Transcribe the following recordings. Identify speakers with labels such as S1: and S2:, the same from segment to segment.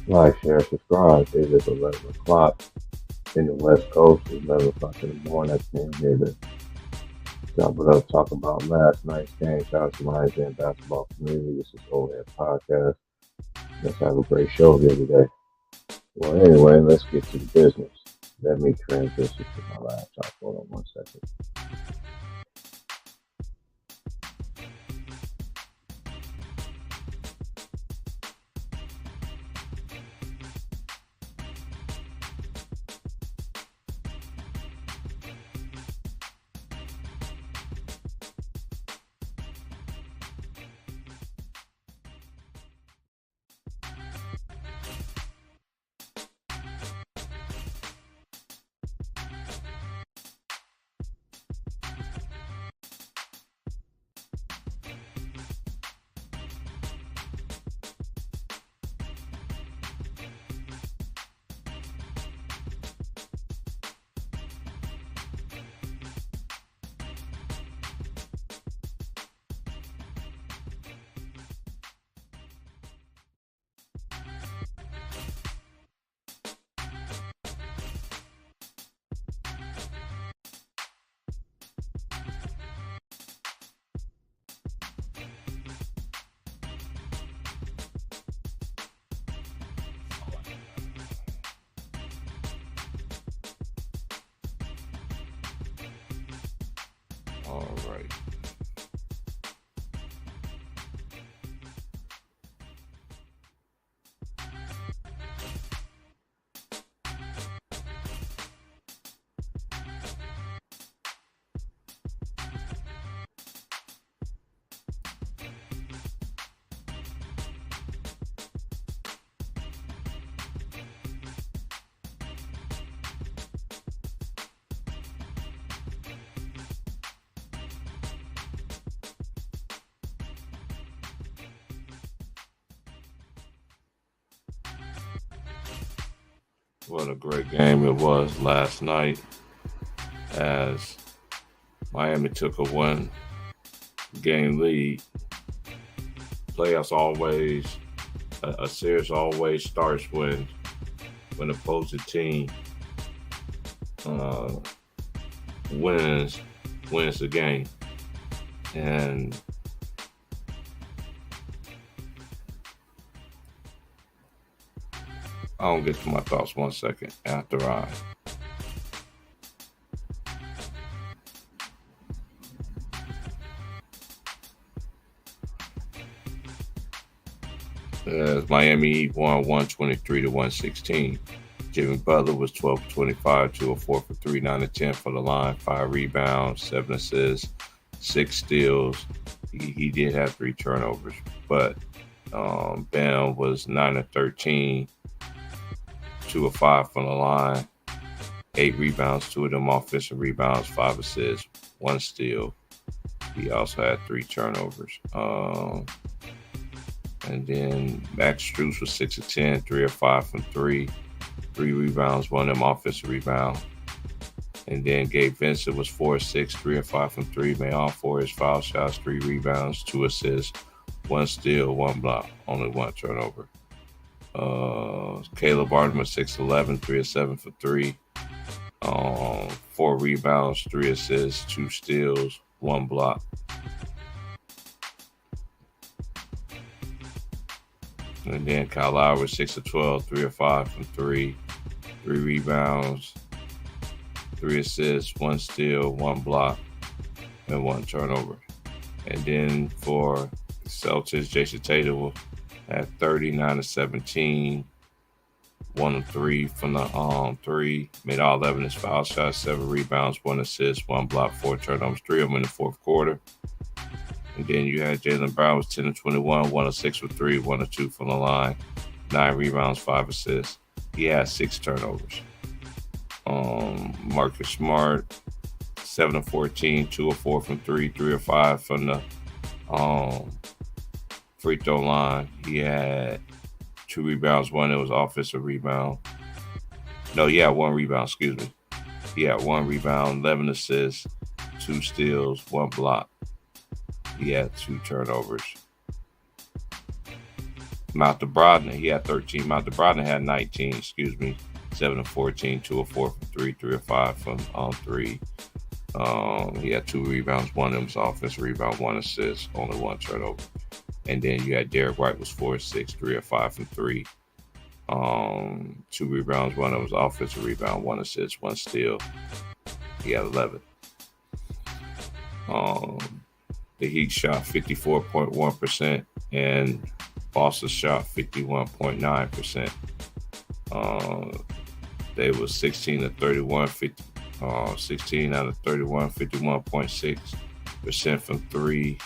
S1: Like, share, subscribe. It is 11 o'clock in the West Coast. It's 11 o'clock in the morning. I came here to jump it up, talk about last night's game. Shout out to my Isaiah basketball community. This is Old Head Podcast. Let's have a great show here today. Well, anyway, let's get to the business. Let me transition to my laptop. Hold on one second.
S2: All right. What a great game it was last night as Miami took a one-game lead. Playoffs always, a series always starts when opposing team uh, wins the game, and I'll get to my thoughts 1 second after as Miami won 123 to 116. Jimmy Butler was 12 for 25, 2 of 4 for 3, 9 of 10 for the line, 5 rebounds, 7 assists, 6 steals. He did have 3 turnovers, but Bam was 9 of 13, 2 of 5 from the line, 8 rebounds, 2 of them offensive rebounds, 5 assists, 1 steal. He also had 3 turnovers. And then Max Strus was 6 of 10, 3 of 5 from 3, 3 rebounds, 1 of them offensive rebound. And then Gabe Vincent was 4 of 6, 3 of 5 from 3, made all 4 his foul shots, 3 rebounds, 2 assists, 1 steal, 1 block, only 1 turnover. Caleb Barton was 6 of 11, 3 of 7 for 3, 4 rebounds, 3 assists, 2 steals, 1 block. And then Kyle Lowry was 6 of 12, 3 of 5 from 3, 3 rebounds, 3 assists, 1 steal, 1 block, and 1 turnover. And then for the Celtics, Jason Tatum had 39 of 17, 1 of 3 from the 3, made all 11 his foul shots, 7 rebounds, 1 assist, 1 block, 4 turnovers, 3 of them in the fourth quarter. And then you had Jaylen Brown was 10 of 21, 1 of 6 for 3, 1 of 2 from the line, 9 rebounds, 5 assists. He had 6 turnovers. Marcus Smart, 7 of 14, 2 of 4 from 3, 3 of 5 from the free throw line. He had 2 rebounds, 1 that was offensive rebound. No, he had 1 rebound, excuse me. He had 1 rebound, 11 assists, 2 steals, 1 block. He had 2 turnovers. Malta Brogdon, he had 13. Malta Brogdon had 19, 7 of 14, 2 of 4 from 3, 3 of 5 from 3. He had 2 rebounds, 1 of them was offensive rebound, 1 assist, only 1 turnover. And then you had Derek White was 4 of 6, 3 of 5 from 3. 2 rebounds, 1 of them was offensive rebound, 1 assist, 1 steal. He had 11. The Heat shot 54.1% and Boston shot 51.9%. They were 16 of 31, 16 out of 31, 51.6% from 3.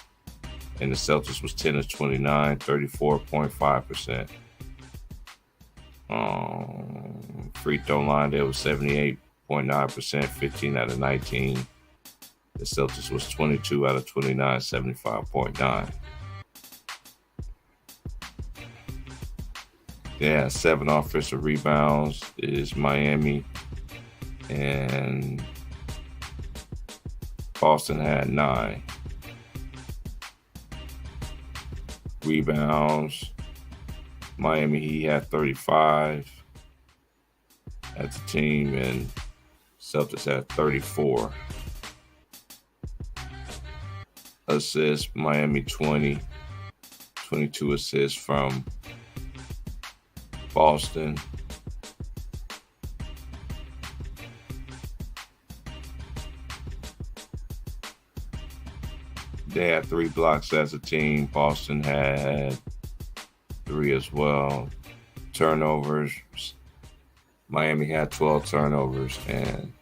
S2: And the Celtics was 10 of 29, 34.5%. Free throw line, they was 78.9%, 15 out of 19. The Celtics was 22 out of 29, 75.9. Yeah, 7 offensive rebounds is Miami. And Boston had 9. Rebounds, Miami, he had 35 as a team, and Celtics had 34. Assists, Miami 20, 22 assists from Boston. They had 3 blocks as a team. Boston had 3 as well. Turnovers, Miami had 12 turnovers and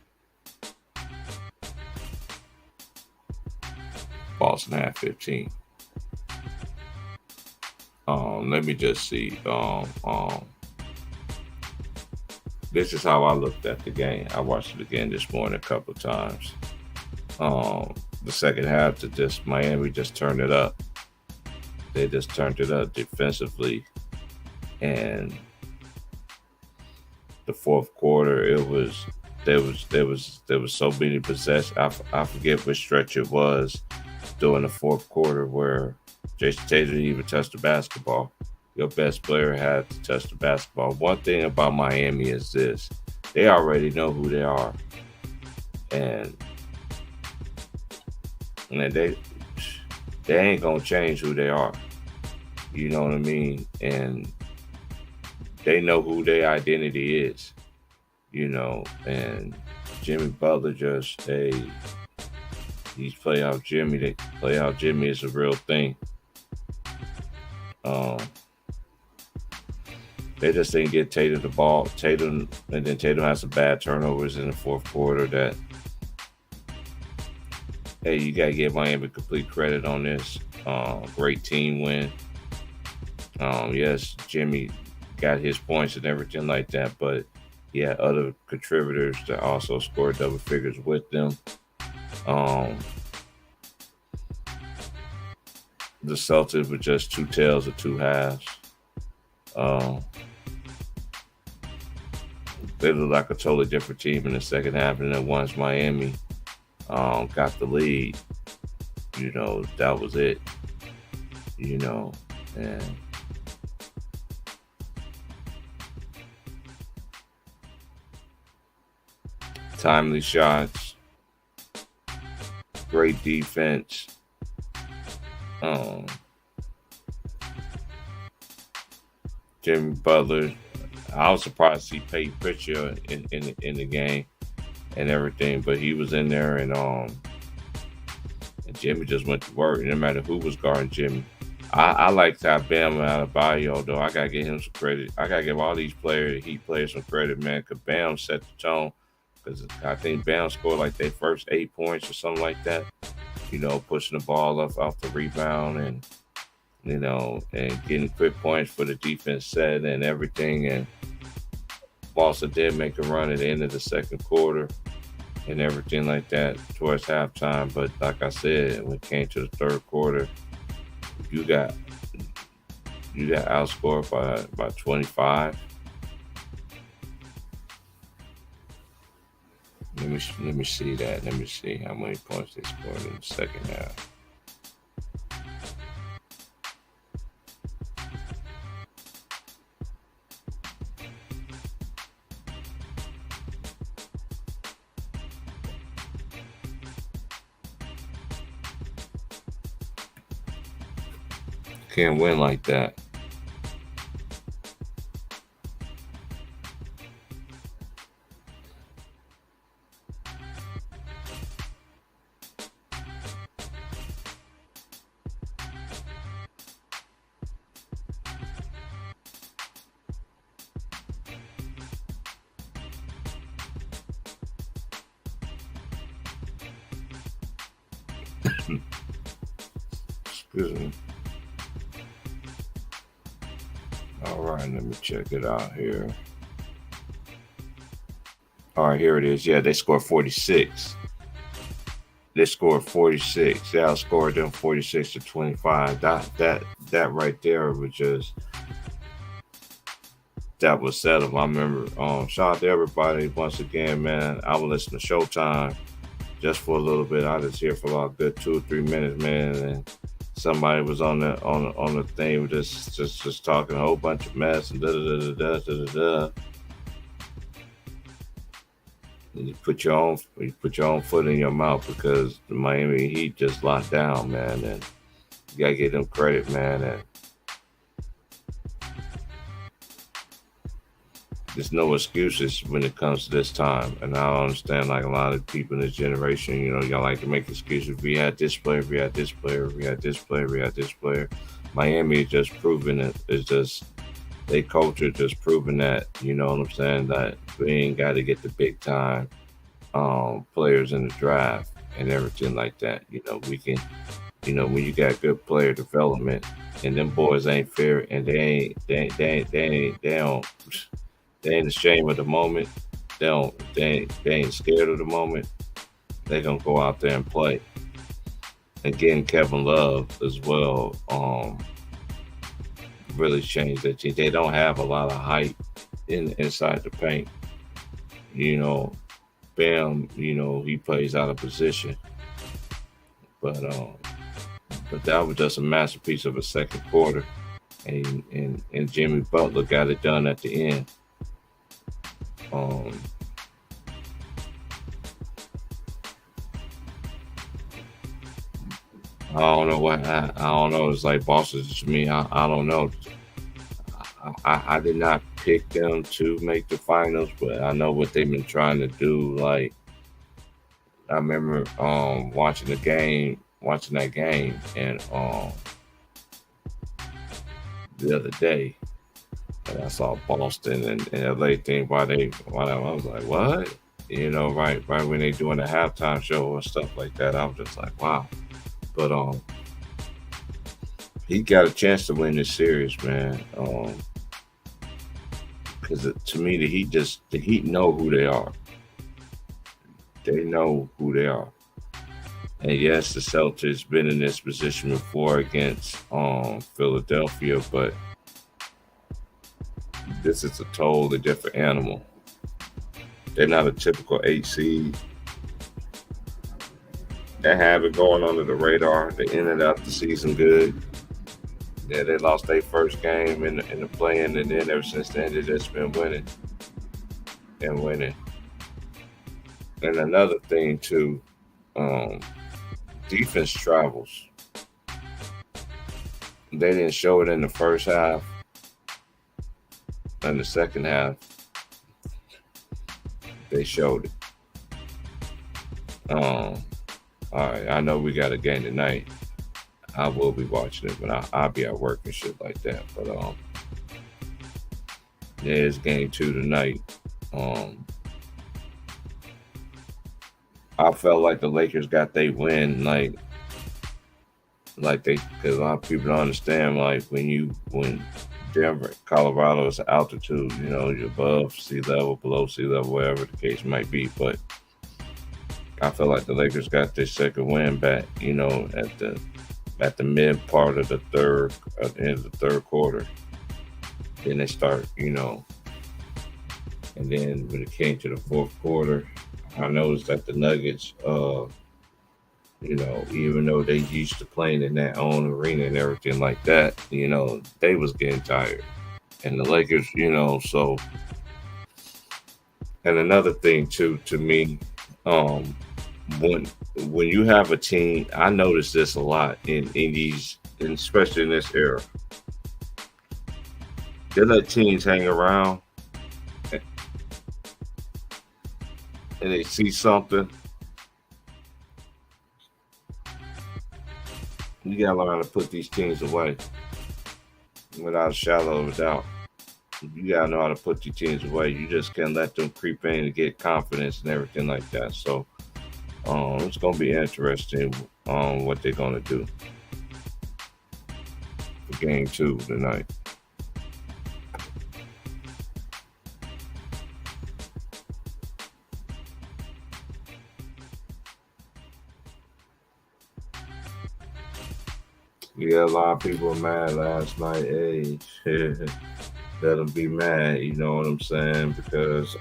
S2: Boston had 15. Let me just see. This is how I looked at the game. I watched it again this morning a couple of times. The second half, Miami just turned it up. They just turned it up defensively, and the fourth quarter, there was so many possessions. I forget which stretch it was during the fourth quarter where Jason Tatum didn't even touch the basketball. Your best player had to touch the basketball. One thing about Miami is this: they already know who they are, and they ain't gonna change who they are. You know what I mean? And they know who their identity is. You know, and Jimmy Butler he's playoff Jimmy. Playoff Jimmy is a real thing. They just didn't get Tatum the ball. And then Tatum had some bad turnovers in the fourth quarter that, hey, you got to give Miami complete credit on this. Great team win. Yes, Jimmy got his points and everything like that, but he had other contributors that also scored double figures with them. The Celtics were just 2 tails of 2 halves. They looked like a totally different team in the second half, and then once Miami got the lead, you know, that was it. You know, and timely shots, great defense. Jimmy Butler, I was surprised to see Peyton Pritchard in the game and everything, but he was in there, and Jimmy just went to work. No matter who was guarding Jimmy, I like that Bam Adebayo, though. I gotta give him some credit. I gotta give all these Heat players some credit, man, because Bam set the tone. Because I think Bam scored like their first 8 points or something like that. You know, pushing the ball up off the rebound and, you know, and getting quick points for the defense set and everything. And Boston did make a run at the end of the second quarter and everything like that towards halftime. But like I said, when it came to the third quarter, you got outscored by 25. Let me see that. Let me see how many points they scored in the second half. can't win like that. Excuse me. All right, let me check it out here. All right, here it is. Yeah, they scored 46. They scored 46. They outscored them 46-25. That right there was just that was settled. I remember. Shout out to everybody once again, man. I will listen to Showtime just for a little bit. I was here for about a good 2 or 3 minutes, man, and somebody was on the thing just talking a whole bunch of mess and da da da da da da da. You put your own foot in your mouth because the Miami Heat just locked down, man, and you gotta give them credit, man. And there's no excuses when it comes to this time, and I don't understand like a lot of people in this generation. Y'all like to make excuses. We had this player, we had this player, we had this player, we had this player. Miami is just proving it. It's just they culture just proving that, you know what I'm saying, that we ain't got to get the big time players in the draft and everything like that. We can, when you got good player development and them boys ain't fair and they ain't ashamed of the moment. They ain't scared of the moment. They gonna go out there and play. Again, Kevin Love as well. Really changed that team. They don't have a lot of height inside the paint. Bam, he plays out of position. But that was just a masterpiece of a second quarter. And Jimmy Butler got it done at the end. I don't know what I don't know. It's like Boston to me. I don't know. I did not pick them to make the finals, but I know what they've been trying to do. Like I remember watching that game, and the other day, and I saw Boston and LA thing. Why I was like, what? Right when they doing the halftime show or stuff like that, I was just like, wow. But he got a chance to win this series, man. Because to me, the Heat know who they are. They know who they are. And yes, the Celtics been in this position before against Philadelphia, but this is a totally different animal. They're not a typical 8 seed. They have it going under the radar. They ended up the season good. Yeah, they lost their first game in the play-in, and then ever since then they just been winning and winning. And another thing too, defense travels. They didn't show it in the first half. In the second half, they showed it. All right, I know we got a game tonight. I will be watching it, but I'll be at work and shit like that. But there's game 2 tonight. I felt like the Lakers got their win, like they, because a lot of people don't understand, like when Denver, Colorado is altitude, you're above sea level, below sea level, whatever the case might be. But I feel like the Lakers got their second win back, at the mid part of at the end of the third quarter. Then they start, and then when it came to the fourth quarter, I noticed that the Nuggets, even though they used to playing in their own arena and everything like that, they was getting tired. And the Lakers, so. And another thing too, to me, when you have a team, I notice this a lot in these and especially in this era. They let teams hang around and they see something. You gotta learn how to put these teams away without a shadow of a doubt. You gotta know how to put these teams away. You just can't let them creep in and get confidence and everything like that. So it's gonna be interesting what they're gonna do for game 2 tonight. Yeah, a lot of people were mad last night. Hey, let them be mad. You know what I'm saying? Because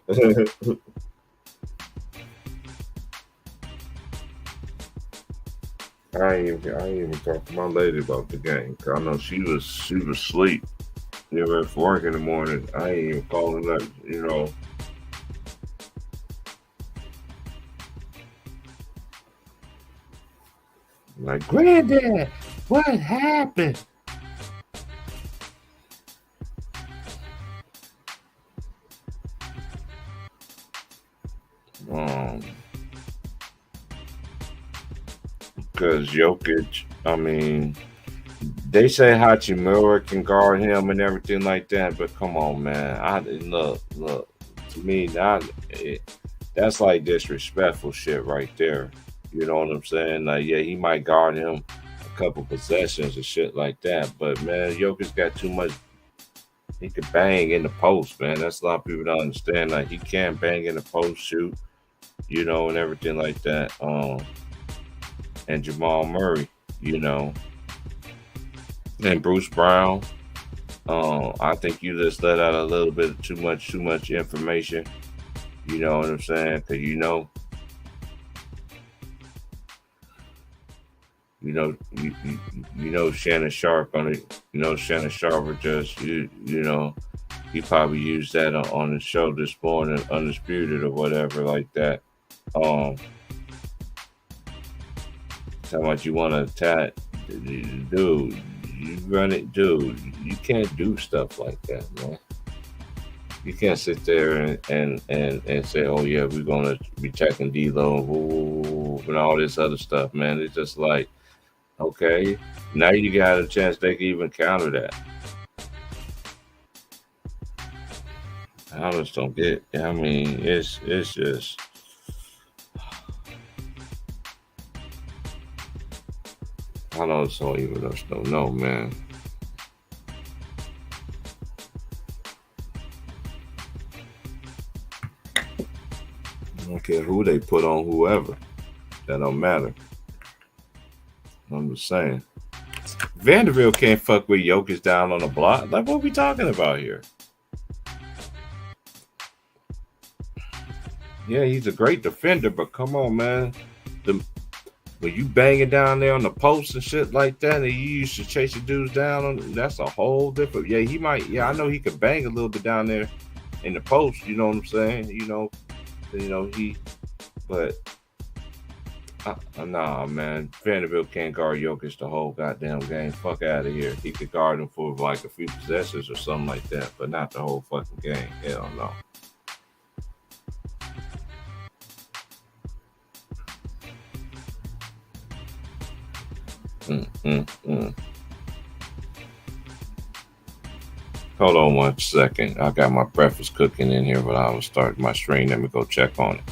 S2: I ain't even talk to my lady about the game. 'Cause I know she was asleep. You know, for work in the morning. I ain't even calling her. You know. Like, Granddad, what happened? Because Jokic, I mean, they say Hachimura can guard him and everything like that, but come on, man. Look. To me, that's like disrespectful shit right there. You know what I'm saying? Like, yeah, he might guard him a couple possessions and shit like that, but man, Jokic got too much. He could bang in the post, man. That's a lot of people don't understand. Like, he can bang in the post, shoot, you know, and everything like that. And Jamal Murray, you know, and Bruce Brown. I think you just let out a little bit too much information. You know what I'm saying? Because you know Shannon Sharp Shannon Sharp would just you know he probably used that on the show this morning, Undisputed or whatever like that. How much you want to attack, dude? You run it, dude. You can't do stuff like that, man. You can't sit there and say, "Oh yeah, we're gonna be checking D-Lo and all this other stuff," man. It's just like, okay, now you got a chance they can even counter that. I just don't get. I mean, it's just. I don't even don't know, man. I don't care who they put on whoever. That don't matter. I'm just saying. Vanderbilt can't fuck with Jokic down on the block. Like, what are we talking about here? Yeah, he's a great defender, but come on, man. When you banging down there on the post and shit like that, and you used to chase the dudes down, that's a whole different. Yeah, he might. Yeah, I know he could bang a little bit down there in the post. You know what I'm saying? You know he. But nah, man. Vanderbilt can't guard Jokic the whole goddamn game. Fuck out of here. He could guard him for like a few possessions or something like that, but not the whole fucking game. Hell no. Hold on 1 second. I got my breakfast cooking in here, but I will start my stream. Let me go check on it.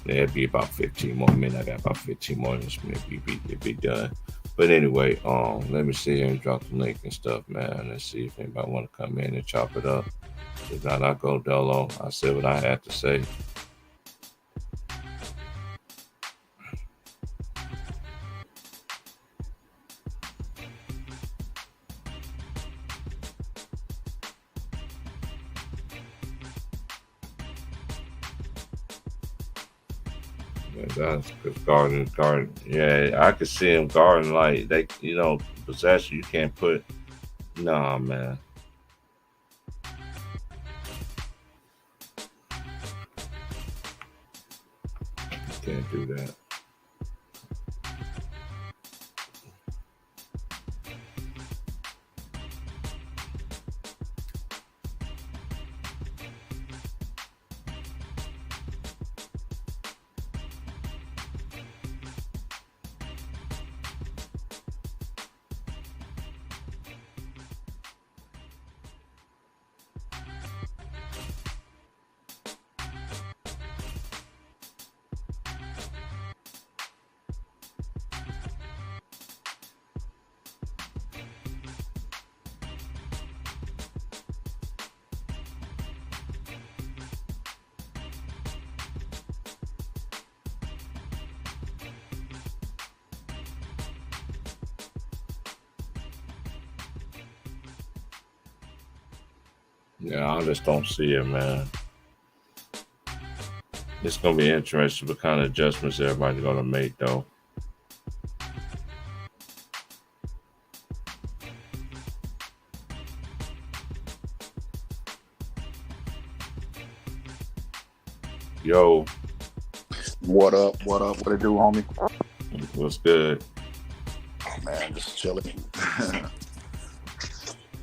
S2: it'd be about 15 more minutes. I got about 15 more minutes. It'd be done. But anyway, let me see here and drop the link and stuff, man. Let's see if anybody want to come in and chop it up. If not, I'll go dolo. I said what I had to say. That's because Garden. Yeah, I could see him guarding like they, possession. You can't put. Nah, man. You can't do that. Yeah, I just don't see it, man. It's gonna be interesting what kind of adjustments everybody's gonna make, though. Yo,
S3: what up? What up? What it do, homie?
S2: What's good?
S3: Oh, man, just chilling.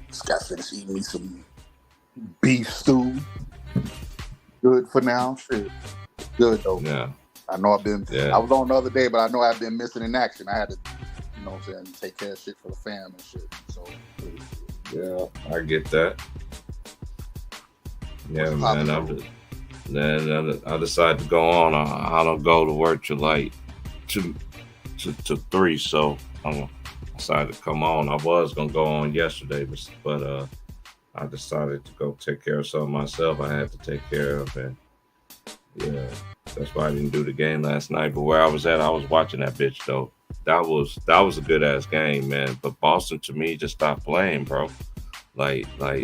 S3: Just got finished eating me some beef stew. Good for now. Shit. Good though.
S2: Yeah.
S3: I know I was on the other day, but I know I've been missing in action. I had to, you know what I'm saying, take care of shit for the fam and shit. So
S2: yeah, I get that. Yeah, man. I decided to go on. I don't go to work till like 2 to 3, so I decided to come on. I was gonna go on yesterday, but I decided to go take care of something myself. I had to take care of, and yeah, that's why I didn't do the game last night. But where I was at, I was watching that bitch though. That was a good ass game, man. But Boston to me just stopped playing, bro.
S3: They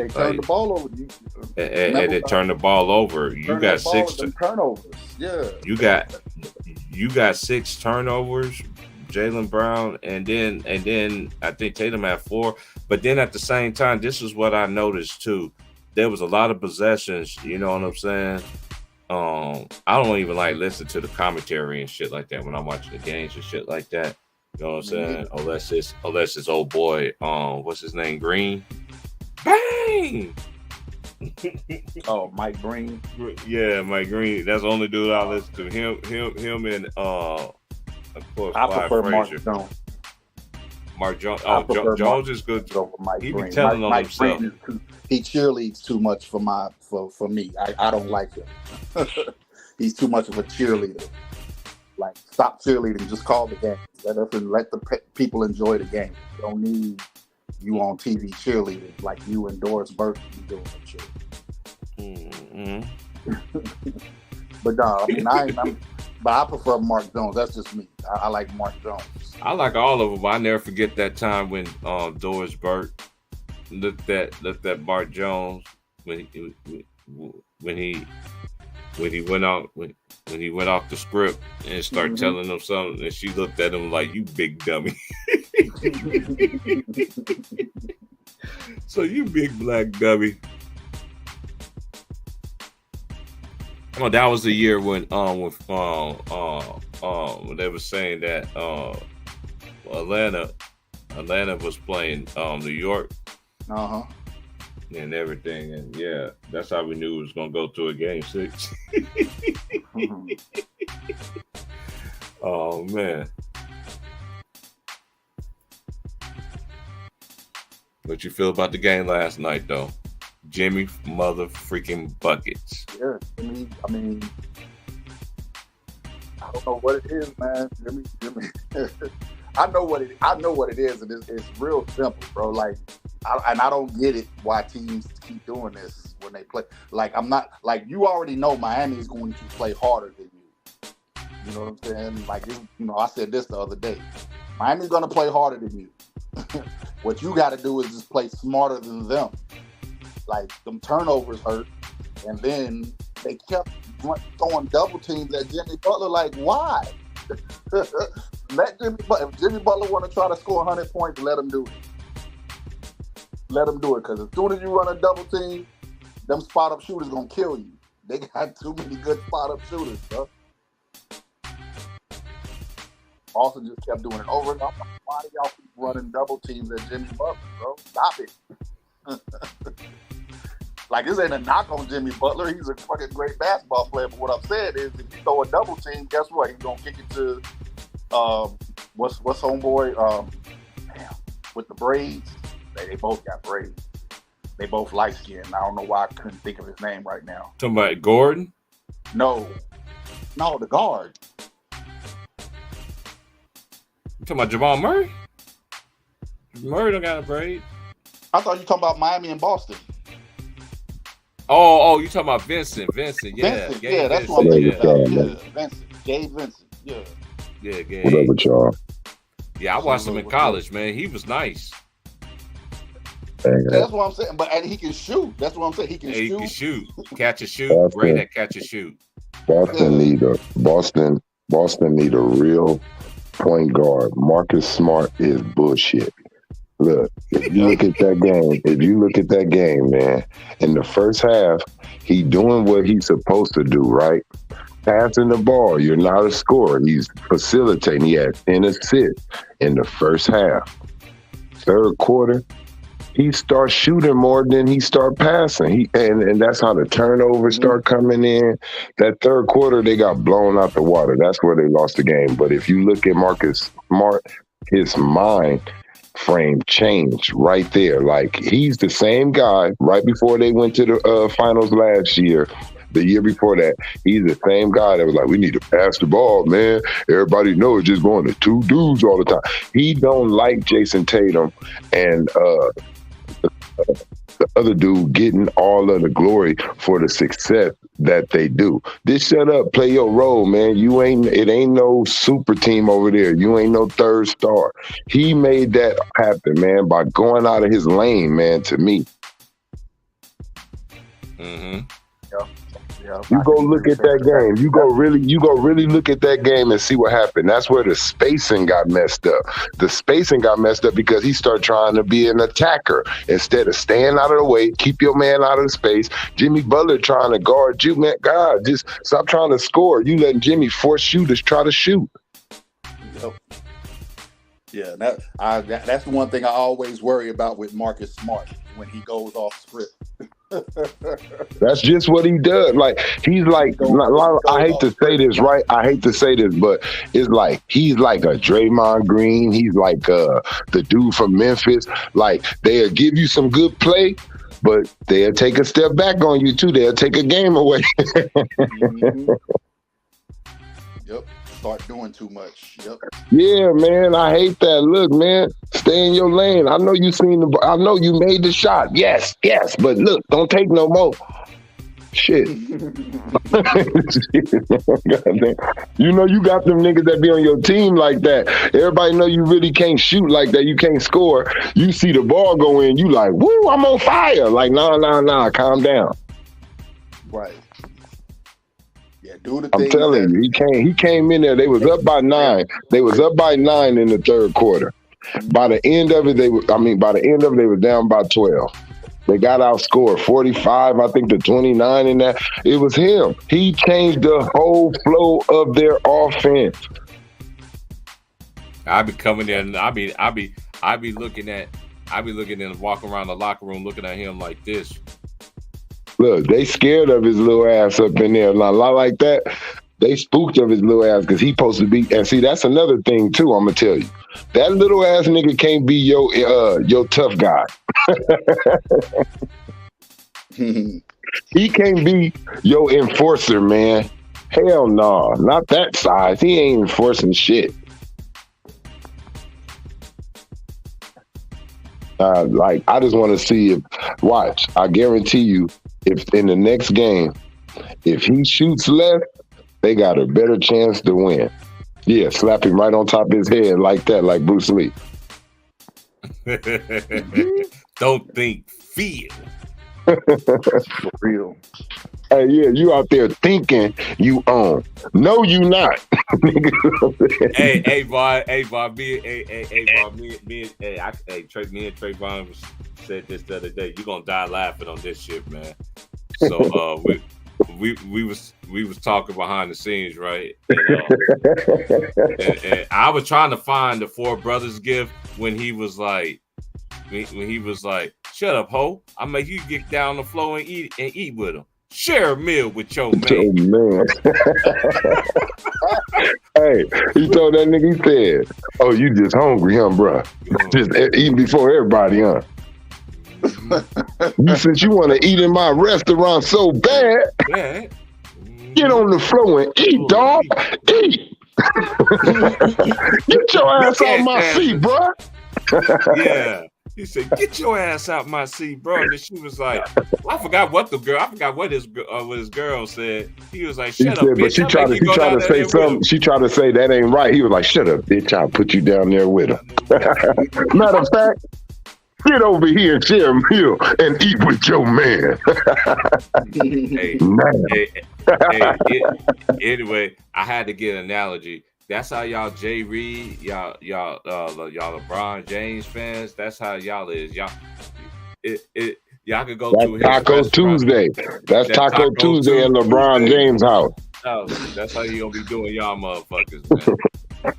S3: turned the ball over.
S2: And they turned the ball over. You got 6
S3: turnovers. Yeah.
S2: You got 6 turnovers, Jaylen Brown, and then I think Tatum had 4. But then at the same time, this is what I noticed too. There was a lot of possessions. You know what I'm saying? I don't even like listen to the commentary and shit like that when I'm watching the games and shit like that. You know what I'm saying? Unless it's old boy, what's his name, Green. Bang!
S3: Oh, Mike Green.
S2: Yeah, Mike Green. That's the only dude I listen to. Him and of course,
S3: I prefer Mark Jones.
S2: Mark Jones. Oh, Jones is good. He be telling on himself.
S3: He cheerleads too much for me. I don't like him. He's too much of a cheerleader. Like, stop cheerleading. Just call the game. Let the people enjoy the game. You don't need you on TV cheerleading like you and Doris Burke be doing that shit.
S2: Mm-hmm.
S3: But no, but I prefer Mark Jones. That's just me. I like Mark Jones.
S2: I like all of them. I never forget that time when Doris Burke looked at Mark Jones when he went off the script and started telling him something, and she looked at him like, "You big dummy." So you big black dummy. Oh, that was the year when they were saying that Atlanta was playing New York.
S3: Uh-huh.
S2: And everything, and yeah, that's how we knew it was gonna go to a game 6. Oh man. What you feel about the game last night, though? Jimmy mother freaking buckets.
S3: Yeah, I mean, I don't know what it is, man. Jimmy. I know what it is, and it's real simple, bro. Like, I don't get it why teams keep doing this when they play. Like, I'm not like you already know Miami is going to play harder than you. You know what I'm saying? Like, I said this the other day. Miami's going to play harder than you. What you got to do is just play smarter than them. Like, them turnovers hurt, and then they kept throwing double teams at Jimmy Butler. Like, why? If Jimmy Butler want to try to score 100 points, let him do it. Let him do it, because as soon as you run a double team, them spot up shooters gonna kill you. They got too many good spot up shooters, bro. Austin just kept doing it over and over. Why do y'all keep running double teams at Jimmy Butler, bro? Stop it. Like, this ain't a knock on Jimmy Butler. He's a fucking great basketball player. But what I'm saying is, if you throw a double team, guess what? He's gonna kick it to what's homeboy? With the braids. They both got braids. They both light skinned. I don't know why I couldn't think of his name right now.
S2: Talking about Gordon?
S3: No, the guard.
S2: You talking about Jamal Murray? Murray don't got a braid.
S3: I thought you talking about Miami and Boston.
S2: Oh, you talking about Vincent? Yeah,
S3: Vincent, yeah, that's what I'm thinking about. Yeah, Vincent, Gabe Vincent, yeah.
S2: Yeah, Gabe.
S4: What up with y'all?
S2: Yeah, I watched him in college, man. He was nice.
S3: That's what I'm saying. And he can shoot. That's what I'm saying. He can shoot.
S2: He can shoot. Catch a shoot. Great at catch a shoot.
S4: Boston need a real point guard. Marcus Smart is bullshit. Look, if you look at that game, man, in the first half, he doing what he's supposed to do, right? Passing the ball. You're not a scorer. He's facilitating. He had 10 assists in the first half. Third quarter, he starts shooting more than he start passing. And that's how the turnovers start coming in. That third quarter, they got blown out the water. That's where they lost the game. But if you look at Marcus Smart, his mind frame changed right there. Like, he's the same guy right before they went to the finals last year. The year before that, he's the same guy that was like, we need to pass the ball, man. Everybody knows it's just going to two dudes all the time. He don't like Jason Tatum and the other dude getting all of the glory for the success that they do. Just shut up, play your role, man. It ain't no super team over there. You ain't no third star. He made that happen, man, by going out of his lane, man, to me.
S2: Mm-hmm.
S3: Yeah,
S4: you go look at that game. You go really look at that game and see what happened. That's where the spacing got messed up. The spacing got messed up because he started trying to be an attacker instead of staying out of the way, keep your man out of the space. Jimmy Butler trying to guard you, man. God, just stop trying to score. You letting Jimmy force you to try to shoot.
S3: Yep. Yeah, that's the one thing I always worry about with Marcus Smart when he goes off script.
S4: That's just what he does. Like, he's like, I hate to say this, right? I hate to say this, but it's like he's like a Draymond Green. He's like the dude from Memphis. Like, they'll give you some good play, but they'll take a step back on you too. They'll take a game away.
S3: Mm-hmm. Yep. Start doing too much. Yep.
S4: Yeah, man, I hate that. Look, man, stay in your lane. I know I know you made the shot. Yes, but look, don't take no more. Shit. You know you got them niggas that be on your team like that. Everybody know you really can't shoot like that. You can't score. You see the ball go in, you like, woo, I'm on fire. Like, nah, calm down.
S3: Right.
S4: I'm telling you, he came in there. They was up by 9. They was up by 9 in the third quarter. By the end of it, they were down by 12. They got outscored 45, I think, to 29 in that. It was him. He changed the whole flow of their offense.
S2: I be coming in and I be looking and walking around the locker room looking at him like this.
S4: Look, they scared of his little ass up in there. Not like that. They spooked of his little ass because he supposed to be. And see, that's another thing too. I'm gonna tell you, that little ass nigga can't be your tough guy. He can't be your enforcer, man. Hell no, not that size. He ain't enforcing shit. Like, I just want to see if, watch, I guarantee you, if in the next game, if he shoots left, they got a better chance to win. Yeah, slap him right on top of his head like that, like Bruce Lee.
S2: Don't think, feel.
S3: For real.
S4: Hey, yeah, you out there thinking you own. No, you not.
S2: Hey, boy, me and Trayvon said this the other day. You gonna die laughing on this shit, man. So we was talking behind the scenes, right? And I was trying to find the Four Brothers gift when he was like, "Shut up, ho! I make you get down the floor and eat with him. Share a meal with your man."
S4: Hey, he told that nigga, he said, "Oh, you just hungry, huh, bro? Just eating before everybody, huh? Since you want to eat in my restaurant so bad, get on the floor and eat, dog. Eat. Get your ass off my seat, bro."
S2: Yeah. He said, "Get your ass out my seat, bro." And she was like, I forgot what his girl said. He was like, "Shut up, bitch."
S4: But she tried to say something. She tried to say that ain't right. He was like, "Shut up, bitch. I'll put you down there with her." Matter of fact, get over here and share a meal and eat with your man.
S2: Anyway, I had to get an analogy. That's how y'all Jay Reed, y'all LeBron James fans. That's how y'all is. Y'all could go to his
S4: Taco Tuesday. That's Taco Tuesday in LeBron James' house.
S2: Oh, that's how you gonna be doing y'all motherfuckers, man.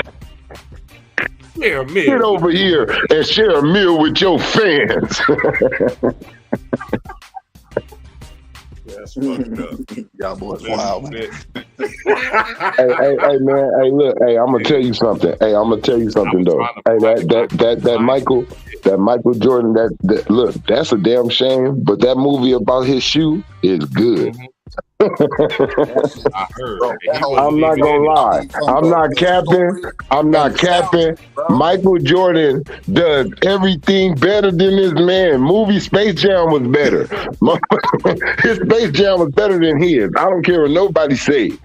S2: Share a meal.
S4: Get over here and share a meal with your fans.
S2: That's fucked up.
S3: Y'all boys wild, man.
S4: Hey, man. Hey, look. Hey, I'm gonna tell you something. Hey, I'm gonna tell you something though. Hey, that Michael Jordan. That look. That's a damn shame. But that movie about his shoe is good.
S2: Mm-hmm. I heard.
S4: I'm not gonna lie. I'm not capping. Michael Jordan does everything better than this man. Movie Space Jam was better. His Space Jam was better than his. I don't care what nobody say.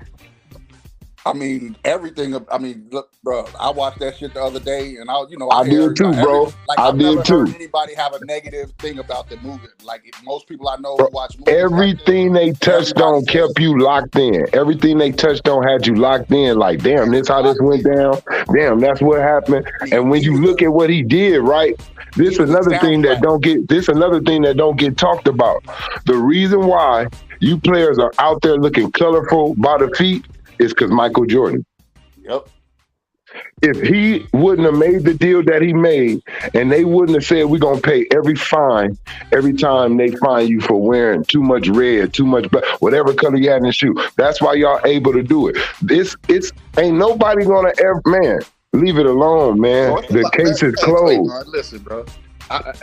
S3: I mean, everything. I mean, look, bro. I watched that shit the other day, and I
S4: did too, bro. I've never heard
S3: anybody have a negative thing about the movie. Like most people I know who watch movies.
S4: Everything they touched on kept you locked in. Everything they touched on had you locked in. Like, damn, this how this went down. Damn, that's what happened. And when you look at what he did, right? This is another thing that don't get talked about. The reason why you players are out there looking colorful by the feet is because Michael Jordan.
S3: Yep.
S4: If he wouldn't have made the deal that he made, and they wouldn't have said we're gonna pay every fine every time they fine you for wearing too much red, too much black, whatever color you had in the shoe. That's why y'all able to do it. It's ain't nobody gonna ever, man. Leave it alone, man. The case is closed.
S3: Listen, bro. I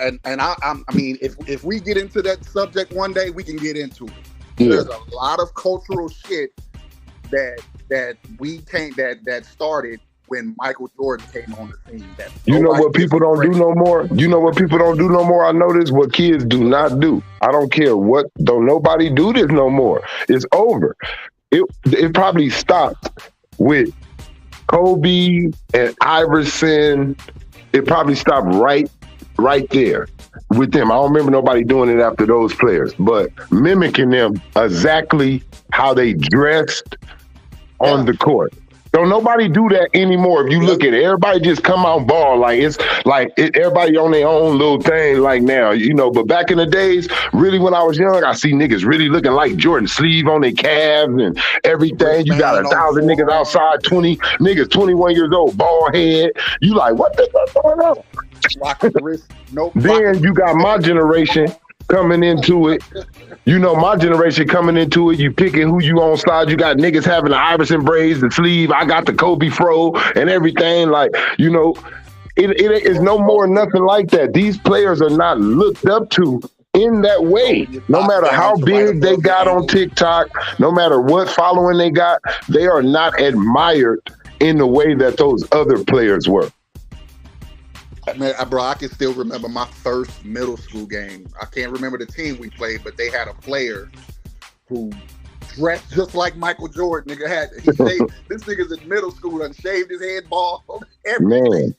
S3: mean, if we get into that subject one day, we can get into it. Yeah. There's a lot of cultural shit that started when Michael Jordan came on the scene.
S4: You know what people don't do no more? I notice what kids do not do. I don't care what, don't nobody do this no more. It's over. It probably stopped with Kobe and Iverson. It probably stopped right there with them. I don't remember nobody doing it after those players, but mimicking them exactly how they dressed on the court. Don't nobody do that anymore. If you look at it, everybody just come out ball. Like it's like everybody on their own little thing like now, you know. But back in the days, really when I was young, I see niggas really looking like Jordan, sleeve on their calves and everything. You got 1,000 niggas outside, 20 niggas, 21 years old, bald head. You like, what the fuck going on? Then you got my generation coming into it. You know, my generation coming into it, you picking who you on side. You got niggas having the Iverson braids, the sleeve. I got the Kobe fro and everything. Like, you know, it is no more nothing like that. These players are not looked up to in that way. No matter how big they got on TikTok, no matter what following they got, they are not admired in the way that those other players were.
S3: Man, bro, I can still remember my first middle school game. I can't remember the team we played, but they had a player who dressed just like Michael Jordan. He shaved, this nigga's in middle school and shaved his head bald.
S4: Man,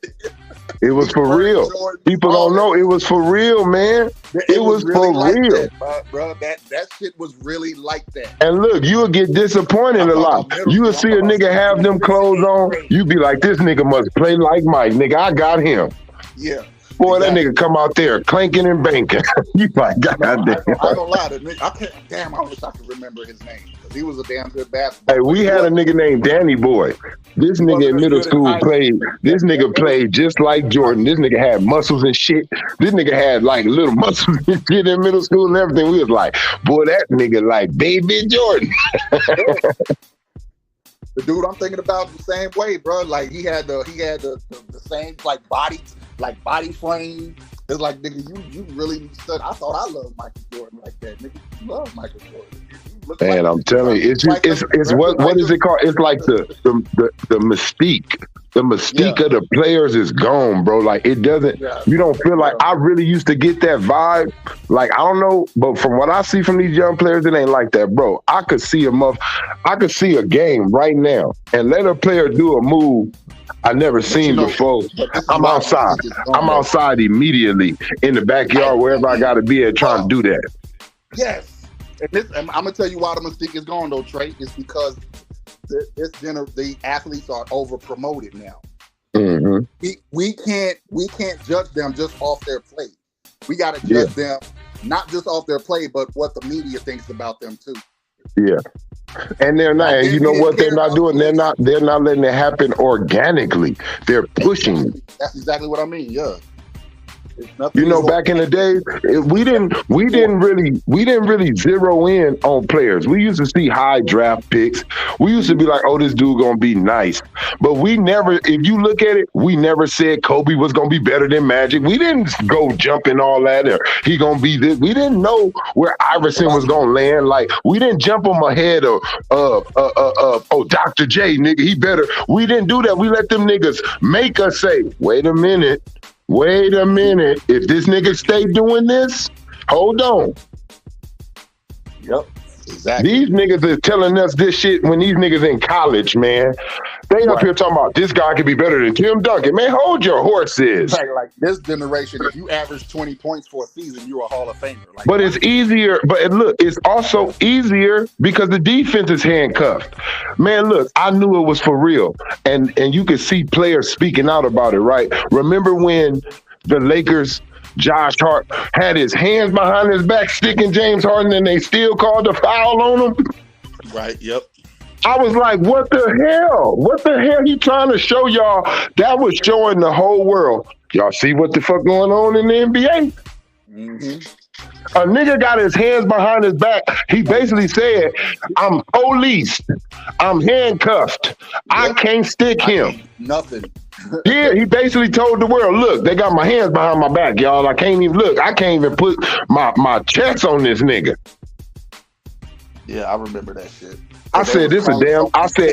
S4: it was for real. People don't know it was for real, man. It was really for real.
S3: Bro, that shit was really like that.
S4: And look, you'll get disappointed a lot. You'll see a nigga have them clothes on. You be like, this nigga must play like Mike. Nigga, I got him.
S3: Yeah.
S4: Boy, exactly. That nigga come out there clanking and banking. You like, goddamn.
S3: I ain't gonna lie to nigga. I wish I could remember his name because he was a damn good basketball.
S4: Hey, we had a nigga named Danny Boy. This nigga in middle school played. This nigga played just like Jordan. This nigga had muscles and shit. This nigga had like little muscles and shit in middle school and everything. We was like, boy, that nigga like baby Jordan.
S3: The dude I'm thinking about the same way, bro. Like he had the same like body frame. It's like, nigga, you really stood. I thought I loved Michael Jordan like that. Nigga, you love Michael Jordan.
S4: Man, like, I'm telling you, it's what is it called? It's like the mystique. The mystique of the players is gone, bro. Like it doesn't. Yeah. You don't feel like I really used to get that vibe. Like I don't know, but from what I see from these young players, it ain't like that, bro. I could see a game right now and let a player do a move I never seen before. I'm outside. I'm outside immediately in the backyard, wherever I got to be at, trying to do that.
S3: Yes. And I'm gonna tell you why the mystique is gone, though, Trey. It's because the athletes are over promoted now.
S4: Mm-hmm.
S3: We can't judge them just off their play. We got to judge them not just off their play, but what the media thinks about them too.
S4: Yeah. And they're not. And you know what they're not doing? They're not letting it happen organically. They're pushing.
S3: That's exactly what I mean. Yeah.
S4: You know, back in the day, we didn't really zero in on players. We used to see high draft picks. We used to be like, oh, this dude gonna be nice. But we never, if you look at it, we never said Kobe was gonna be better than Magic. We didn't go jumping all that or he gonna be this. We didn't know where Iverson was gonna land. Like we didn't jump him ahead of Dr. J, nigga, he better. We didn't do that. We let them niggas make us say, wait a minute. If this nigga stay doing this, hold on.
S3: Yep, exactly.
S4: These niggas is telling us this shit when these niggas in college, man. They up here talking about this guy could be better than Tim Duncan. Man, hold your horses.
S3: Like this generation, if you average 20 points for a season, you're a Hall of Famer. Like,
S4: but it's easier. But look, it's also easier because the defense is handcuffed. Man, look, I knew it was for real. And you could see players speaking out about it, right? Remember when the Lakers, Josh Hart, had his hands behind his back sticking James Harden and they still called the foul on him?
S3: Right, yep.
S4: I was like, what the hell? What the hell he trying to show y'all? That was showing the whole world. Y'all see what the fuck going on in the NBA?
S3: Mm-hmm.
S4: A nigga got his hands behind his back. He basically said, I'm policed. I'm handcuffed. I can't stick him.
S3: Nothing.
S4: Yeah, he basically told the world, look, they got my hands behind my back, y'all. I can't even put my chest on this nigga.
S3: Yeah, I remember that shit.
S4: I said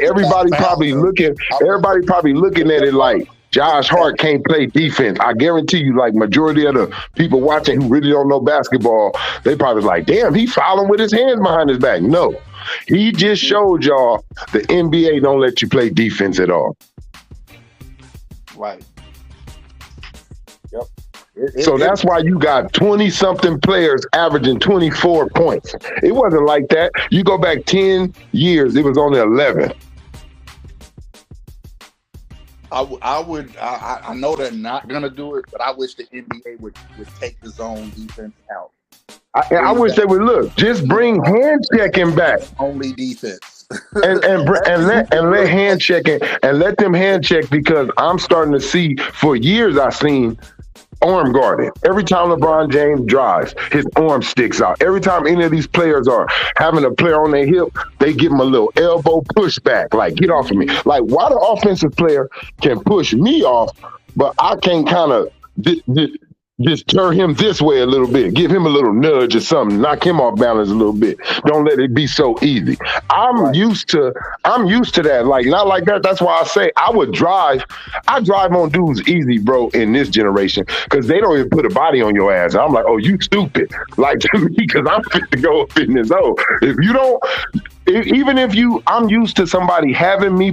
S4: everybody probably looking at it like Josh Hart can't play defense. I guarantee you, like majority of the people watching who really don't know basketball, they probably like, damn, he fouling with his hands behind his back. No, he just showed y'all the NBA don't let you play defense at all.
S3: Right. Yep.
S4: So that's why you got 20-something players averaging 24 points. It wasn't like that. You go back 10 years, it was only 11.
S3: I know they're not gonna do it, but I wish the NBA would take the zone defense out.
S4: I wish they would just bring hand checking back.
S3: Only defense.
S4: and let hand checking and let them hand check, because I'm starting to see, for years I've seen arm guarding. Every time LeBron James drives, his arm sticks out. Every time any of these players are having a player on their hip, they give him a little elbow pushback, like, get off of me. Like, why the offensive player can push me off, but I can kind of just turn him this way a little bit. Give him a little nudge or something. Knock him off balance a little bit. Don't let it be so easy. I'm used to that. Like, not like that. That's why I say I drive on dudes easy, bro, in this generation, because they don't even put a body on your ass. And I'm like, oh, you stupid. Like, to me, because I'm fit to go up in this hole. If you don't, even if I'm used to somebody having me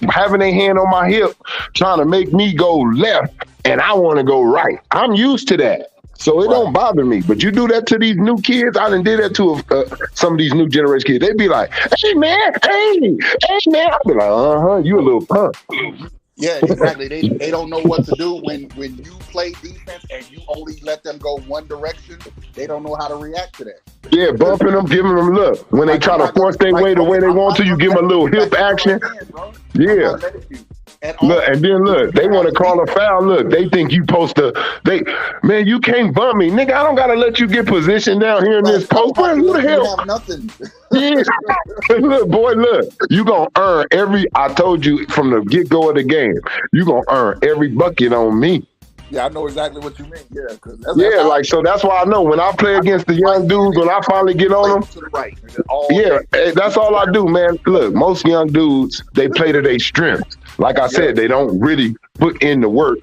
S4: having their hand on my hip, trying to make me go left, and I want to go right. I'm used to that. So it don't bother me. But you do that to these new kids. I done did that to some of these new generation kids. They be like, hey, man. I be like, you a little punk.
S3: Yeah, exactly. They don't know what to do when you play defense and you only let them go one direction. They don't know how to react to that.
S4: Yeah, bumping them, giving them look. When they try to force their way the way they want to, you give them a little hip action. Yeah. Look, and then look, they want to call a foul. Look, they think you supposed to. Man, you can't bump me, nigga. I don't gotta let you get position down here in this post. Who the hell?
S3: Have nothing.
S4: Yeah. Look, boy, look. You gonna earn every. I told you from the get go of the game. You gonna earn every bucket on me.
S3: Yeah, I know exactly what you mean. Yeah,
S4: yeah, like so. That's why I know when I play against the young dudes, when I finally get on them.
S3: To the right.
S4: That's all I do, man. Look, most young dudes, they play to their strengths. Like I said, they don't really put in the work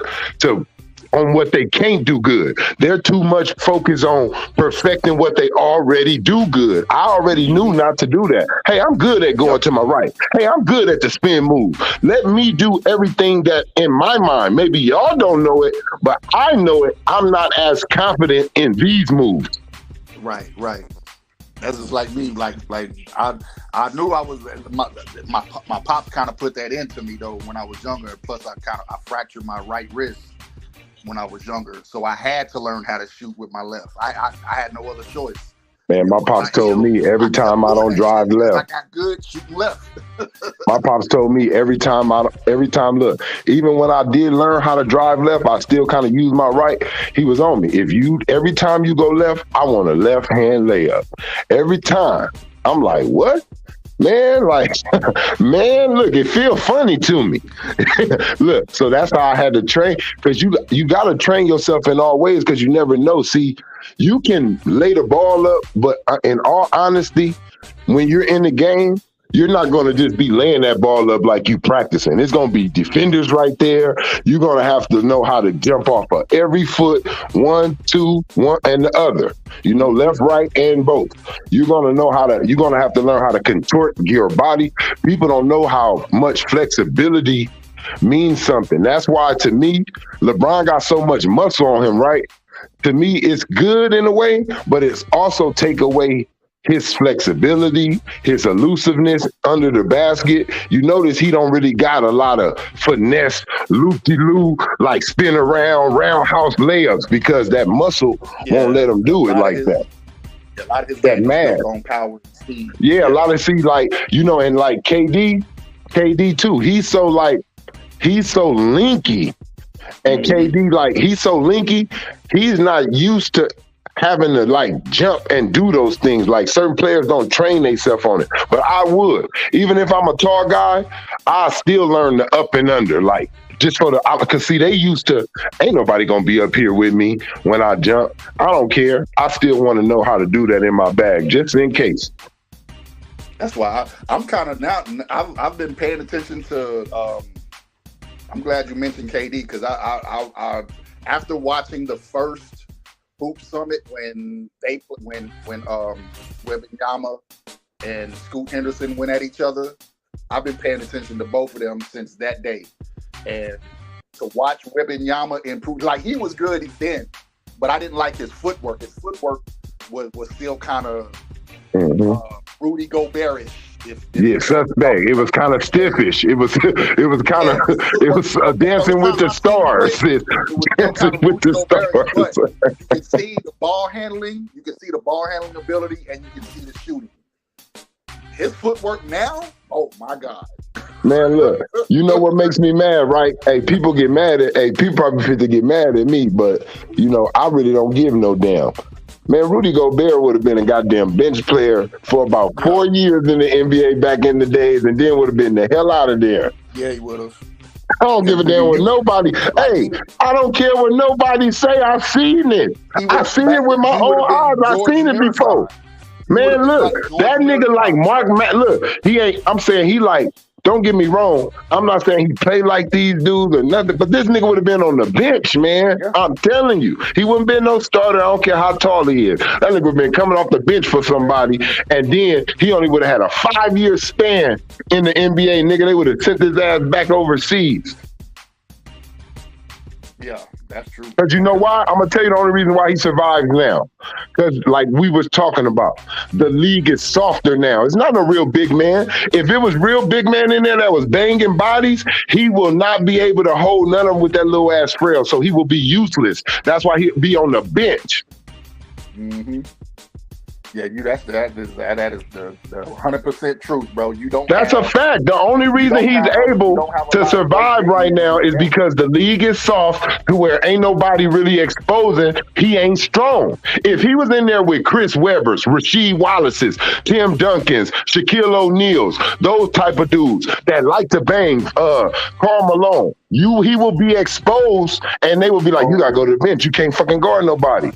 S4: on what they can't do good. They're too much focused on perfecting what they already do good. I already knew not to do that. Hey, I'm good at going to my right. Hey, I'm good at the spin move. Let me do everything that in my mind. Maybe y'all don't know it, but I know it. I'm not as confident in these moves.
S3: Right. That's just like me. Like I knew I was my pops kind of put that into me though when I was younger. Plus I fractured my right wrist when I was younger, so I had to learn how to shoot with my left. I had no other choice.
S4: Man, my pops told me every time I don't drive left.
S3: I got good shooting left.
S4: My pops told me every time, look, even when I did learn how to drive left, I still kind of use my right. He was on me. Every time you go left, I want a left hand layup. Every time. I'm like, what? Man, man, look, it feels funny to me. Look, so that's how I had to train, because you got to train yourself in all ways, because you never know. See, you can lay the ball up, but in all honesty, when you're in the game, you're not going to just be laying that ball up like you practicing. It's going to be defenders right there. You're going to have to know how to jump off of every foot, 1, 2, 1, and the other. Left, right, and both. You're going to have to learn how to contort your body. People don't know how much flexibility means something. That's why, to me, LeBron got so much muscle on him, right? To me, it's good in a way, but it's also take away his flexibility, his elusiveness under the basket. You notice he don't really got a lot of finesse, loop-de-loo, like spin around, roundhouse layups, because that muscle won't let him do it like that.
S3: A lot of his
S4: that man
S3: on power and speed.
S4: Yeah, a lot of and like KD too. He's so linky. And KD, he's so linky, he's not used to having to jump and do those things. Like certain players don't train themselves on it, but I would. Even if I'm a tall guy, I still learn the up and under. Just for because see, they used to, ain't nobody gonna be up here with me when I jump. I don't care. I still want to know how to do that in my bag, just in case.
S3: That's why I'm kind of now. I've been paying attention to. I'm glad you mentioned KD, because I after watching the first Hoop Summit when Wembanyama and Scoot Henderson went at each other, I've been paying attention to both of them since that day. And to watch Wembanyama improve, he was good then, but I didn't like his footwork. His footwork was still kind of Rudy Gobert-ish.
S4: Suspect. It was kind of stiffish. It was kind of dancing with the stars. Dancing with the stars.
S3: You can see the ball handling. You can see the ball handling ability, and you can see the shooting. His footwork now. Oh my God.
S4: Man, look. You know what makes me mad, right? Hey, people get mad at. Hey, people probably fit to get mad at me, but I really don't give no damn. Man, Rudy Gobert would have been a goddamn bench player for about 4 years in the NBA back in the days, and then would have been the hell out of there.
S3: Yeah, he would have.
S4: I don't give a damn what nobody. Hey, I don't care what nobody say. I seen it. I seen it with my own eyes. I seen it before. Man, look, that nigga like Mark. Look, he ain't. I'm saying he like. Don't get me wrong. I'm not saying he played like these dudes or nothing, but this nigga would have been on the bench, man. Yeah. I'm telling you. He wouldn't been no starter. I don't care how tall he is. That nigga would have been coming off the bench for somebody, and then he only would have had a 5-year span in the NBA. Nigga, they would have sent his ass back overseas.
S3: Yeah, that's true.
S4: Because you know why? I'm going to tell you the only reason why he survives now. Because like we was talking about, the league is softer now. It's not a real big man. If it was real big man in there that was banging bodies, he will not be able to hold none of them with that little ass frail. So he will be useless. That's why he'll be on the bench.
S3: Mm-hmm. Yeah, that is the 100% truth, bro.
S4: That's a fact. The only reason he's able to survive right now is because the league is soft to where ain't nobody really exposing. He ain't strong. If he was in there with Chris Webbers, Rasheed Wallace's, Tim Duncan's, Shaquille O'Neal's, those type of dudes that like to bang, Karl Malone, he will be exposed, and they will be like, you gotta go to the bench. You can't fucking guard nobody.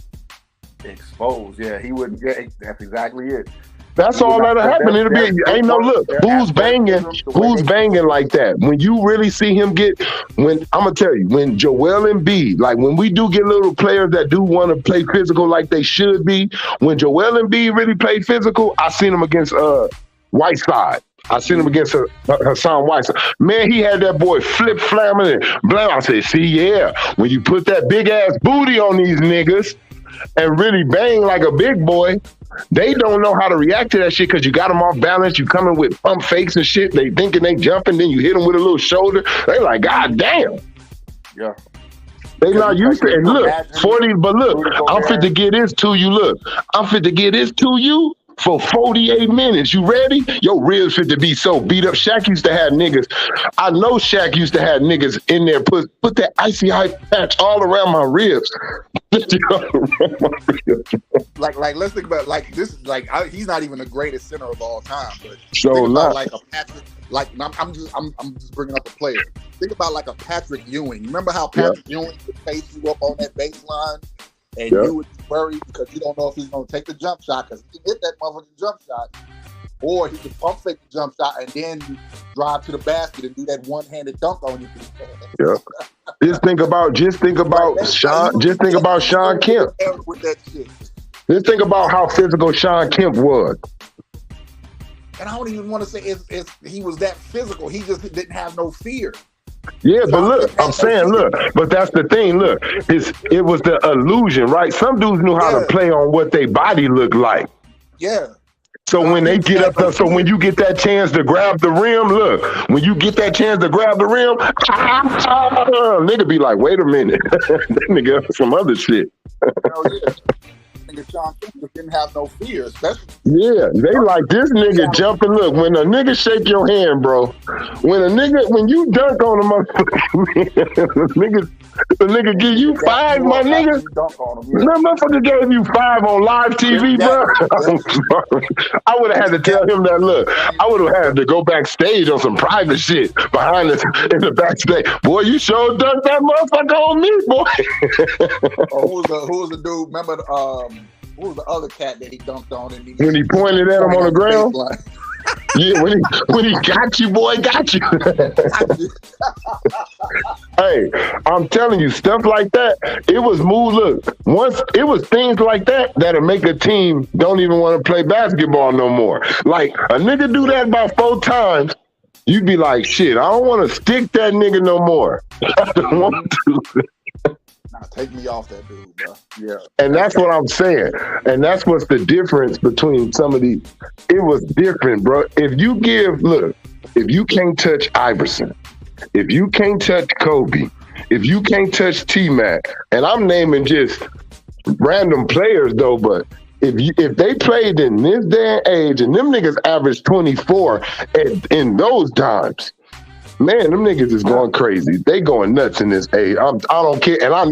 S3: Exposed, yeah, he wouldn't. Yeah, that's exactly it.
S4: That's all that'll happen. It'll be ain't no look. Who's banging like that? When you really see him get, when I'm gonna tell you, when Joel Embiid, like when we do get little players that do want to play physical like they should be, when Joel Embiid really played physical, I seen him against Whiteside. I seen him against Hassan Whiteside. Man, he had that boy flip-flamming and blam. I said, see, yeah, when you put that big ass booty on these niggas and really bang like a big boy, they don't know how to react to that shit because you got them off balance. You coming with pump fakes and shit. They thinking they jumping, then you hit them with a little shoulder. They like, God damn.
S3: Yeah.
S4: They not used to it. And look, 40, but look, I'm fit to get this to you. Look, I'm fit to get this to you for 48 minutes. You ready? Your ribs fit to be so beat up. Shaq used to have niggas. I know Shaq used to have niggas in there put that icy hot patch all around my ribs.
S3: like let's think about like this. Like he's not even the greatest center of all time, but
S4: so
S3: think
S4: not
S3: about like a Patrick. Like I'm just bringing up a player. Think about like a Patrick Ewing. Remember how Patrick Ewing would face you up on that baseline? And you would be worried because you don't know if he's going to take the jump shot because he can hit that motherfucking jump shot, or he can pump fake the jump shot and then drive to the basket and do that one-handed dunk on you.
S4: Yeah. Just think about Sean. Just think about Sean Kemp.
S3: With that shit.
S4: Just think about how physical Sean Kemp was.
S3: And I don't even want to say he was that physical. He just didn't have no fear.
S4: Yeah, but look, I'm saying, look, but that's the thing, look, it was the illusion, right? Some dudes knew how to play on what their body looked like.
S3: Yeah.
S4: So when they get up there, so when you get that chance to grab the rim, look, when you get that chance to grab the rim, nigga be like, wait a minute, that nigga some other shit.
S3: Hell yeah. Sean Kemp didn't have no fear, especially.
S4: Yeah, they like this nigga jumping. Look, when a nigga shake your hand, bro, when you dunk on a motherfucker, the nigga give you 5, my nigga. That motherfucker gave you 5 on live TV, bro. I'm sorry. I would have had to tell him that. Look, I would have had to go backstage on some private shit behind us in the backstage. Boy, you sure dunked that motherfucker on me, boy.
S3: Who was the dude? Remember who was the other cat that he dunked on? And
S4: when he pointed at him on the ground? Yeah, when he got you, boy, got you. Hey, I'm telling you, stuff like that, it was move. Look, once it was things like that that'll make a team don't even want to play basketball no more. Like, a nigga do that about 4 times, you'd be like, shit, I don't want to stick that nigga no more. I don't want to.
S3: Take me off that dude, bro. Yeah.
S4: And that's what I'm saying. And that's what's the difference between some of these. It was different, bro. If you can't touch Iverson, if you can't touch Kobe, if you can't touch T-Mac, and I'm naming just random players though, but if they played in this day and age, and them niggas averaged 24 in those times, man, them niggas is going crazy. They going nuts in this age. I don't care. And I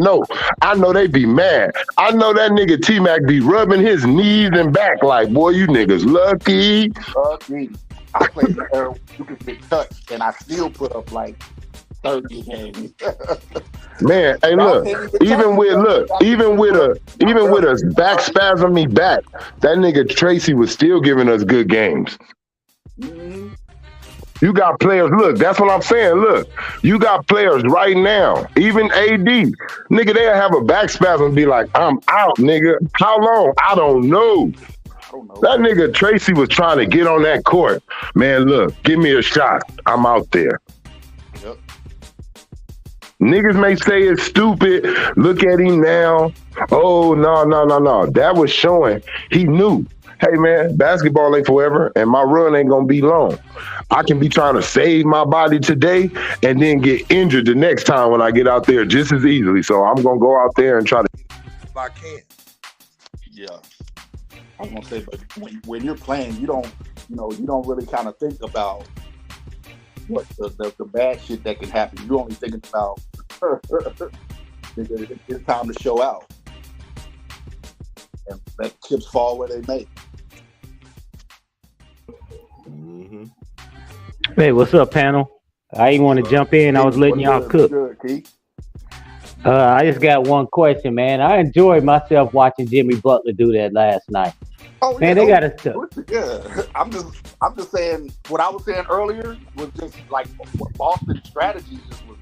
S4: know they be mad. I know that nigga T-Mac be rubbing his knees and back like, boy, you niggas lucky.
S3: I played the era you could get touched, and I still put up like 30 games.
S4: Man, hey,
S3: Y'all
S4: look,
S3: can't even
S4: even
S3: touch
S4: with
S3: him.
S4: look, even with a back spasm me back, that nigga Tracy was still giving us good games.
S3: Mhm.
S4: You got players, look, that's what I'm saying. Look, you got players right now, even AD. Nigga, they'll have a back spasm and be like, I'm out, nigga. How long? I don't know.
S3: I don't know.
S4: That nigga Tracy was trying to get on that court. Man, look, give me a shot. I'm out there.
S3: Yep.
S4: Niggas may say it's stupid. Look at him now. Oh, no. That was showing he knew. Hey, man, basketball ain't forever, and my run ain't going to be long. I can be trying to save my body today and then get injured the next time when I get out there just as easily. So I'm going to go out there and try to if I can.
S3: Yeah. I was gonna say, but when you're playing, you don't really kind of think about what the bad shit that can happen. You're only thinking about it's time to show out and let chips fall where they may.
S2: Mm-hmm.
S5: Hey, what's up, panel? I didn't want to jump in. I was letting y'all cook.
S3: Good, Keith.
S5: I just got one question, man. I enjoyed myself watching Jimmy Butler do that last night.
S3: Oh,
S5: Man, they got to stuff.
S3: Yeah, I'm just saying what I was saying earlier was just like what Boston's strategy just was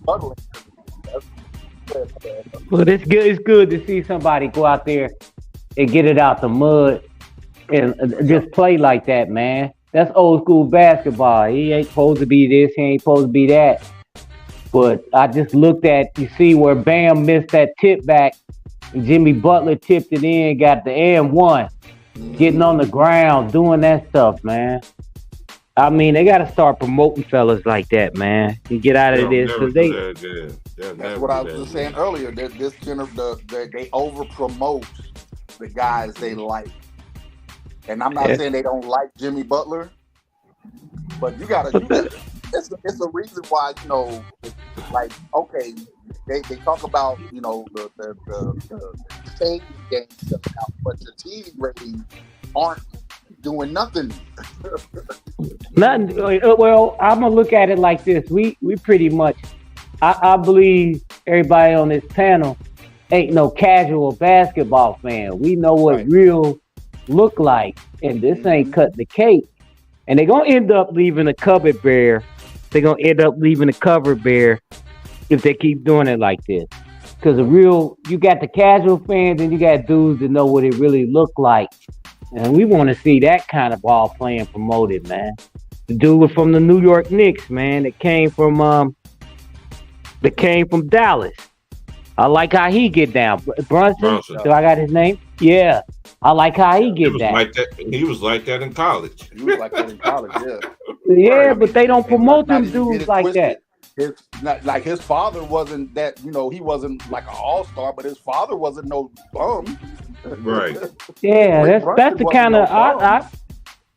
S3: muddling.
S5: But it's good. It's good to see somebody go out there and get it out the mud and just play like that, man. That's old school basketball. He ain't supposed to be this. He ain't supposed to be that. But I just looked at, you see where Bam missed that tip back. And Jimmy Butler tipped it in, got the and-one, getting on the ground, doing that stuff, man. I mean, they got to start promoting fellas like that, man. And get out of this. Cause
S3: that's what I was just saying earlier. They over-promote the guys they like. And I'm not saying they don't like Jimmy Butler, but it's a reason why, like, okay, they talk about, the stadium games coming out, but the TV ratings aren't doing nothing.
S5: Nothing. Well, I'm gonna look at it like this. We pretty much, I believe everybody on this panel ain't no casual basketball fan. We know what real look like, and this ain't cut the cake. And they're gonna end up leaving the cupboard bare. They're gonna end up leaving the cupboard bare if they keep doing it like this. Because you got the casual fans and you got dudes that know what it really looked like. And we want to see that kind of ball playing promoted, man. The dude was from the New York Knicks, man. That came from Dallas. I like how he get down. Brunson. Do I got his name? Yeah. I like how he get down.
S2: He was like that in college.
S3: Yeah.
S5: Yeah, but they don't promote them dudes like that.
S3: His father wasn't that, he wasn't like an all-star, but his father wasn't no bum.
S2: Right.
S5: Yeah, that's the kind of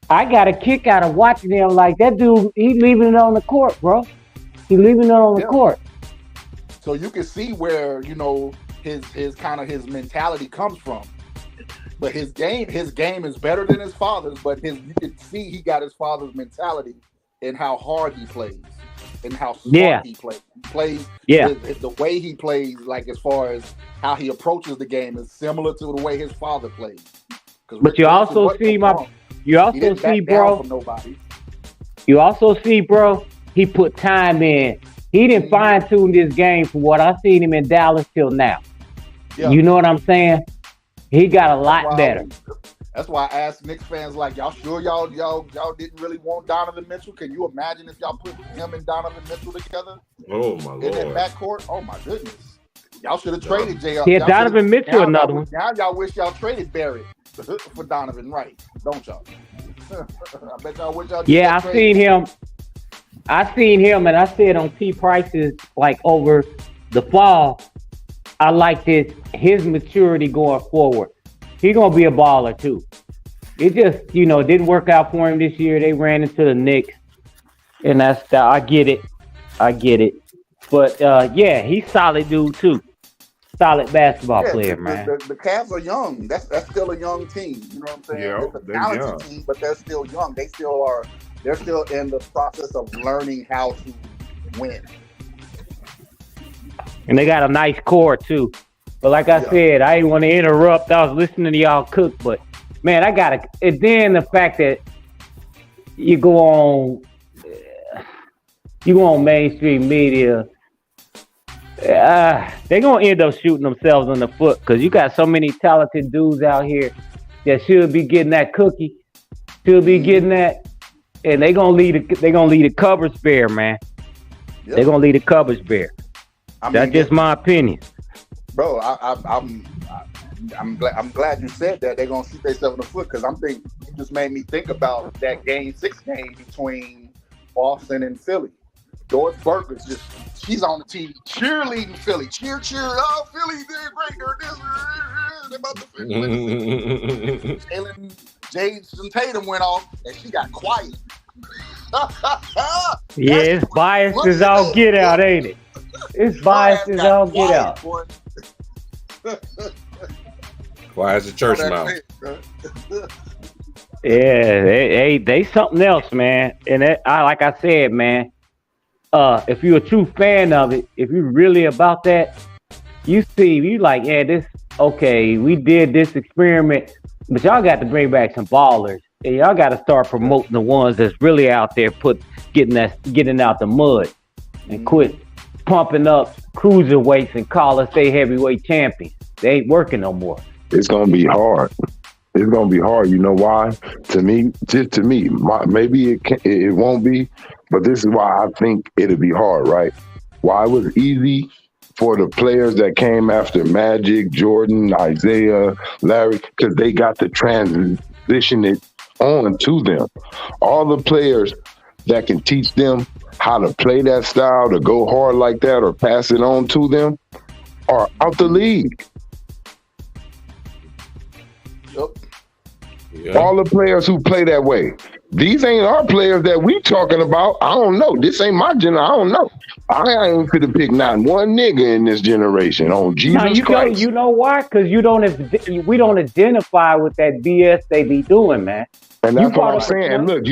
S5: I got a kick out of watching him. Like that dude, he leaving it on the court, bro. He leaving it on the court.
S3: So you can see where, his kind of his mentality comes from. But his game is better than his father's, but you can see he got his father's mentality in how hard he plays and how smart he plays. He plays the way he plays, like as far as how he approaches the game, is similar to the way his father plays.
S5: But you also see, bro, he put time in. He didn't fine-tune this game from what I've seen him in Dallas till now. Yeah. You know what I'm saying? He got a lot better.
S3: That's why I asked Knicks fans, like, y'all sure y'all didn't really want Donovan Mitchell? Can you imagine if y'all put him and Donovan Mitchell together?
S2: Oh my Lord!
S3: In that backcourt? Oh my goodness! Y'all should have traded JR.
S5: Yeah, Donovan Mitchell, another one.
S3: Now y'all wish y'all traded Barrett for Donovan, right? Don't y'all? I bet y'all wish y'all.
S5: Yeah, I seen him, and I said on T Price's like over the fall. I like his maturity going forward. He's gonna be a baller too. It just, didn't work out for him this year. They ran into the Knicks, and I get it. But he's solid dude too. Solid basketball player, man.
S3: The Cavs are young. That's still a young team. You know what I'm saying?
S2: Yeah,
S3: it's a talented team, but they're still young. They're still in the process of learning how to win.
S5: And they got a nice core too. But like I said, I didn't want to interrupt. I was listening to y'all cook, but man, I gotta. And then the fact that you go on mainstream media, they're gonna end up shooting themselves in the foot because you got so many talented dudes out here that should be getting that cookie, should be getting that, and they gonna leave the cupboards bare, man. Yep. They're gonna leave the cupboards bare. That's just my opinion,
S3: bro. I'm glad you said that. They're gonna shoot themselves in the foot because you just made me think about that Game 6 game between Boston and Philly. Doris Burke is she's on the TV cheerleading Philly. Cheer. Oh, Philly, they're great. They're about to finish. Jason Tatum went off and she got quiet.
S5: Yeah, it's biased as all get out, ain't it? It's biased as all get out.
S2: Quiet as a church mouse.
S5: Yeah, they something else, man. And like I said, man, if you're a true fan of it, if you're really about that, you like, yeah, we did this experiment, but y'all got to bring back some ballers, and y'all got to start promoting the ones that's really out there, getting out the mud, and quit pumping up cruiserweights and call us they heavyweight champions. They ain't working no more.
S4: It's gonna be hard. It's gonna be hard. You know why? To me, maybe it won't be, but this is why I think it'll be hard, right? Why it was easy for the players that came after Magic, Jordan, Isaiah, Larry, because they got to transition it on to them. All the players that can teach them how to play that style, to go hard like that, or pass it on to them, are out the league. Yeah. All the players who play that way. These ain't our players that we talking about. I don't know. This ain't my generation. I don't know. I ain't fit to pick not one nigga in this generation on Jesus Christ.
S5: You know why? Because we don't identify with that BS they be doing, man.
S4: And that's what I'm saying. And look,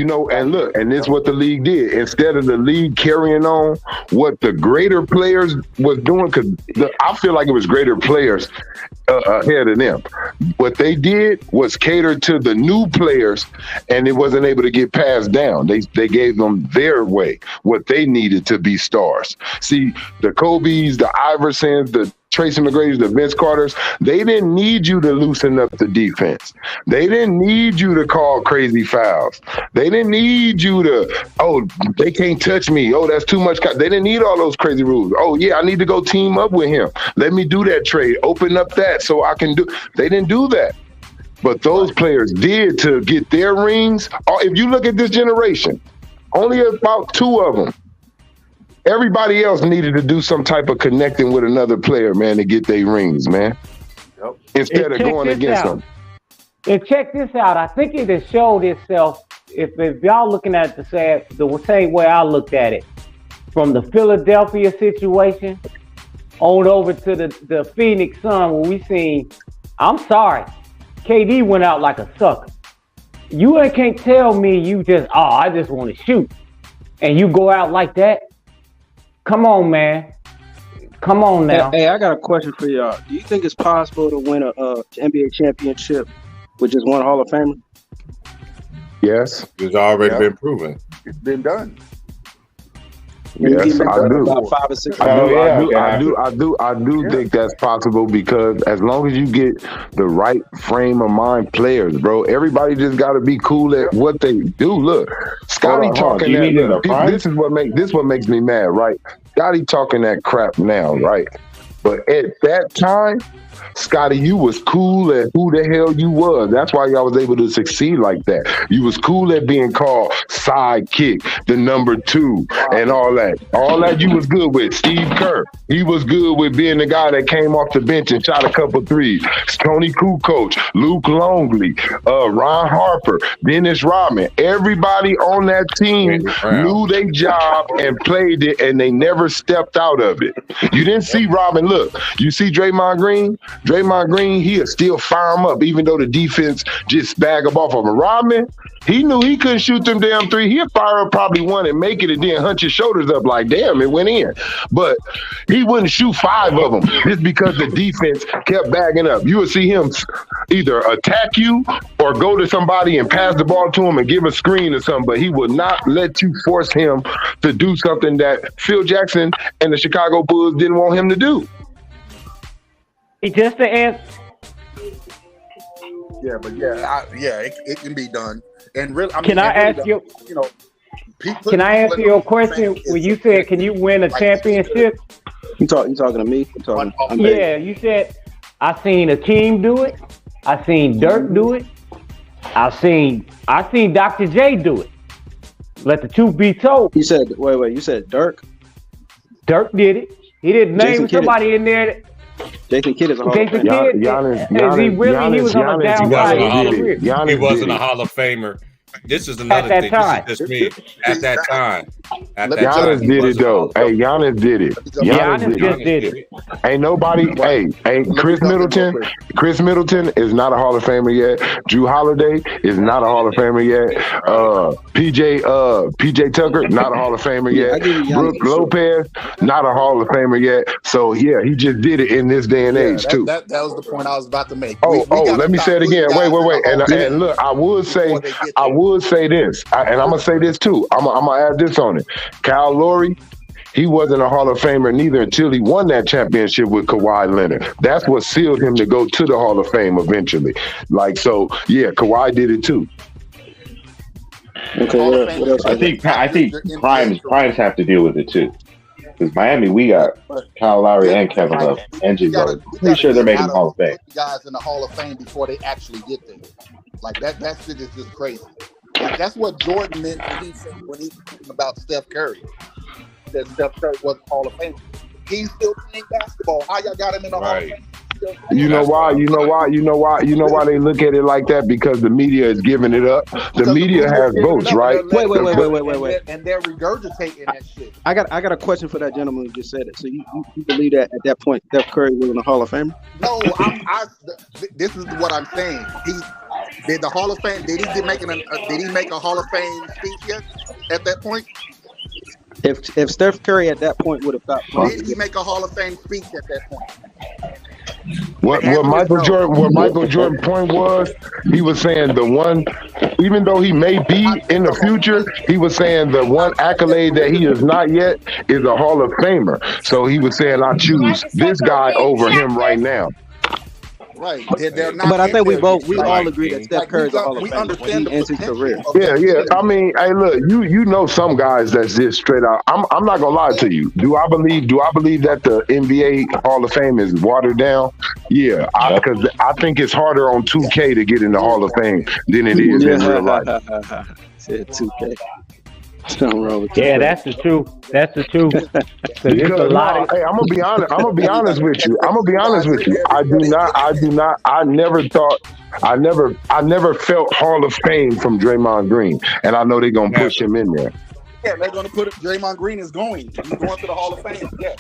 S4: and this is what the league did. Instead of the league carrying on what the greater players was doing, because I feel like it was greater players ahead of them. What they did was cater to the new players, and it wasn't able to get passed down. They gave them their way, what they needed to be stars. See, the Kobe's, the Iversons, the Tracy McGrady's, the Vince Carters, they didn't need you to loosen up the defense. They didn't need you to call crazy fouls. They didn't need you to, they can't touch me. Oh, that's too much. They didn't need all those crazy rules. Oh, yeah, I need to go team up with him. Let me do that trade. Open up that so I can do. They didn't do that. But those players did to get their rings. If you look at this generation, only about 2 of them. Everybody else needed to do some type of connecting with another player, man, to get their rings, man. Yep. Instead of going against them.
S5: And check this out. I think it has showed itself, if y'all looking at it the same way I looked at it, from the Philadelphia situation on over to the Phoenix Sun, where we seen, I'm sorry, KD went out like a sucker. You can't tell me you just, I just want to shoot. And you go out like that. Come on, man. Come on now.
S6: Hey, I got a question for y'all. Do you think it's possible to win a NBA championship with just one Hall of Famer?
S4: Yes.
S2: It's already been proven.
S3: It's been done.
S4: Yes, I do.
S6: About 5 or 6
S4: I do think that's possible because as long as you get the right frame of mind players, bro, everybody just got to be cool at what they do. Look, Scotty talking that. This is what makes me mad, right? Scotty talking that crap now, right? But at that time, Scotty, you was cool at who the hell you was. That's why y'all was able to succeed like that. You was cool at being called sidekick, the number 2, and all that. All that you was good with. Steve Kerr, he was good with being the guy that came off the bench and shot a couple threes. Tony Kukoc, Luke Longley, Ron Harper, Dennis Rodman. Everybody on that team knew their job and played it, and they never stepped out of it. You didn't see Robin. Look, you see Draymond Green? Draymond Green, he'll still fire him up, even though the defense just bag him off of him. Rodman, he knew he couldn't shoot them damn three. He'll fire up probably one and make it and then hunch his shoulders up like, damn, it went in. But he wouldn't shoot 5 of them just because the defense kept bagging up. You would see him either attack you or go to somebody and pass the ball to him and give a screen or something, but he would not let you force him to do something that Phil Jackson and the Chicago Bulls didn't want him to do.
S5: He just the answer.
S3: Yeah, but it can be done. And really,
S5: Can I ask you?
S3: You know,
S5: Can I answer your question? When you said, "Can you win a championship?"
S6: You talking to me?
S5: Yeah, you said I seen Akeem do it. I seen Dirk do it. I seen Dr. J do it. Let the truth be told.
S6: You said wait. You said Dirk.
S5: Dirk did it. He didn't name
S6: Jason Kidd.
S5: Somebody in there.
S6: Jason Kidd is a Hall of
S5: Jason
S6: Famer.
S5: Kidd.
S4: Giannis,
S5: He was on the downside of his career.
S2: He wasn't a Hall of Famer. This is another
S5: that
S2: thing.
S5: time.
S2: This is just me. At that time.
S4: Giannis did it though. Hey, Giannis did it.
S5: Giannis just did it.
S4: Ain't nobody. Hey, Chris Middleton. Chris Middleton is not a Hall of Famer yet. Drew Holiday is not a Hall of Famer yet. PJ Tucker, not a Hall of Famer yet. Brook Lopez, not a Hall of Famer yet. So yeah, he just did it in this day and age too.
S3: That was the point I was about to make.
S4: Let me say it again. Wait. And look, I would say this, and I'm gonna say this too. I'm gonna add this on it. Kyle Lowry, he wasn't a Hall of Famer neither until he won that championship with Kawhi Leonard. That's what sealed him to go to the Hall of Fame eventually. Kawhi did it too.
S6: Okay, what else?
S1: I think primes have to deal with it too. Because Miami, we got Kyle Lowry and Kevin Love and Jimmy Butler. Pretty sure they're making the Hall of Fame.
S3: Guys in the Hall of Fame before they actually get there. Like that shit is just crazy. Like that's what Jordan meant when he talked about Steph Curry. That Steph Curry wasn't Hall of Fame. He's still playing basketball. How y'all got him in the Hall of Fame?
S4: You know why they look at it like that? Because the media is giving it up. The media has votes, right?
S6: Wait.
S3: And they're regurgitating that shit.
S6: I got a question for that gentleman who just said it. So you believe that at that point Steph Curry was in the Hall of Fame?
S3: No, this is what I'm saying. Did the Hall of Fame? Did he make a Hall of Fame speech yet? At that point,
S6: if Steph Curry at that point would have got,
S3: did he make a Hall of Fame speech at that point?
S4: What Michael Jordan's point was, he was saying the one, even though he may be in the future, he was saying the one accolade that he is not yet is a Hall of Famer. So he was saying, I choose this guy over him right now.
S3: Right, they're not.
S6: But I think we all agree that Steph Curry is a Hall of Famer when he ends his career.
S4: Yeah. I mean, hey, look, you know some guys that's just straight out. I'm not gonna lie to you. Do I believe that the NBA Hall of Fame is watered down? Yeah, because I think it's harder on 2K to get in the Hall of Fame than it is in real life.
S6: Said 2K. Something wrong with
S5: Yeah, that's the truth. That's the truth.
S4: Hey, I'm gonna be honest with you. I never felt Hall of Fame from Draymond Green, and I know they're gonna push him in there.
S3: Yeah, they're gonna put it. Draymond Green is going. He's going to the Hall of Fame. Yes,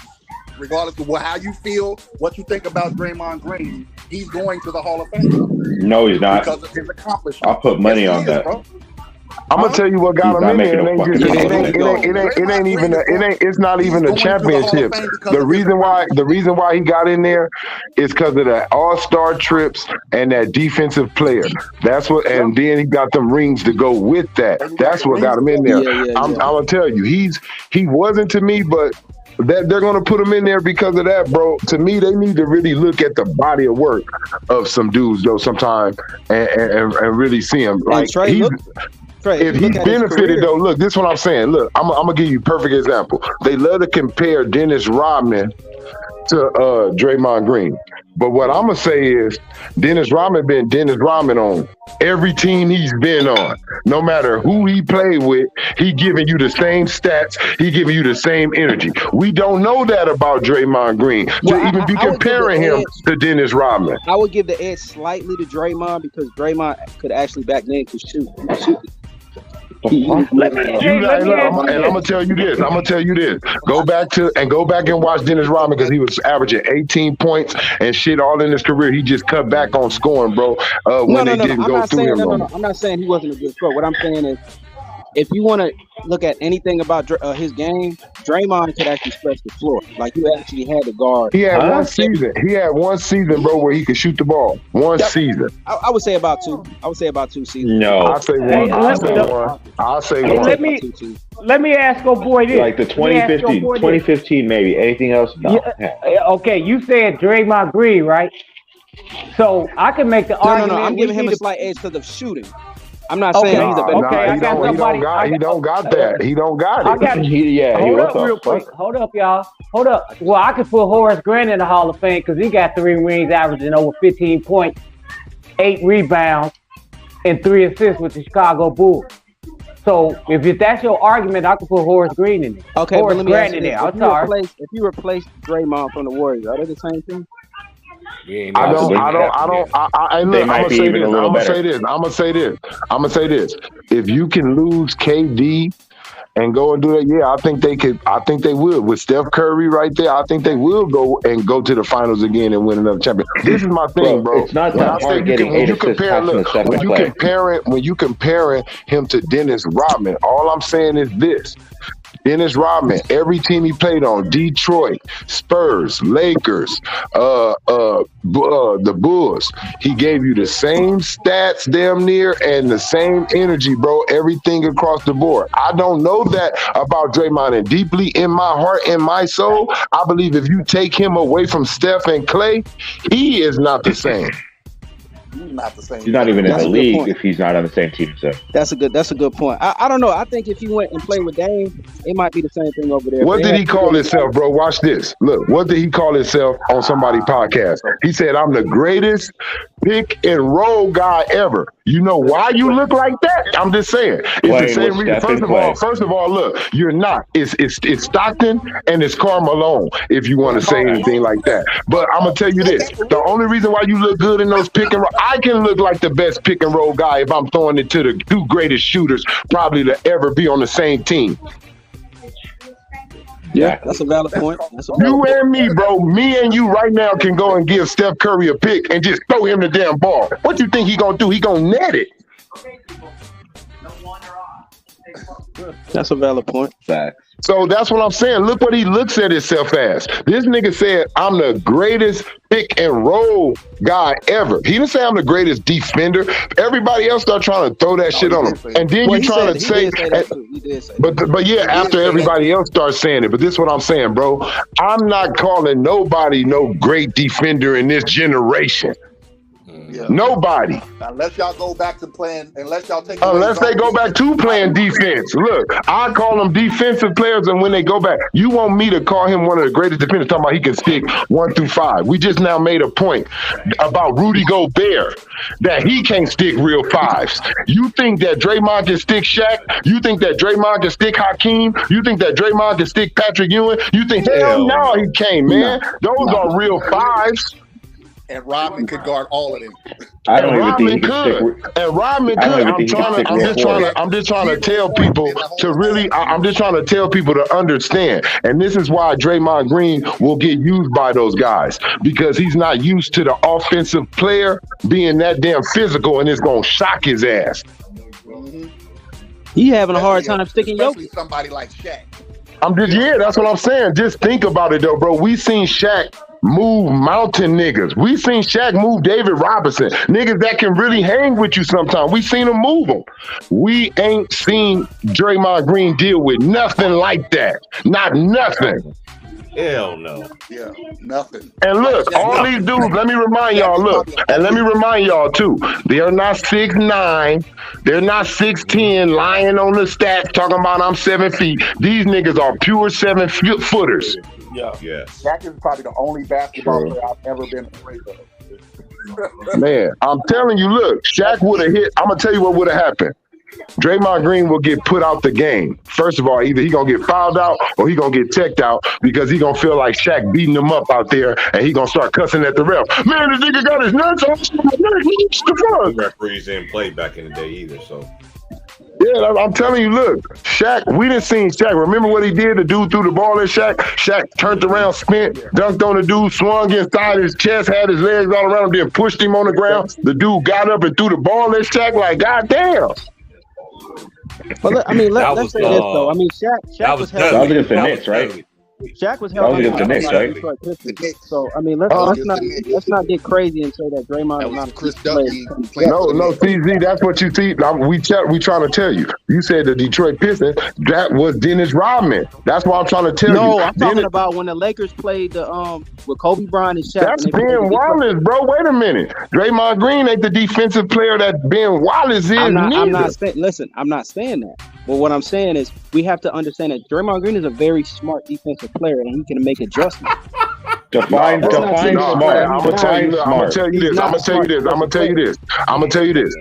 S3: regardless of how you feel, what you think about Draymond Green, he's going to the Hall of Fame.
S1: No, he's not.
S3: Because of his accomplishments.
S1: I'll put money on that.
S3: Bro.
S4: I'm gonna tell you what got him in there. It's not even a championship. The reason why he got in there is because of the All-Star trips and that defensive player. That's what, and then he got them rings to go with that. That's what got him in there. I'm gonna tell you, he wasn't to me, but that they're gonna put him in there because of that, bro. To me, they need to really look at the body of work of some dudes though, sometime and really see him like if he benefited though, look, this is what I'm saying. Look, I'm gonna give you a perfect example. They love to compare Dennis Rodman to Draymond Green. But what I'm gonna say is Dennis Rodman been Dennis Rodman on every team he's been on. No matter who he played with, he giving you the same stats, he giving you the same energy. We don't know that about Draymond Green to even be comparing him to Dennis Rodman.
S6: I would give the edge slightly to Draymond because Draymond could actually back then could shoot.
S5: Let me
S4: I'm gonna tell you this. Go back and watch Dennis Rodman because he was averaging 18 points and shit all in his career. He just cut back on scoring, bro. When they didn't go through him.
S6: I'm not saying he wasn't a good scorer. What I'm saying is, if you want to look at anything about his game, Draymond could actually stretch the floor. Like, you actually had the guard.
S4: He had one season. Bro, where he could shoot the ball. One season.
S6: I would say about two. I would say about 2 seasons.
S7: No.
S4: I'll say one. I'll say one.
S5: Let me ask your boy this.
S7: Like the 2015 maybe. Anything else? No.
S5: Yeah, okay, you said Draymond Green, right? So I can make the argument.
S6: No. I'm giving him a slight edge because of shooting. I'm not saying he's a better.
S5: Okay,
S4: he don't got that. He don't got it.
S5: Hold up real quick. Hold up, y'all. Hold up. Well, I could put Horace Grant in the Hall of Fame because he got 3 rings, averaging over 15 points, 8 rebounds, and 3 assists with the Chicago Bulls. So if that's your argument, I could put Horace Green in there.
S6: Okay,
S5: Horace
S6: but let me
S5: Grant
S6: ask you
S5: in
S6: this.
S5: there.
S6: If you replace Draymond from the Warriors, are they the same thing?
S4: I'm gonna say this. If you can lose KD and go and do that, yeah, I think they could. I think they will with Steph Curry right there. I think they will go to the finals again and win another championship. This is my thing, bro.
S7: It's not that hard getting 8 assists
S4: when you comparing him to Dennis Rodman, all I'm saying is this. Dennis Rodman, every team he played on, Detroit, Spurs, Lakers, the Bulls, he gave you the same stats damn near and the same energy, bro, everything across the board. I don't know that about Draymond, and deeply in my heart and my soul, I believe if you take him away from Steph and Clay, he is not the same.
S3: Not the same.
S7: He's not even in the league if he's not on the same team. So
S6: that's a good point. I don't know. I think if he went and played with Dame, it might be the same thing over there.
S4: What did he call himself, bro? Watch this. Look, what did he call himself on somebody's podcast? He said, "I'm the greatest pick and roll guy ever." You know why you look like that? I'm just saying. It's the same reason. First of all, look, you're not. It's Stockton and it's Karl Malone, if you want to say anything like that. But I'm gonna tell you this: the only reason why you look good in those pick and roll, I can look like the best pick and roll guy if I'm throwing it to the 2 greatest shooters probably to ever be on the same team.
S6: Yeah, that's a valid point.
S4: You and me, bro. Me and you right now can go and give Steph Curry a pick and just throw him the damn ball. What you think he gonna do? He gonna net it.
S6: That's a valid point.
S7: Facts.
S4: So that's what I'm saying. Look what he looks at himself as. This nigga said, "I'm the greatest pick and roll guy ever." He didn't say I'm the greatest defender. Everybody else start trying to throw that shit on him. And then you trying to say, but yeah, after everybody else starts saying it. But this is what I'm saying, bro. I'm not calling nobody no great defender in this generation. Yeah. Nobody.
S3: Unless y'all go back to playing, unless they
S4: go back to playing defense. Look, I call them defensive players, and when they go back, you want me to call him one of the greatest defenders, talking about he can stick 1 through 5. We just now made a point about Rudy Gobert, that he can't stick real 5s. You think that Draymond can stick Shaq? You think that Draymond can stick Hakeem? You think that Draymond can stick Patrick Ewing? You think, hell no, he can't, man. Those are real 5s.
S3: And Rodman could guard all of them.
S7: I don't even think he could.
S4: And Rodman could. I'm just trying to tell people to really. I'm just trying to tell people to understand. And this is why Draymond Green will get used by those guys, because he's not used to the offensive player being that damn physical, and it's gonna shock his ass.
S6: He having a hard time sticking
S3: Jokic. Somebody like Shaq.
S4: That's what I'm saying. Just think about it though, bro. We seen Shaq move mountain niggas. We seen Shaq move David Robinson. Niggas that can really hang with you sometimes. We seen him move them. We ain't seen Draymond Green deal with nothing like that. Not nothing.
S2: Hell no.
S3: Yeah, nothing.
S4: And look, all these dudes, let me remind y'all, too. They're not 6'9", they're not 6'10", lying on the stats, talking about I'm 7 feet. These niggas are pure 7-footers.
S3: Yeah.
S2: Yes.
S3: Shaq is probably the only basketball player I've ever been afraid of.
S4: Man, I'm telling you, look, Shaq would have hit. I'm going to tell you what would have happened. Draymond Green will get put out the game. First of all, either he going to get fouled out or he going to get teched out, because he going to feel like Shaq beating him up out there, and he going to start cussing at the ref. Man, this nigga got his nuts on.
S2: Referees didn't play back in the day either, so.
S4: Yeah, I'm telling you, look, Shaq, we didn't see Shaq. Remember what he did? The dude threw the ball at Shaq. Shaq turned around, spent, dunked on the dude, swung inside his chest, had his legs all around him, then pushed him on the ground. The dude got up and threw the ball at Shaq like, God damn.
S6: But I mean, let's say this though. I mean, Shaq was
S7: that was against the Knicks, right?
S6: Shaq was
S7: That was
S6: held
S7: against the Knicks, right?
S6: So I mean, let's not get crazy and say that Draymond is not
S3: Chris
S6: Ducky.
S4: No, CZ, that's what you see. We trying to tell you. You said the Detroit Pistons, that was Dennis Rodman. That's what I'm trying to tell you.
S6: No, I'm talking about when the Lakers played with Kobe Bryant and Shaq.
S4: That's Ben Wallace, bro. Wait a minute. Draymond Green ain't the defensive player that Ben Wallace is. I'm
S6: not saying that. But what I'm saying is we have to understand that Draymond Green is a very smart defensive player and he can make adjustments.
S7: Define smart. I'm gonna tell you this.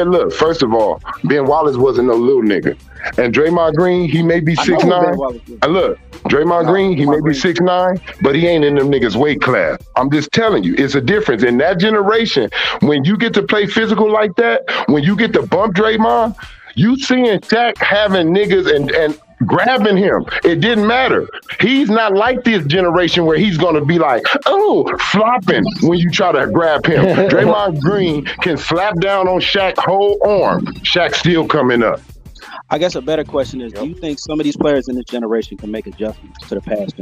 S7: Look. First of all, Ben Wallace wasn't no little nigga. And Draymond Green, he may be 6'9". And look, Draymond Green, he may be 6'9", but he ain't in them niggas' weight class. I'm just telling you, it's a difference. In that generation, when you get to play physical like that, when you get to bump Draymond, you seeing Shaq having niggas and grabbing him. It didn't matter. He's not like this generation where he's going to be like, oh, flopping when you try to grab him. Draymond Green can slap down on Shaq's whole arm. Shaq still coming up.
S6: I guess a better question is, do you think some of these players in this generation can make adjustments to the past?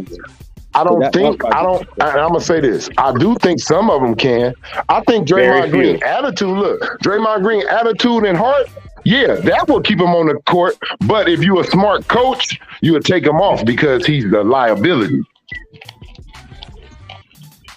S4: I'm going to say this. I do think some of them can. I think Draymond Green attitude and heart, yeah, that will keep him on the court. But if you're a smart coach, you would take him off because he's the liability.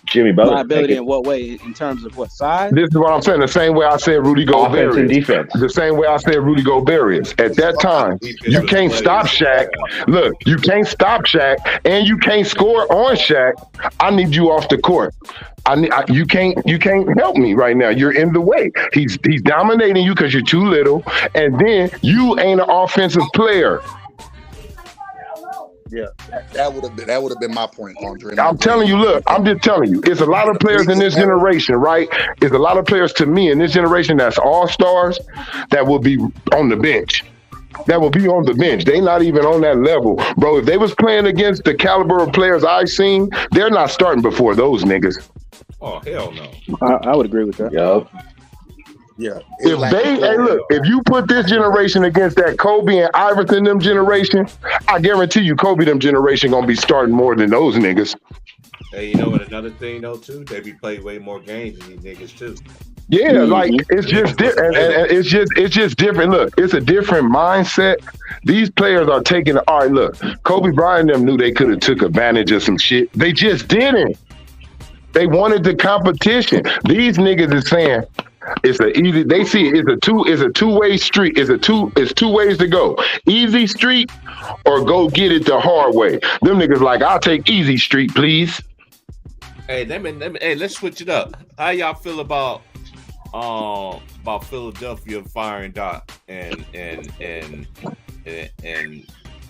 S7: Jimmy Butler.
S6: Liability in what way? In terms of what size?
S4: This is what I'm saying. The same way I said Rudy Gobert.
S7: Offense and defense.
S4: The same way I said Rudy Gobert is. At that time, you can't stop Shaq. Look, you can't stop Shaq, and you can't score on Shaq. I need you off the court. You can't help me right now. You're in the way. He's dominating you because you're too little, and then you ain't an offensive player.
S3: Yeah, that would have been my point, Andre.
S4: I'm telling you, look, I'm just telling you, it's a lot of players in this generation, right? It's a lot of players to me in this generation that's all-stars that will be on the bench. That will be on the bench. They not even on that level. Bro, if they was playing against the caliber of players I've seen, they're not starting before those niggas.
S2: Oh, hell no.
S6: I would agree with that.
S7: Yup.
S3: Yeah.
S4: If you put this generation against that Kobe and Iverson them generation, I guarantee you Kobe them generation gonna be starting more than those niggas.
S2: Hey, you know what? Another thing though too, they be playing way more games than these niggas too.
S4: Yeah, like it's just different. And it's just different. Look, it's a different mindset. These players are taking. All right, look, Kobe Bryant them knew they could have took advantage of some shit. They just didn't. They wanted the competition. These niggas is saying. It's they see it. It's a two-way street. It's two ways to go. Easy street or go get it the hard way. Them niggas like, I'll take easy street, please.
S2: Hey, let's switch it up. How y'all feel about Philadelphia firing Doc and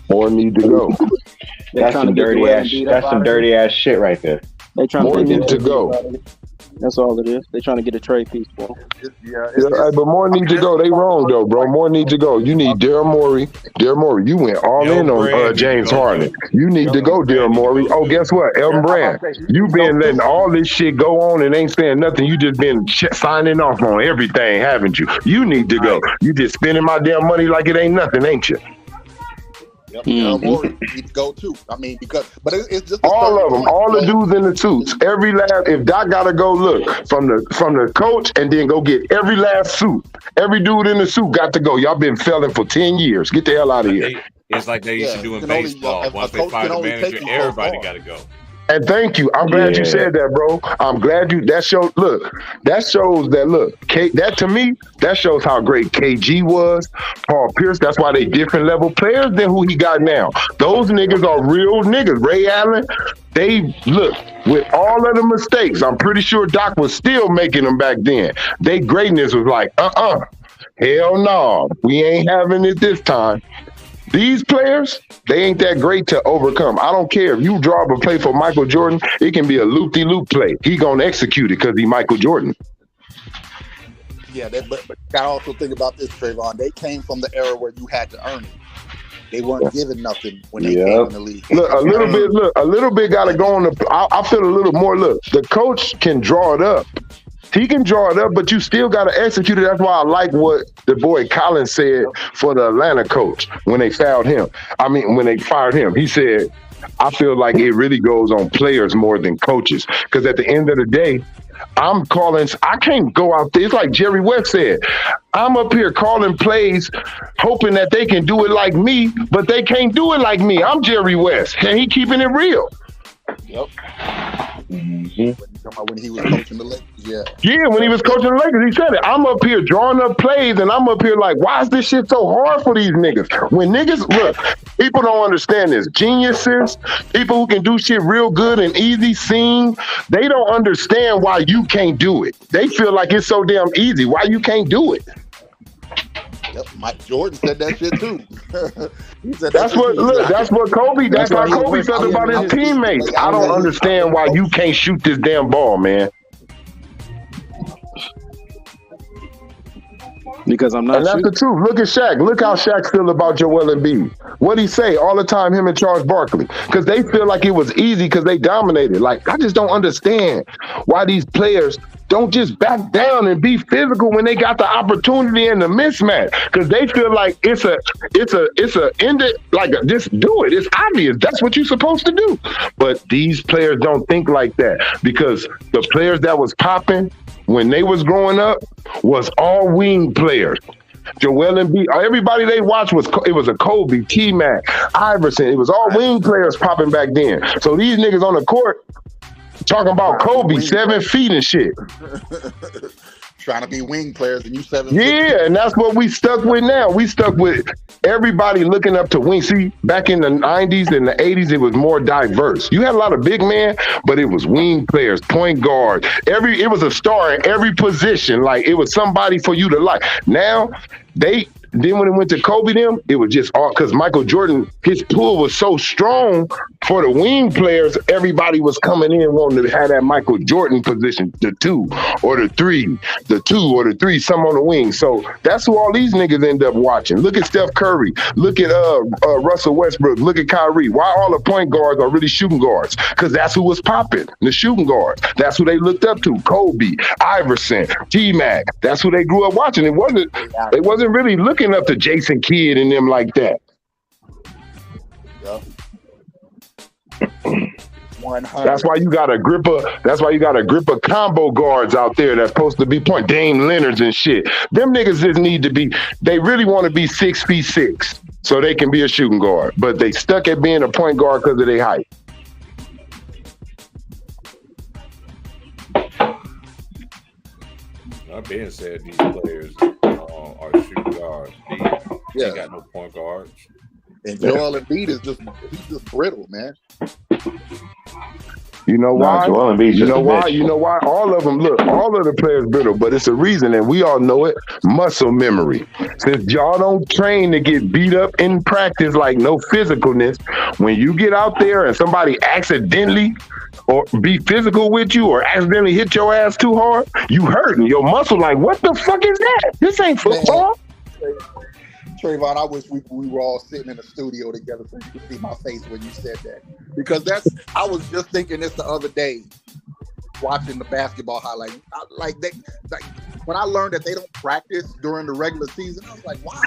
S4: more need to go.
S7: That's some dirty ass shit right there.
S6: They trying
S4: more need to go.
S6: That's all it is. They're trying to get a trade piece, bro.
S4: But more need to go. They wrong though, bro. More need to go. You need Daryl Morey. Daryl Morey, you went all in on James Harden. You need to go, Daryl Morey. Oh, guess what? Elton Brand, you been letting all this shit go on and ain't saying nothing. You just been signing off on everything, haven't you? You need to go. You just spending my damn money like it ain't nothing, ain't you?
S3: Morey need to go too. I mean, but it's just
S4: all of them, all the dudes in the suits. Every last, if Doc gotta go look from the coach and then go get every last suit. Every dude in the suit got to go. Y'all been failing for 10 years. Get the hell out of here.
S2: It's like they used to do in baseball. Once they fire the manager, everybody got to go.
S4: And thank you. I'm glad you said that, bro. I'm glad that shows that to me, that shows how great KG was, Paul Pierce. That's why they different level players than who he got now. Those niggas are real niggas. Ray Allen, they look, with all of the mistakes, I'm pretty sure Doc was still making them back then. They greatness was like, hell no, we ain't having it this time. These players, they ain't that great to overcome. I don't care if you draw up a play for Michael Jordan, it can be a loop-de-loop play. He gonna execute it because he Michael Jordan.
S3: Yeah, but gotta also think about this, Trayvon. They came from the era where you had to earn it. They weren't given nothing when they came in the league.
S7: Look, a little bit got to go on the. I feel a little more. Look, the coach can draw it up. He can draw it up, but you still got to execute it. That's why I like what the boy Collins said for the Atlanta coach when they fouled him. I mean, when they fired him, he said, I feel like it really goes on players more than coaches. Because at the end of the day, I can't go out there. It's like Jerry West said. I'm up here calling plays, hoping that they can do it like me, but they can't do it like me. I'm Jerry West, and he keeping it real.
S3: Yep. When he was coaching the Lakers,
S7: yeah, when he was coaching the Lakers, he said it. I'm up here drawing up plays, and I'm up here like, why is this shit so hard for these niggas? When niggas, look, people don't understand this. Geniuses, people who can do shit real good and easy, sing, they don't understand why you can't do it. They feel like it's so damn easy. Why you can't do it?
S3: Yep, Mike Jordan said that shit too. He said
S7: that's what Kobe. That's how Kobe felt about his teammates. I don't understand why you can't shoot this damn ball, man.
S6: Because I'm not.
S7: And that's the truth. Look at Shaq. Look how Shaq feel about Joel Embiid. What'd he say all the time? Him and Charles Barkley, because they feel like it was easy because they dominated. Like, I just don't understand why these players don't just back down and be physical when they got the opportunity and the mismatch, because they feel like it's a end it, like just do it. It's obvious. That's what you're supposed to do. But these players don't think like that, because the players that was popping when they was growing up was all wing players. Joel Embiid, everybody they watched was a Kobe, T-Mac, Iverson. It was all wing players popping back then. So these niggas on the court talking about Kobe 7 feet and shit.
S3: Trying to be wing players and you 7
S7: feet. Yeah, and that's what we stuck with now. We stuck with everybody looking up to wing. See, back in the 90s and the 80s, it was more diverse. You had a lot of big men, but it was wing players, point guard. It was a star in every position. Like, it was somebody for you to like. Now, then when it went to Kobe, it was just all because Michael Jordan, his pool was so strong for the wing players. Everybody was coming in wanting to have that Michael Jordan position, the 2 or the 3, some on the wing. So that's who all these niggas end up watching. Look at Steph Curry. Look at Russell Westbrook. Look at Kyrie. Why all the point guards are really shooting guards? Because that's who was popping, the shooting guards. That's who they looked up to. Kobe, Iverson, T-Mac. That's who they grew up watching. They wasn't really looking up to Jason Kidd and them like that.
S3: Yeah.
S7: That's why you got a grip of combo guards out there that's supposed to be point Dame Lillards and shit. Them niggas just need to be. They really want to be 6'6" so they can be a shooting guard, but they stuck at being a point guard because of their height.
S2: That being said, these players are shooting guards. They got no point guards.
S3: And Joel Embiid is just brittle, man.
S7: You know why? You know why? All of them, look, all of the players brittle, but it's a reason, and we all know it, muscle memory. Since y'all don't train to get beat up in practice, like no physicalness, when you get out there and somebody accidentally or be physical with you or accidentally hit your ass too hard, you hurting. Your muscle like, what the fuck is that? This ain't football.
S3: Trayvon, I wish we were all sitting in the studio together so you could see my face when you said that. Because I was just thinking this the other day, watching the basketball highlight. When I learned that they don't practice during the regular season, I was like, wow.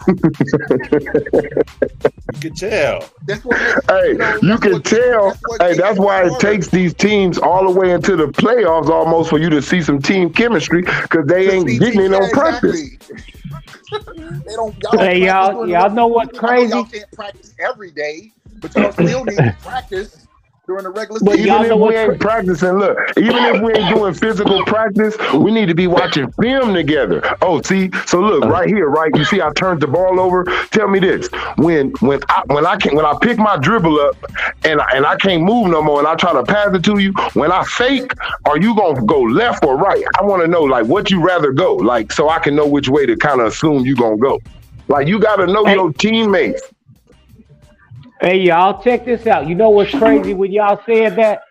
S2: You can tell.
S3: That's what makes,
S7: you can tell. That's why it takes these teams all the way into the playoffs almost for you to see some team chemistry, because they ain't getting it on practice.
S5: Y'all know what's crazy?
S3: Y'all can't practice every day, but y'all still need to practice during the regular season.
S7: Even if we ain't practicing, look, even if we ain't doing physical practice, we need to be watching film together. Oh, see, so look right here, right? You see, I turned the ball over. Tell me this: when I pick my dribble up and I can't move no more, and I try to pass it to you, when I fake, are you gonna go left or right? I want to know like what you rather go, like so I can know which way to kind of assume you gonna go. Like you got to know your teammates.
S5: Hey, y'all, check this out. You know what's crazy when y'all said that?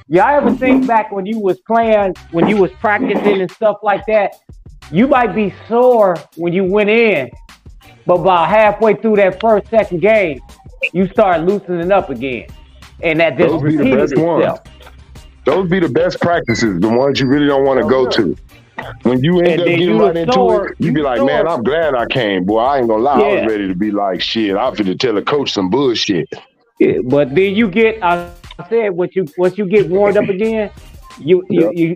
S5: Y'all ever think back when you was playing, when you was practicing and stuff like that, you might be sore when you went in, but about halfway through that first, second game, you start loosening up again. And that just repeated itself.
S7: Those be the best practices, the ones you really don't want to go to. When you end up getting right into it, you be like, man, I'm glad I came. Boy, I ain't gonna lie, I was ready to be like, shit, I'm finna tell the coach some bullshit.
S5: Yeah, but then you get, I said, once you get warmed up again, you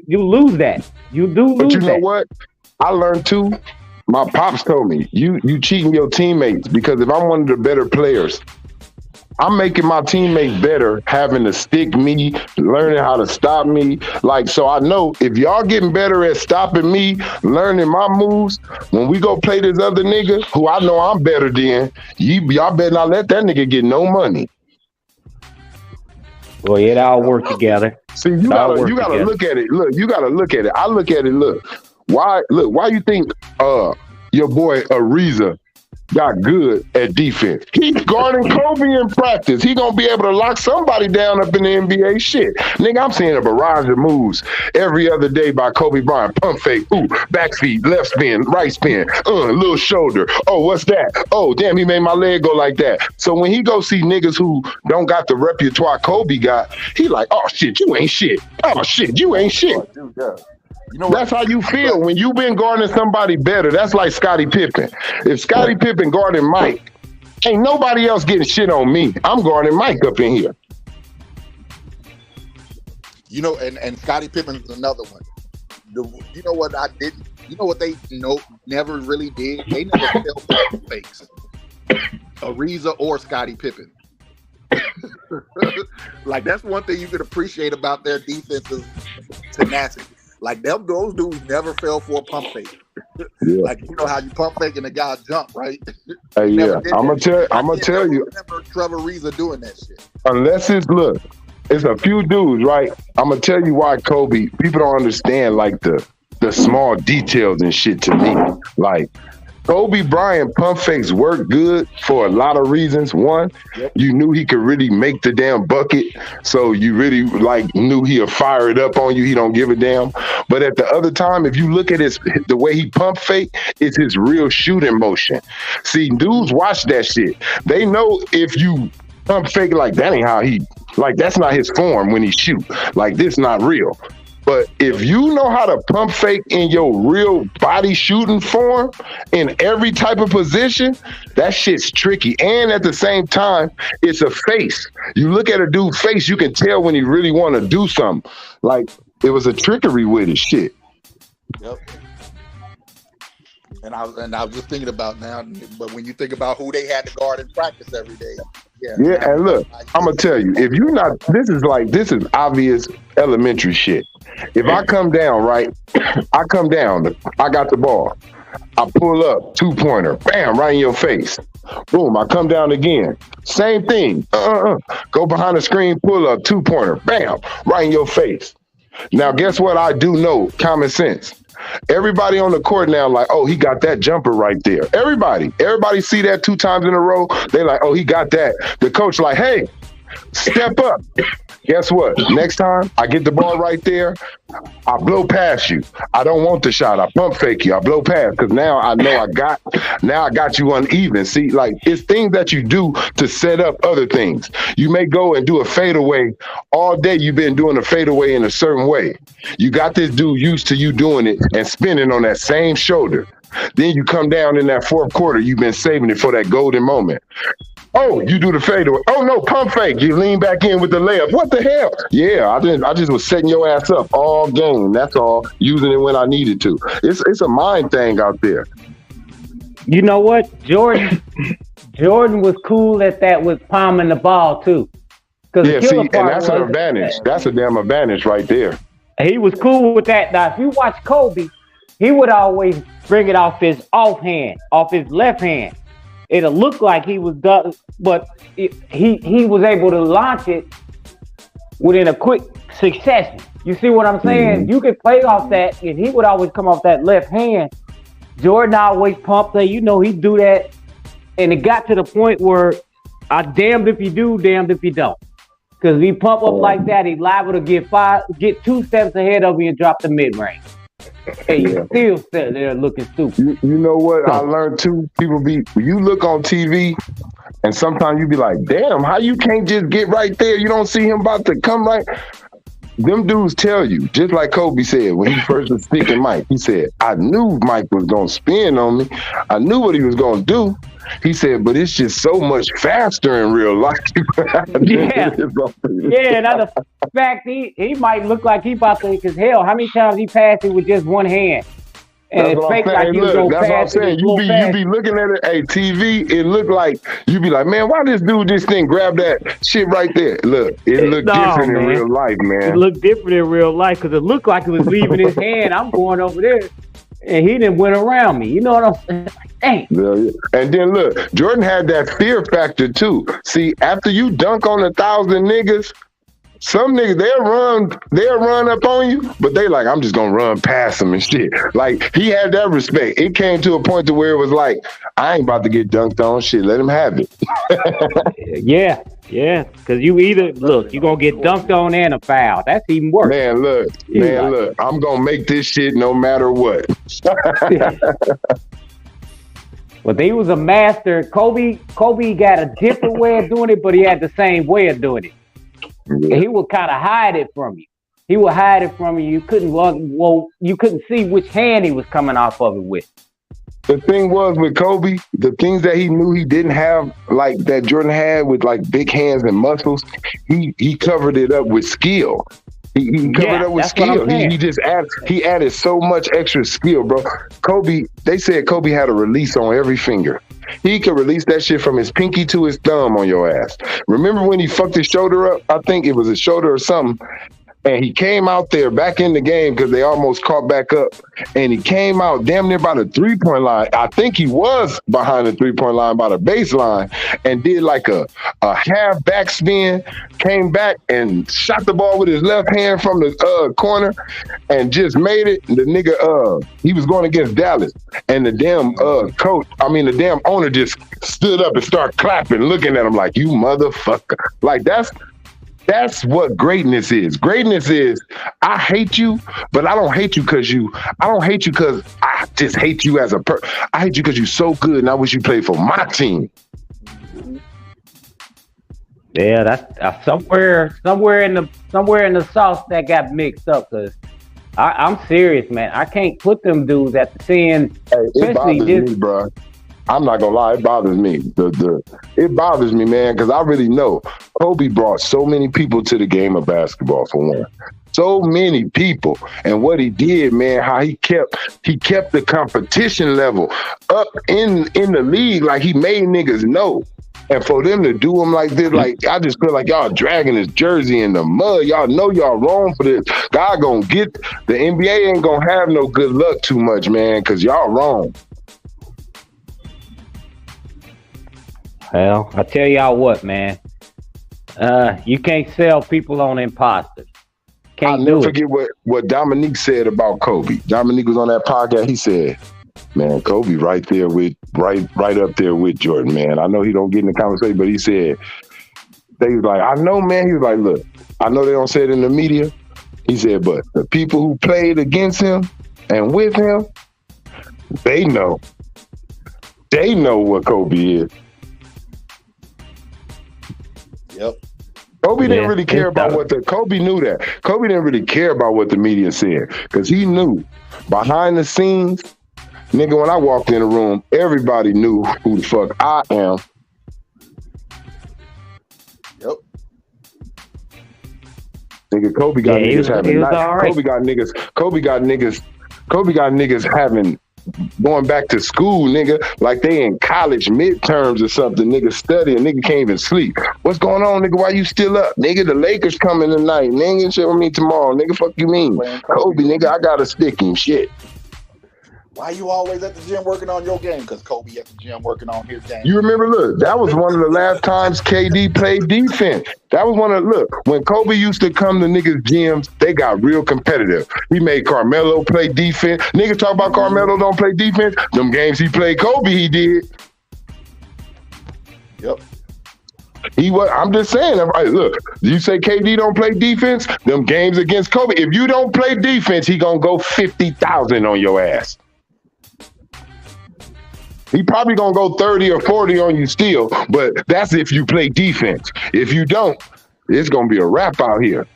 S5: lose that. You do lose that.
S7: But you know what? I learned too. My pops told me, you cheating your teammates, because if I'm one of the better players, I'm making my teammates better, having to stick me, learning how to stop me. Like, so I know if y'all getting better at stopping me, learning my moves, when we go play this other nigga who I know I'm better than, y'all better not let that nigga get no money.
S5: Well, it all work together.
S7: See, you gotta look at it. Look, you gotta look at it. I look at it. Why you think your boy Ariza got good at defense? He's guarding Kobe in practice. He gonna be able to lock somebody down up in the NBA. Shit, nigga, I'm seeing a barrage of moves every other day by Kobe Bryant. Pump fake, ooh, back feed, left spin, right spin, little shoulder. Oh, what's that? Oh, damn, he made my leg go like that. So when he go see niggas who don't got the repertoire Kobe got, he like, oh shit, you ain't shit. Oh shit, you ain't shit.
S3: Oh, dude, yeah. You know
S7: that's how you feel when you've been guarding somebody better. That's like Scottie Pippen. If Scottie Pippen guarding Mike, ain't nobody else getting shit on me. I'm guarding Mike up in here.
S3: You know, and Scottie Pippen's another one. You know what I didn't? You know what they never really did? They never fell for fakes. Ariza or Scottie Pippen. Like, that's one thing you can appreciate about their defense's tenacity. Like, those dudes never fell for a pump fake. Yeah. Like, you know how you pump fake and the guy jump, right?
S7: Hey, yeah, I'm gonna tell you.
S3: I remember Trevor Ariza doing that shit.
S7: Unless it's a few dudes, right? I'm gonna tell you why Kobe. People don't understand like the small details and shit to me. Like, Kobe Bryant pump fakes work good for a lot of reasons. One, you knew he could really make the damn bucket, so you really knew he'll fire it up on you. He don't give a damn. But at the other time, if you look at the way he pump fake, it's his real shooting motion. See, dudes watch that shit. They know if you pump fake like that ain't how that's not his form when he shoot. Like, this not real. But if you know how to pump fake in your real body shooting form in every type of position, that shit's tricky. And at the same time, it's a face. You look at a dude's face, you can tell when he really want to do something. Like, it was a trickery with his shit.
S3: Yep. And I was just thinking about now, but when you think about who they had to guard in practice every day.
S7: Yeah, and look, I'm gonna tell you, if you not, this is obvious elementary shit. If I come down, right, I got the ball. I pull up, 2-pointer, bam, right in your face. Boom, I come down again. Same thing. Go behind the screen, pull up, 2-pointer, bam, right in your face. Now, guess what I do know? Common sense. Everybody on the court now like, oh, he got that jumper right there. Everybody see that 2 times in a row. They like, oh, he got that. The coach like, hey, step up. Guess what? Next time I get the ball right there, I blow past you. I don't want the shot. I pump fake you. I blow past because now I know I got you uneven. See, like, it's things that you do to set up other things. You may go and do a fadeaway. All day you've been doing a fadeaway in a certain way. You got this dude used to you doing it and spinning on that same shoulder. Then you come down in that fourth quarter. You've been saving it for that golden moment. Oh, you do the fadeaway. Oh no, pump fake. You lean back in with the layup. What the hell? Yeah, I just was setting your ass up all game. That's all. Using it when I needed to. It's a mind thing out there.
S5: You know what? Jordan was cool at that with palming the ball too.
S7: Yeah, see, and that's an advantage. That's a damn advantage right there.
S5: He was cool with that. Now, if you watch Kobe, he would always bring it off his left hand. It'll look like he was done, but he was able to launch it within a quick succession. You see what I'm saying? Mm-hmm. You could play off that, and he would always come off that left hand. Jordan always pumped that. You know, he'd do that, and it got to the point where I damned if you do, damned if you don't. Because if he pump up like that, he's liable to get 2 steps ahead of you and drop the mid-range. and you still sitting there looking stupid.
S7: You know what I learned too? You look on TV and sometimes you be like, damn, how you can't just get right there? You don't see him about to come right. Them dudes tell you, just like Kobe said when he first was speaking Mike, he said, I knew Mike was going to spin on me. I knew what he was going to do. He said, but it's just so much faster in real life.
S5: Yeah, now the fact he might look like he about to, because hell, how many times he passed it with just one hand? And
S7: that's
S5: it's fake like you go
S7: that's what I'm saying. You be looking at it, TV, it look like, you be like, man, why this dude this thing grab that shit right there? Look, it looked different in real life, man.
S5: It looked different in real life because it looked like it was leaving his hand. I'm going over there. And he didn't went around me. You know what I'm saying? Like, dang.
S7: Yeah. And then look, Jordan had that fear factor too. See, after you dunk on 1,000 niggas, some niggas they'll run up on you, but they like, I'm just gonna run past them and shit. Like he had that respect. It came to a point to where it was like, I ain't about to get dunked on. Shit, let him have it.
S5: Yeah. Because you either you're gonna get dunked on and a foul. That's even worse.
S7: Man, look, I'm gonna make this shit no matter what.
S5: Well, he was a master. Kobe got a different way of doing it, but he had the same way of doing it. Yeah. He would kind of hide it from you. He would hide it from you. You couldn't see which hand he was coming off of it with.
S7: The thing was with Kobe, the things that he knew he didn't have, like that Jordan had with like big hands and muscles, he covered it up with skill. He covered up with skill. He added so much extra skill, bro. They said Kobe had a release on every finger. He could release that shit from his pinky to his thumb on your ass. Remember when he fucked his shoulder up? I think it was his shoulder or something. And he came out there back in the game because they almost caught back up. And he came out damn near by the 3-point line. I think he was behind the 3-point line by the baseline and did like a half backspin, came back and shot the ball with his left hand from the corner and just made it. The nigga, he was going against Dallas. And the damn the damn owner just stood up and started clapping, looking at him like, you motherfucker. Like that's what greatness is. Greatness is, I hate you, but I don't hate you because I just hate you as a person. I hate you because you're so good and I wish you played for my team.
S5: Yeah, that's somewhere in the sauce that got mixed up, because I'm serious, man. I can't put them dudes at the sin.
S7: It bothers me, bro. I'm not gonna lie, it bothers me. It bothers me, man, because I really know Kobe brought so many people to the game of basketball, for one. So many people. And what he did, man, how he kept the competition level up in the league, like he made niggas know. And for them to do him like this, like I just feel like y'all dragging his jersey in the mud. Y'all know y'all wrong for this. God gonna get the NBA ain't gonna have no good luck too much, man, because y'all wrong.
S5: Well, I tell y'all what, man. You can't sell people on imposters.
S7: I'll never forget what Dominique said about Kobe. Dominique was on that podcast. He said, man, Kobe right up there with Jordan, man. I know he don't get in the conversation, but he said, they was like, I know, man. He was like, look, I know they don't say it in the media. He said, but the people who played against him and with him, they know. They know what Kobe is.
S3: Yep.
S7: Kobe didn't really care about Kobe knew that. Kobe didn't really care about what the media said, because he knew behind the scenes, nigga, when I walked in the room, everybody knew who the fuck I am.
S3: Yep.
S7: Nigga, Kobe got niggas having nights. Kobe got niggas having going back to school, nigga, like they in college midterms or something, nigga studying, nigga can't even sleep. What's going on, nigga? Why you still up? Nigga, the Lakers coming tonight. Nigga, shit with me tomorrow. Nigga, fuck you mean? Kobe, nigga, I gotta stick him. Shit.
S3: Why you always at the gym working on your game? Because Kobe at the gym working on his game.
S7: You remember, look, that was one of the last times KD played defense. That was when Kobe used to come to niggas' gyms, they got real competitive. He made Carmelo play defense. Niggas talk about Carmelo don't play defense. Them games he played Kobe, he did.
S3: Yep.
S7: He was. I'm just saying. Right, look, you say KD don't play defense. Them games against Kobe. If you don't play defense, he gonna go 50,000 on your ass. He probably gonna go 30 or 40 on you still, but that's if you play defense. If you don't, it's gonna be a wrap out here.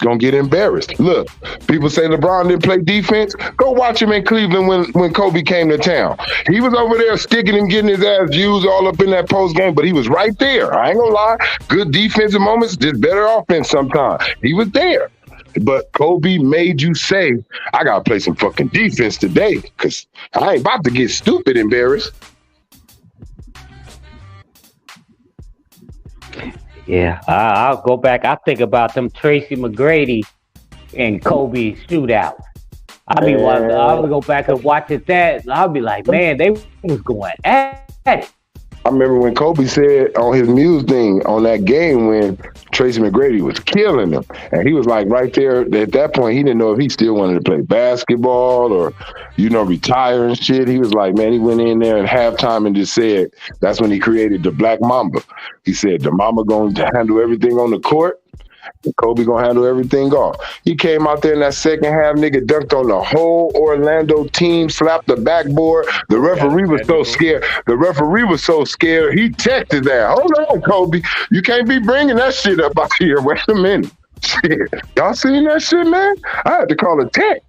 S7: Gonna get embarrassed. Look, people say LeBron didn't play defense. Go watch him in Cleveland when Kobe came to town. He was over there sticking and getting his ass used all up in that post game, but he was right there. I ain't gonna lie. Good defensive moments, just better offense sometimes. He was there. But Kobe made you say, I gotta play some fucking defense today, because I ain't about to get stupid embarrassed.
S5: Yeah, I'll go back. I think about them Tracy McGrady and Kobe shootout. I would go back and watch it. I'll be like, man, they was going at it.
S7: I remember when Kobe said on his Muse thing on that game when Tracy McGrady was killing him, and he was like right there at that point, he didn't know if he still wanted to play basketball or, retire and shit. He was like, man, he went in there at halftime and just said, that's when he created the Black Mamba. He said, the Mamba going to handle everything on the court. Kobe gonna handle everything off. He came out there in that second half, nigga dunked on the whole Orlando team, slapped the backboard. The referee was so scared. He texted that. Hold on, Kobe. You can't be bringing that shit up out here. Wait a minute. Shit. Y'all seen that shit, man? I had to call a tech.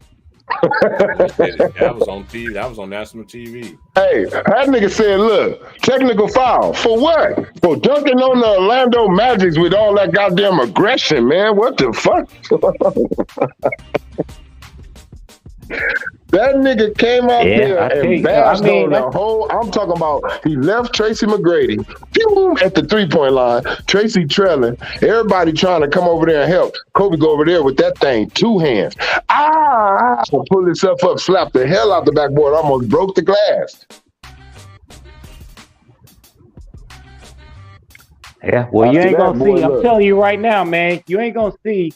S2: That was on TV. That was on national TV.
S7: Hey, that nigga said, look, technical foul. For what? For dunking on the Orlando Magic with all that goddamn aggression, man. What the fuck? That nigga came out there and bashed on the whole. I'm talking about he left Tracy McGrady at the 3-point line. Tracy trailing. Everybody trying to come over there and help. Kobe go over there with that thing, 2 hands. Pull himself up, slapped the hell out the backboard, almost broke the glass.
S5: Yeah, well, you ain't gonna see. I'm telling you right now, man, you ain't gonna see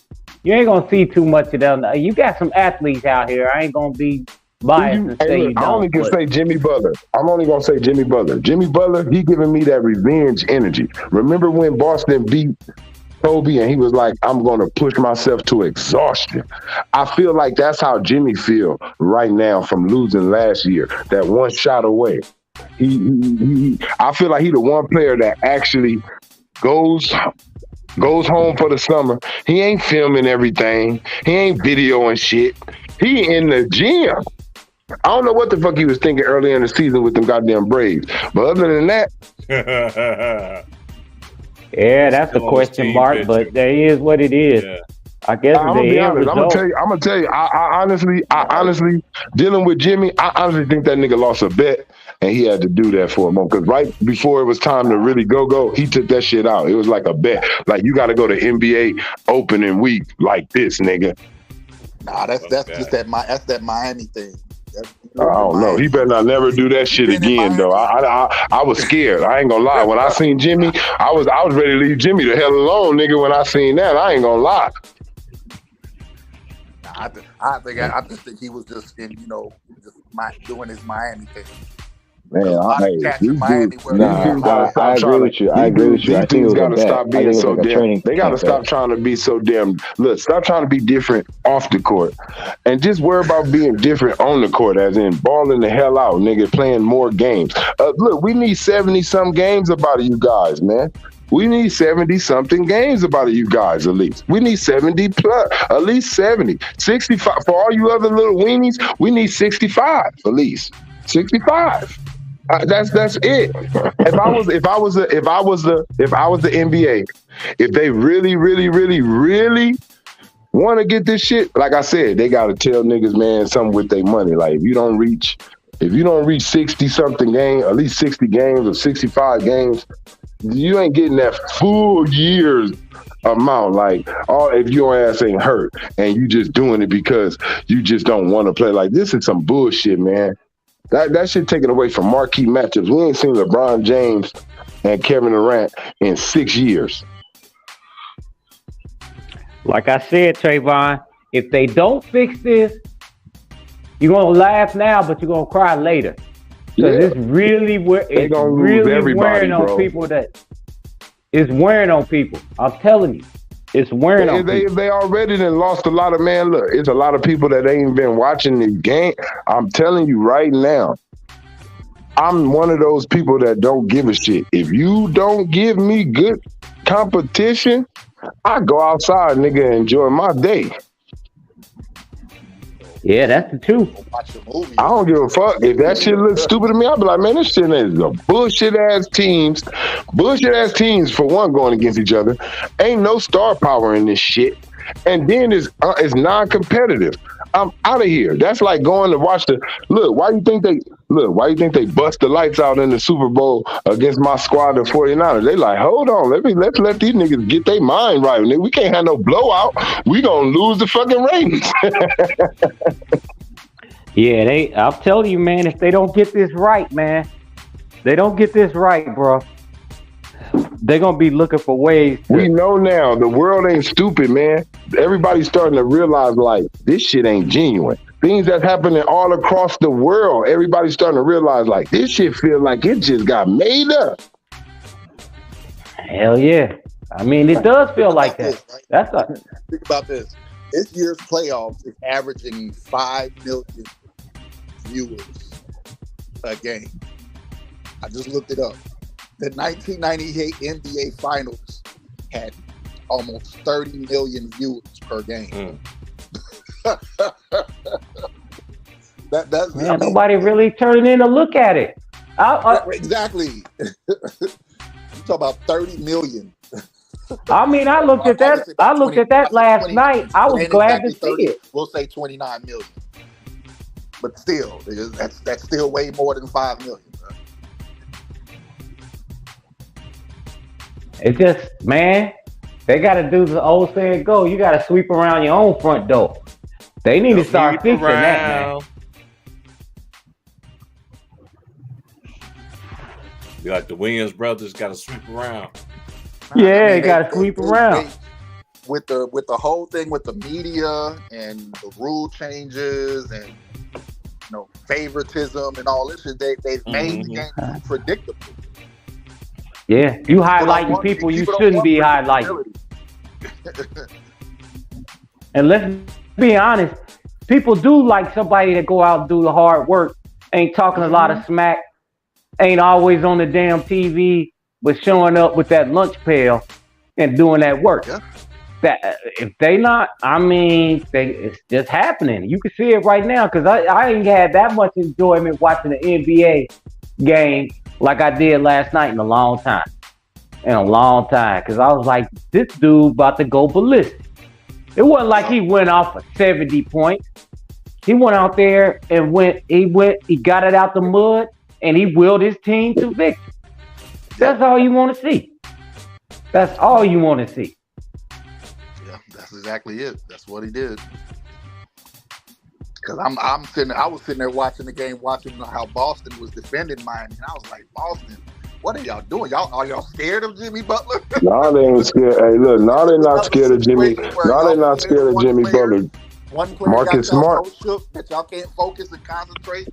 S5: too much of them. You got some athletes out here. I ain't gonna be biased and say you don't.
S7: I only can say Jimmy Butler. I'm only gonna say Jimmy Butler. Jimmy Butler, he giving me that revenge energy. Remember when Boston beat Kobe and he was like, I'm gonna push myself to exhaustion. I feel like that's how Jimmy feel right now from losing last year. That one shot away. I feel like he the one player that actually goes home for the summer. He ain't filming everything. He ain't videoing shit. He in the gym. I don't know what the fuck he was thinking early in the season with them goddamn Braves. But other than that.
S5: Yeah, that's a question mark, but that is what it is. Yeah. I guess
S7: I'm gonna tell you. I honestly, dealing with Jimmy, I honestly think that nigga lost a bet, and he had to do that for a moment. Because right before it was time to really go, he took that shit out. It was like a bet. Like, you got to go to NBA opening week like this, nigga.
S3: Nah, that's just that Miami thing.
S7: I don't know. He better not never do that shit again, though. I was scared. I ain't gonna lie. When I seen Jimmy, I was ready to leave Jimmy the hell alone, nigga. When I seen that, I ain't gonna lie.
S3: I just think he was just doing his Miami thing.
S7: Man,
S4: I agree with you. I think
S7: these got to stop being so damn. They got to stop trying to be so damn. Look, stop trying to be different off the court, and just worry about being different on the court, as in balling the hell out, nigga, playing more games. Look, we need 70-some games about you guys, man. We need 70-something games about you guys, at least. We need 70 plus, at least 70. 65. For all you other little weenies, we need 65, at least. 65. That's it. If I was the NBA, if they really want to get this shit, like I said, they got to tell niggas, man, something with their money. Like, if you don't reach 60-something games, at least 60 games or 65 games, you ain't getting that full year's amount. Like, if your ass ain't hurt and you just doing it because you just don't want to play. Like, this is some bullshit, man. That shit taken away from marquee matchups. We ain't seen LeBron James and Kevin Durant in 6 years.
S5: Like I said, Trayvon, if they don't fix this, you're gonna laugh now, but you're gonna cry later. Because it's really wearing on people that It's wearing on people. I'm telling you. It's wearing on people.
S4: They already done lost a lot of, man. Look, it's a lot of people that ain't been watching the game. I'm telling you right now, I'm one of those people that don't give a shit. If you don't give me good competition, I go outside, nigga, and enjoy my day.
S5: Yeah, that's the truth.
S4: I don't give a fuck. If that shit looks stupid to me, I'll be like, man, this shit is a bullshit ass teams. Bullshit ass teams, for one, going against each other. Ain't no star power in this shit. And then it's non-competitive. I'm out of here. That's like going to watch why you think they bust the lights out in the Super Bowl against my squad, the 49ers? They like, hold on, let's let these niggas get their mind right. We can't have no blowout. We gonna lose the fucking ratings.
S5: Yeah, I'm telling you, man, if they don't get this right, man, bro, they're gonna be looking for ways.
S4: We know now the world ain't stupid, man. Everybody's starting to realize, like, this shit ain't genuine. Things that's happening all across the world, everybody's starting to realize, like, this shit feel like it just got made up.
S5: Hell yeah. I mean, it does feel like that. That's
S3: think about this. This year's playoffs is averaging 5 million viewers a game. I just looked it up. The 1998 NBA Finals had almost 30 million viewers per game.
S5: Nobody really turning in to look at it.
S3: Exactly. You talk about 30 million.
S5: I mean, I looked at that last night. I was glad to see it.
S3: We'll say 29 million, but still, that's still way more than 5 million.
S5: It's just, man, they got to do the old saying go. You got to sweep around your own front door. They need to start fixing that, man.
S2: Be like the Williams brothers got to sweep around.
S5: Yeah, they got to sweep around.
S3: With the whole thing with the media and the rule changes and favoritism and all this shit, they've made the game predictable.
S5: Yeah, you highlighting people you shouldn't be highlighting. And let's be honest, people do like somebody that go out and do the hard work, ain't talking a lot of smack, ain't always on the damn TV, but showing up with that lunch pail and doing that work. Yeah. That if they not, I mean, it's just happening. You can see it right now because I ain't had that much enjoyment watching the NBA game like I did last night in a long time. Because I was like, this dude about to go ballistic. It wasn't like he went off for 70 points. He went out there and he got it out the mud and he willed his team to victory. That's all you want to see. That's all you want to see.
S3: Yeah, that's exactly it. That's what he did. Because I was sitting there watching the game, watching how Boston was defending Miami, and I was like, Boston, what are y'all doing? Are y'all scared of Jimmy Butler?
S4: No, they ain't scared. Hey, look, now they're not scared of Jimmy. Now they're not scared of Jimmy Butler.
S3: One player
S4: Marcus Smart
S3: so shook that y'all can't focus and concentrate.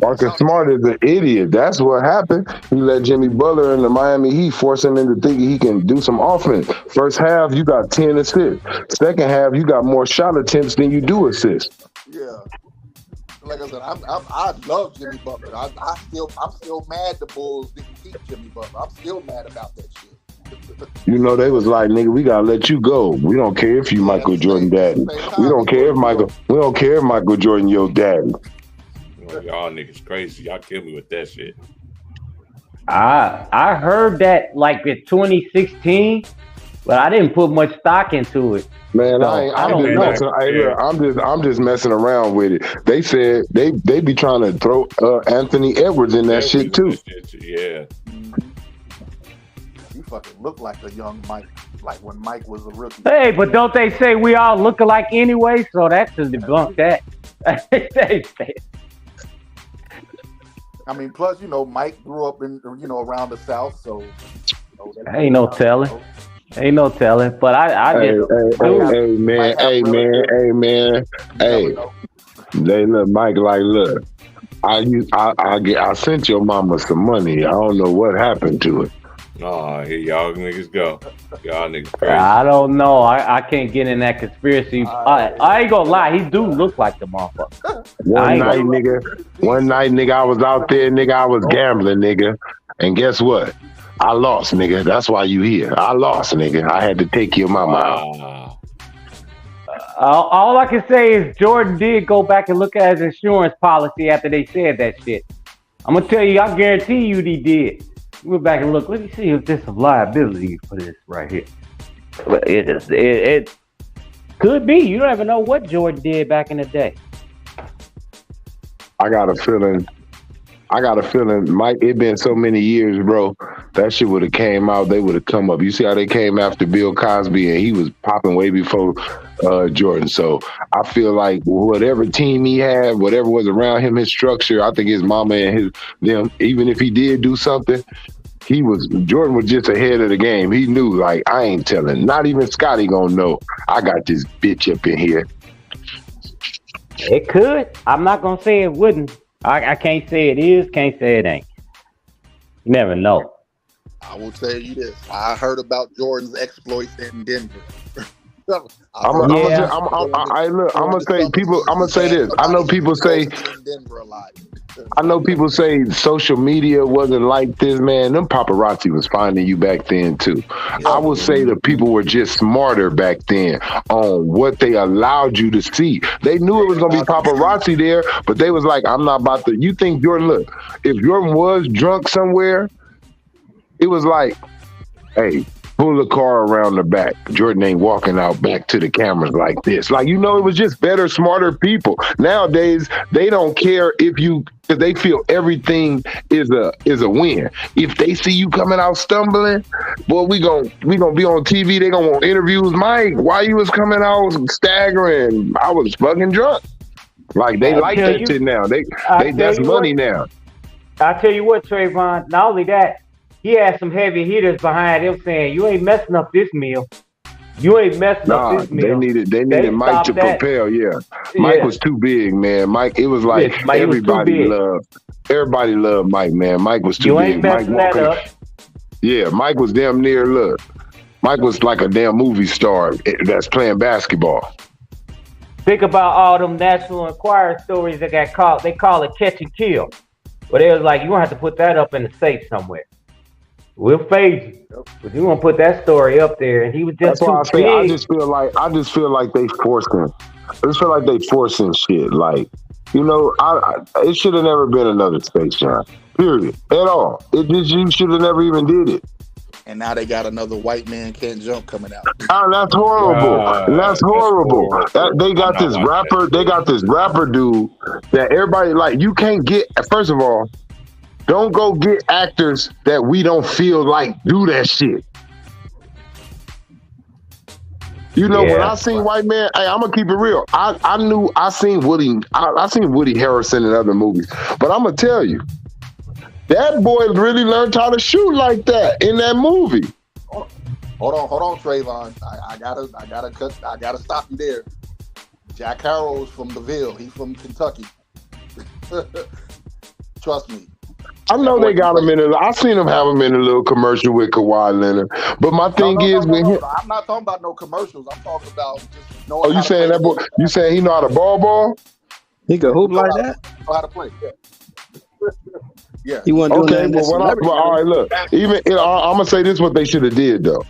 S4: Marcus Smart is an idiot. That's what happened. He let Jimmy Butler in the Miami Heat force him into thinking he can do some offense. First half, you got 10 assists. Second half, you got more shot attempts than you do assists.
S3: Yeah. Like I said, I love Jimmy Butler. I'm still mad the Bulls didn't keep Jimmy Butler. I'm still mad about that shit.
S4: They was like, nigga, we gotta let you go. We don't care if you Michael Jordan daddy. We don't care if Michael Jordan your daddy.
S2: Y'all niggas crazy. Y'all kill me with that shit.
S5: I heard that like in 2016, but I didn't put much stock into it.
S4: Man, so, I'm just messing around with it. They said they be trying to throw Anthony Edwards in that shit too.
S2: Yeah.
S3: You fucking look like a young Mike, like when Mike was a rookie.
S5: Hey, but don't they say we all look alike anyway? So that's to debunk that.
S3: I mean, plus, Mike grew up in, around the South, so.
S5: Ain't no telling. Ain't no telling. But
S4: Hey, look, Mike, like, look, I sent your mama some money. I don't know what happened to it.
S2: Oh, here y'all niggas go. Y'all niggas crazy.
S5: I don't know. I can't get in that conspiracy. I ain't gonna lie. He do look like the motherfucker.
S7: One night, nigga, I was out there, nigga. I was gambling, nigga. And guess what? I lost, nigga. That's why you here. I lost, nigga. I had to take your mama out.
S5: All I can say is Jordan did go back and look at his insurance policy after they said that shit. I'm gonna tell you, I guarantee you he did. We went back and look. Let me see if there's some liability for this right here. But it could be. You don't even know what Jordan did back in the day.
S7: I got a feeling, Mike, it been so many years, bro. That shit would have came out. They would have come up. You see how they came after Bill Cosby, and he was popping way before Jordan. So I feel like whatever team he had, whatever was around him, his structure, I think his mama and them, even if he did do something, Jordan was just ahead of the game. He knew, like, I ain't telling. Not even Scotty gonna know. I got this bitch up in here.
S5: It could. I'm not gonna say it wouldn't. I can't say it is, can't say it ain't. You never know.
S3: I will tell you this. I heard about Jordan's exploits in Denver.
S7: I'm gonna say this. I know people say
S3: Denver a lot.
S7: I know people say social media wasn't like this, man. Them paparazzi was finding you back then too. Yeah. I would say the people were just smarter back then on what they allowed you to see. They knew it was gonna be paparazzi there, but they was like, I'm not about to. You think Jordan? Look, if Jordan was drunk somewhere, it was like, hey, pull the car around the back. Jordan ain't walking out back to the cameras like this. Like, you know, it was just better, smarter people. Nowadays, they don't care because they feel everything is a win. If they see you coming out stumbling, boy, we gonna be on TV. They gonna want interviews. Mike, why you was coming out staggering? I was fucking drunk. Like, they like that shit now. That's money now.
S5: I'll tell you what, Trayvon, not only that, he had some heavy hitters behind him saying, you ain't messing up this meal. You ain't messing up this meal.
S7: They needed Mike to propel, yeah. Mike was too big, man. Mike, it was like everybody loved Mike, man. Mike was too big.
S5: You ain't messing that up.
S7: Yeah, Mike was damn near, Mike was like a damn movie star that's playing basketball.
S5: Think about all them National Enquirer stories that got caught. They call it catch and kill. But they was like, you're going to have to put that up in the safe somewhere. We'll fade you, but you gonna put that story up there, and he was just too big.
S7: I just feel like they forcing. I just feel like they forcing shit. Like, you know, it should have never been another Space Jam. Period. At all. You should have never even did it.
S3: And now they got another White Man Can't Jump coming out.
S7: Oh, that's horrible. That's horrible. They got this rapper. They got this rapper dude that everybody like. You can't get. First of all, don't go get actors that we don't feel like do that shit. You know, when I seen White Man, hey, I'm gonna keep it real. I seen Woody Harrelson in other movies, but I'm gonna tell you, that boy really learned how to shoot like that in that movie.
S3: Hold on, Trayvon. I gotta stop you there. Jack Harrow's from the Ville. He's from Kentucky. Trust me.
S7: I know they got him in it. I seen him have him in a little commercial with Kawhi Leonard. But my thing is,
S3: I'm not talking about no commercials. I'm talking about just knowing.
S7: Oh, you saying that boy? You saying he know how to ball?
S6: He could hoop like that.
S3: Know how to play? Yeah. Yeah.
S6: He wasn't doing that.
S7: All right, look. I'm gonna say this: what they should have did though.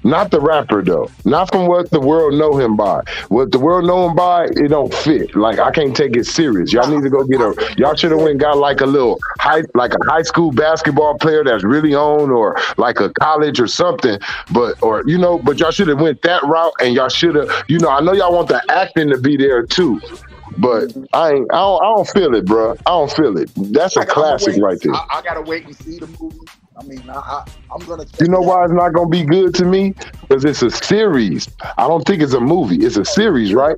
S7: Not the rapper though. Not from what the world know him by. What the world know him by, it don't fit. Like, I can't take it serious. Y'all need to go get y'all should have went and got like a high school basketball player that's really on, or like a college or something. But y'all should have went that route, and y'all should have, I know y'all want the acting to be there too. But I don't feel it, bro. I don't feel it. That's a classic right there.
S3: I gotta wait and see the movie. I mean, I'm gonna.
S7: You know why it's not gonna be good to me? Because it's a series. I don't think it's a movie. It's a series, right?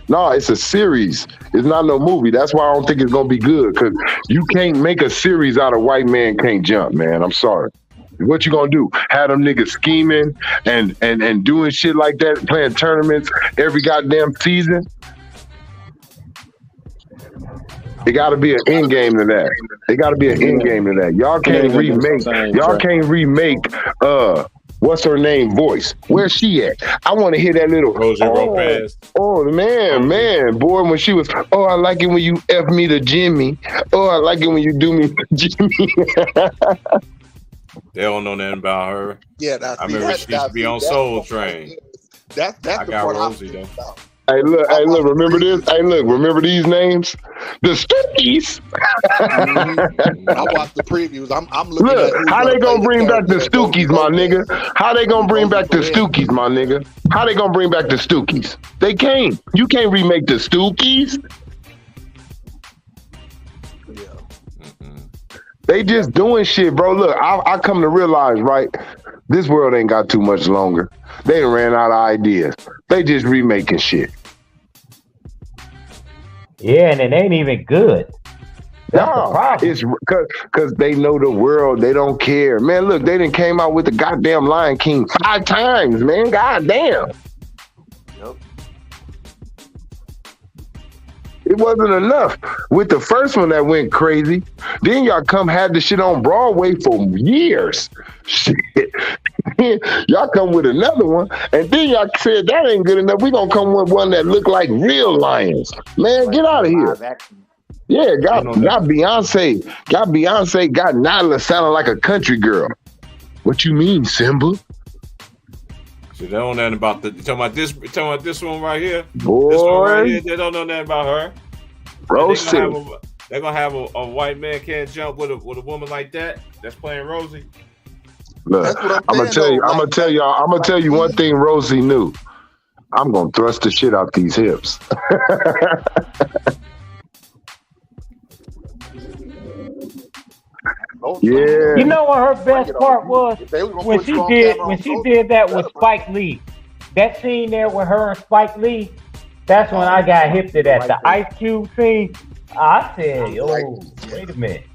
S7: No, it's a series. It's not no movie. That's why I don't think it's gonna be good. Because you can't make a series out of White Man Can't Jump, man. I'm sorry. What you gonna do? Have them niggas scheming and doing shit like that, playing tournaments every goddamn season? It got to be an end game to that. It got to be an end game to that. Y'all can't remake. Y'all can't remake. What's her name? Voice. Where's she at? I want to hear that little.
S2: Rosie Lopez.
S7: Oh man, boy, when she was. Oh, I like it when you F me to Jimmy. Oh, I like it when you do me to Jimmy.
S2: They don't know nothing about her.
S3: Yeah,
S2: I remember she used to be on Soul Train.
S3: That's
S2: I
S3: the
S2: got
S3: part
S2: Rosie
S3: I'm
S2: though.
S3: about.
S7: Hey, look, remember this? Hey, look, remember these names? The Stookies.
S3: I watched the previews. I'm looking at
S7: Look, how they gonna bring back the Stookies, my nigga? How they gonna bring back the Stookies, my nigga? How they gonna bring back the Stookies? They can't. You can't remake the Stookies. They just doing shit, bro. Look, I come to realize, right? This world ain't got too much longer. They done ran out of ideas. They just remaking shit.
S5: Yeah, and it ain't even good. That's the problem.
S7: It's because they know the world. They don't care. Man, look, they done came out with the goddamn Lion King 5 times, man. Goddamn.
S3: Yep.
S7: It wasn't enough with the first one that went crazy. Then y'all had the shit on Broadway for years. Shit. Y'all come with another one, and then y'all said that ain't good enough. We gonna come with one that look like real lions. Man, get out of here. Yeah, got Beyonce. Got Nyla sounding like a country girl. What you mean, Simba?
S2: So they don't know nothing about the. You talking about this one right here?
S7: Boy,
S2: this one right here, they don't know nothing about her.
S7: Rosie.
S2: They're gonna have a white man can't jump with a woman like that. That's playing Rosie.
S7: Look, I'm gonna tell you one thing Rosie knew. I'm gonna thrust the shit out these hips. Yeah.
S5: You know what her best part was? When she did that with Spike Lee. That scene there with her and Spike Lee, that's when I got hip to that. The Ice Cube scene. I said, yo, wait a minute.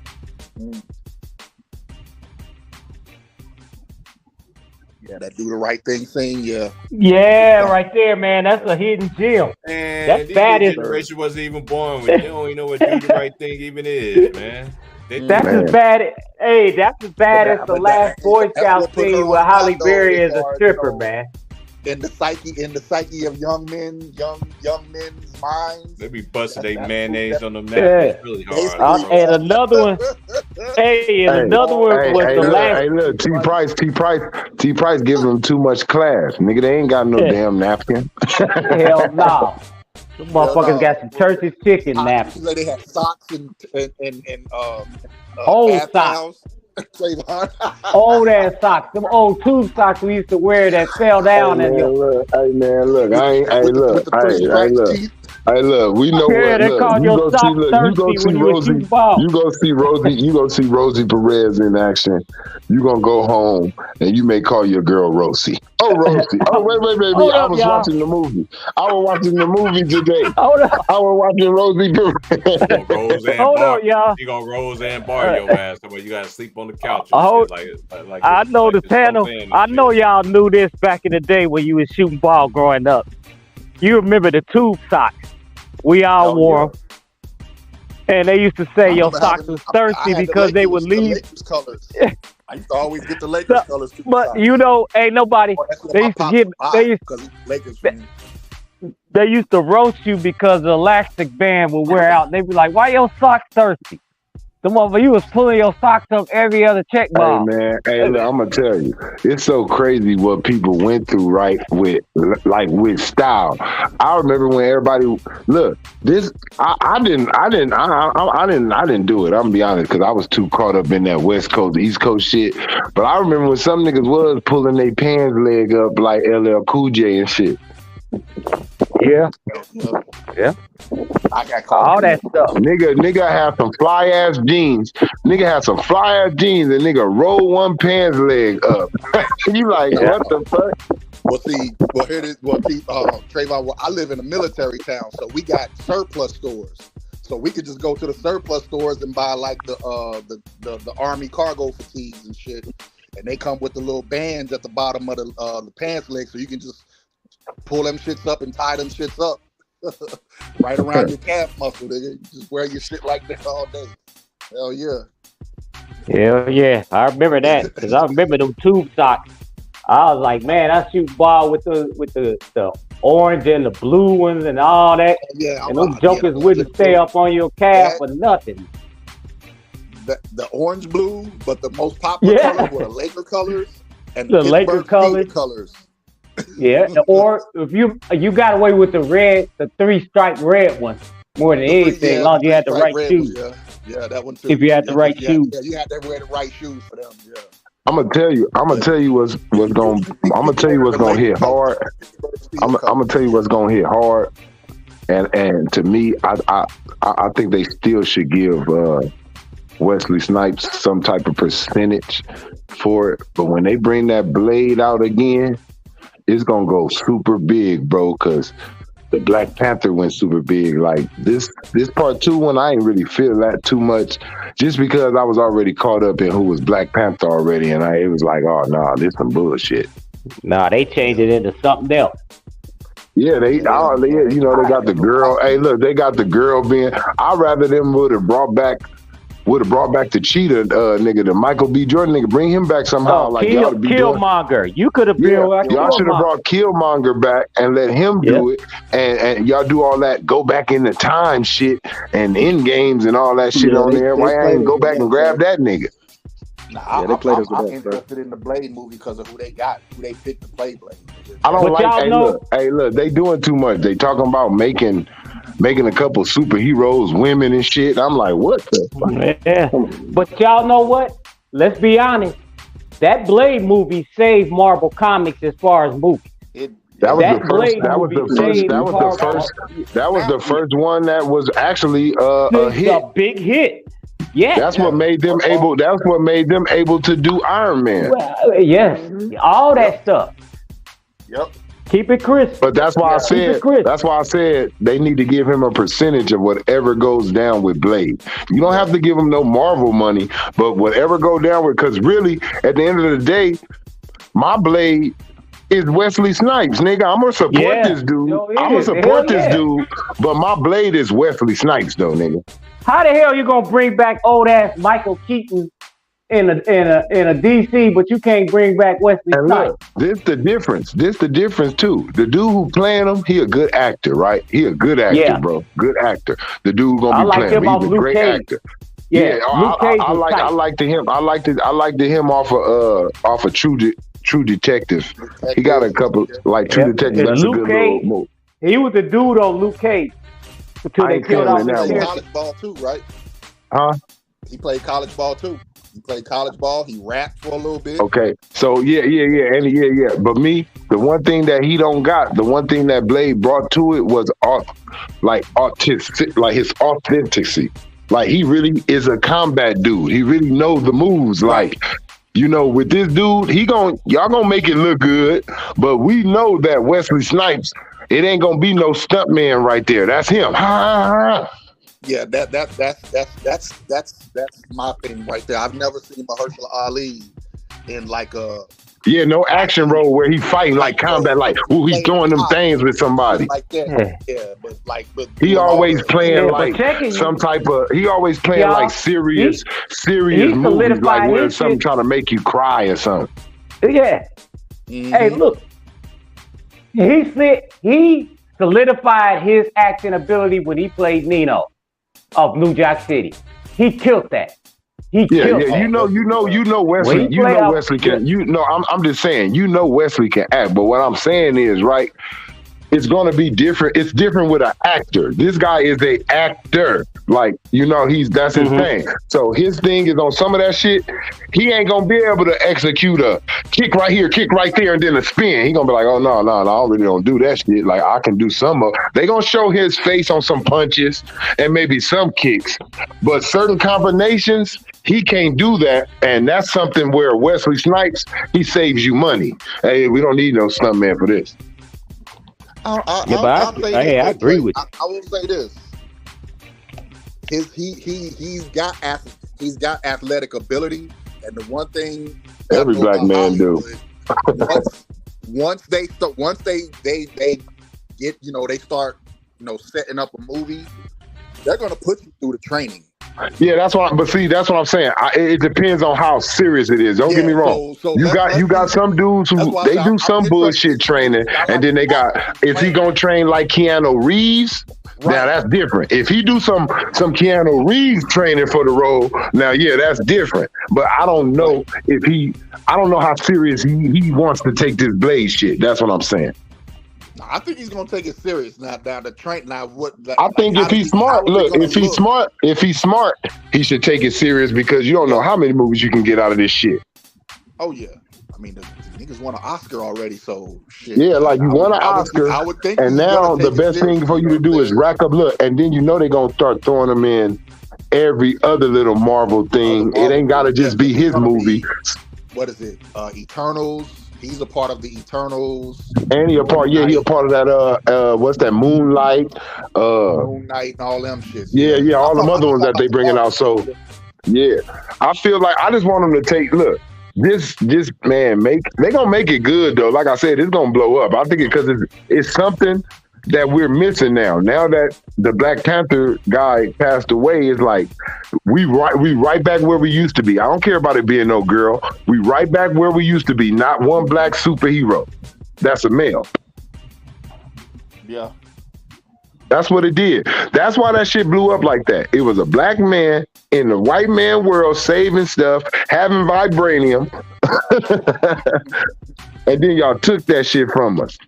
S3: Yeah, that do the right thing scene, yeah.
S5: Yeah, right there, man. That's a hidden gem.
S2: Man,
S5: that's bad.
S2: Generation wasn't even born with. They don't even know what do the right thing even is, man.
S5: That's as bad. Hey, that's as bad as the last Boy Scout scene with Halle Berry as a stripper, man.
S3: In the psyche of young men's minds.
S2: They be busting their mayonnaise on them napkins really hard.
S5: And another one. Another one was the last.
S7: Hey, look, T Price giving them too much class. Nigga, they ain't got no damn napkin.
S5: Hell no. Them motherfuckers got some church's chicken napkins.
S3: They had socks and
S5: old socks. Old ass socks. Them old tube socks we used to wear that fell down.
S7: Hey man, look. We know what. Look, you go see Rosie Perez in action. You gonna go home and you may call your girl Rosie. Oh, Rosie. Oh, wait, baby. I was watching the movie. I was watching the movie today.
S5: Hold up.
S7: I was watching Rosie Perez.
S5: Hold on, y'all.
S2: You gonna Roseanne bar your ass. But you gotta sleep on the couch. Like
S5: I know the panel. I know y'all knew this back in the day when you was shooting ball growing up. You remember the tube socks? We all wore them. And they used to say your socks was thirsty because they would leave.
S3: I used to always get the Lakers colors too.
S5: But you know, ain't nobody. They used to get. They used to roast you because the elastic band would wear out. They'd be like, "Why your socks thirsty?" The motherfucker, you was pulling your socks up every other check ball.
S7: Hey man, look, I'm gonna tell you, it's so crazy what people went through, right? With style. I remember when everybody look this. I didn't do it. I'm gonna be honest, because I was too caught up in that West Coast, East Coast shit. But I remember when some niggas was pulling their pants leg up like LL Cool J and shit.
S5: Yeah.
S3: I got caught.
S5: All that stuff.
S7: Nigga have some fly ass jeans. And nigga roll one pants leg up. You like, what the fuck?
S3: Well, here it is. Trayvon, I live in a military town, so we got surplus stores. So we could just go to the surplus stores and buy like the Army cargo fatigues and shit. And they come with the little bands at the bottom of the pants leg, so you can just pull them shits up and tie them shits up. right around your calf muscle, nigga. You just wear your shit like that all day. Hell yeah.
S5: Hell yeah, I remember that because I remember them tube socks. I was like, man, I shoot ball with the orange and the blue ones and all that.
S3: Yeah,
S5: and those jokers wouldn't stay up on your calf for nothing.
S3: The orange blue, but the most popular colors were the Laker colors and the
S5: Laker
S3: colors.
S5: Yeah, or if you got away with the red, the 3-stripe red one more than anything, as long as you had the right shoes.
S3: Yeah, that one too.
S5: If you had the right shoes.
S3: Yeah, you had to wear the right shoes for them. Yeah.
S7: I'm gonna tell you what's gonna hit hard. I'm gonna tell you what's gonna hit hard. And to me, I think they still should give Wesley Snipes some type of percentage for it. But when they bring that blade out again, it's gonna go super big, bro, because the Black Panther went super big. Like this part 2 one, I ain't really feel that too much, just because I was already caught up in who was Black Panther already, and it was like, oh no, this some bullshit.
S5: Nah, they changed it into something else.
S7: Yeah, they got the girl. Hey, look, they got the girl being. I'd rather them would have brought back the Cheetah nigga, the Michael B. Jordan nigga, bring him back somehow.
S5: Killmonger. You could have been
S7: y'all should have brought Killmonger back and let him do it, and y'all do all that go back in the time shit and end games and all that shit on there. Why I ain't go back and grab that nigga?
S3: Nah, I'm interested in the Blade movie because of who they picked to play Blade.
S7: I don't look, they doing too much. They talking about making a couple superheroes, women and shit. I'm like, what the fuck?
S5: Yeah. But y'all know what? Let's be honest. That Blade movie saved Marvel Comics as far as movies.
S7: That was the first one that was actually a hit.
S5: A big hit. Yeah.
S7: That's what made them able to do Iron Man.
S5: Well, yes. All that stuff.
S3: Yep.
S5: Keep it crisp.
S7: But that's why I said they need to give him a percentage of whatever goes down with Blade. You don't have to give him no Marvel money, but whatever go down with, because really, at the end of the day, my Blade is Wesley Snipes, nigga. I'm gonna support this dude. Dude, but my Blade is Wesley Snipes, though, nigga.
S5: How the hell you gonna bring back old ass Michael Keaton in a DC, but you can't bring back Wesley Snipes?
S7: This the difference too. The dude who playing him, he a good actor, right? He a good actor, bro. Good actor. The dude who gonna be playing him, he's a great actor.
S5: Yeah,
S7: I liked him off of True Detective. He got a couple True Detective. That's
S5: Luke
S7: a good
S5: Cage,
S7: little move.
S5: He was the dude on Luke Cage. Until they killed off
S3: college ball too, right?
S7: Huh?
S3: He played college ball too. He played college ball. He rapped for a little bit.
S7: Okay, so yeah. But me, the one thing that he don't got, the one thing that Blade brought to it was autistic, like his authenticity. Like he really is a combat dude. He really knows the moves. Like, with this dude, y'all gonna make it look good, but we know that Wesley Snipes, it ain't gonna be no stuntman right there. That's him.
S3: Yeah, that's my thing right there. I've never seen Mahershala Ali in like a
S7: no action role where he fighting like combat, like he's doing them things with somebody
S3: like that. Yeah, but
S7: he always playing like some type of. He always playing like serious movies, like where something trying to make you cry or something.
S5: Yeah. Mm-hmm. Hey, look. He solidified his acting ability when he played Nino of New Jack City. He killed that. Wesley can. I'm just saying. Wesley can act. But what I'm saying is, right, it's going to be different. It's different with an actor. This guy is a actor. Like, that's his thing. So his thing is on some of that shit. He ain't going to be able to execute a kick right here, kick right there, and then a spin. He going to be like, oh, no, I really don't do that shit. Like, I can do some of. They going to show his face on some punches and maybe some kicks. But certain combinations, he can't do that. And that's something where Wesley Snipes, he saves you money. Hey, we don't need no stuntman for this. I agree with you.
S3: I will say this: he's got athletic ability, and the one thing
S7: every black man do.
S3: once they get, they start setting up a movie, they're gonna put you through the training.
S7: Yeah, that's what. But see, that's what I'm saying. It depends on how serious it is. Don't get me wrong. You got some dudes who they do some bullshit training, and then they got. Is he gonna train like Keanu Reeves? Right. Now that's different. If he do some Keanu Reeves training for the role, now yeah, that's different. But I don't know if I don't know how serious he wants to take this Blade shit. That's what I'm saying.
S3: I think he's gonna take it serious now. Down the train now.
S7: I think if he's smart, if he's smart, he should take it serious because you don't know how many movies you can get out of this shit.
S3: Oh yeah, I mean the niggas won an Oscar already, so shit.
S7: Yeah, like you won an Oscar, I would think. And now the best thing for you to do is rack up and then you know they're gonna start throwing them in every other little Marvel thing. It ain't gotta just be his movie.
S3: What is it? Eternals. He's a part of the Eternals.
S7: And he a part of that what's that, Moonlight?
S3: Moonlight and all them shit.
S7: Yeah, all them other ones that they bringing out. So yeah. I feel like I just want them to take this man, they gonna make it good though. Like I said, it's gonna blow up. I think because it's something that we're missing now. Now that the Black Panther guy passed away, it's like we right back where we used to be. I don't care about it being no girl. We right back where we used to be. Not one black superhero. That's a male.
S3: Yeah.
S7: That's what it did. That's why that shit blew up like that. It was a black man in the white man world saving stuff, having vibranium, and then y'all took that shit from us.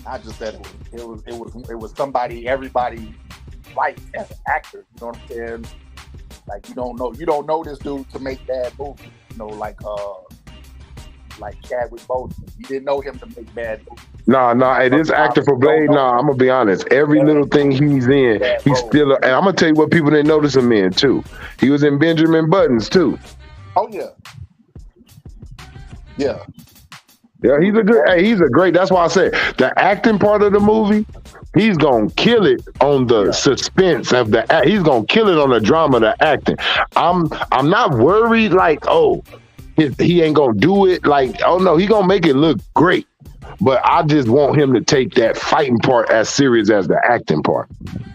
S3: I just said it was somebody everybody liked as an actor. You know what I'm saying? Like you don't know this dude to make bad movies. You know, like Chadwick Boseman. You didn't know him to make bad movies.
S7: Nah. It is actor for Blade. Nah, I'm gonna be honest. Every little thing he's in, he's still. And I'm gonna tell you what people didn't notice him in too. He was in Benjamin Buttons too.
S3: Oh yeah. Yeah.
S7: Yeah, he's a great. That's why I said the acting part of the movie, he's gonna kill it on the suspense of he's gonna kill it on the drama of the acting. I'm not worried like, he ain't gonna do it like, oh no, he gonna make it look great. But I just want him to take that fighting part as serious as the acting part.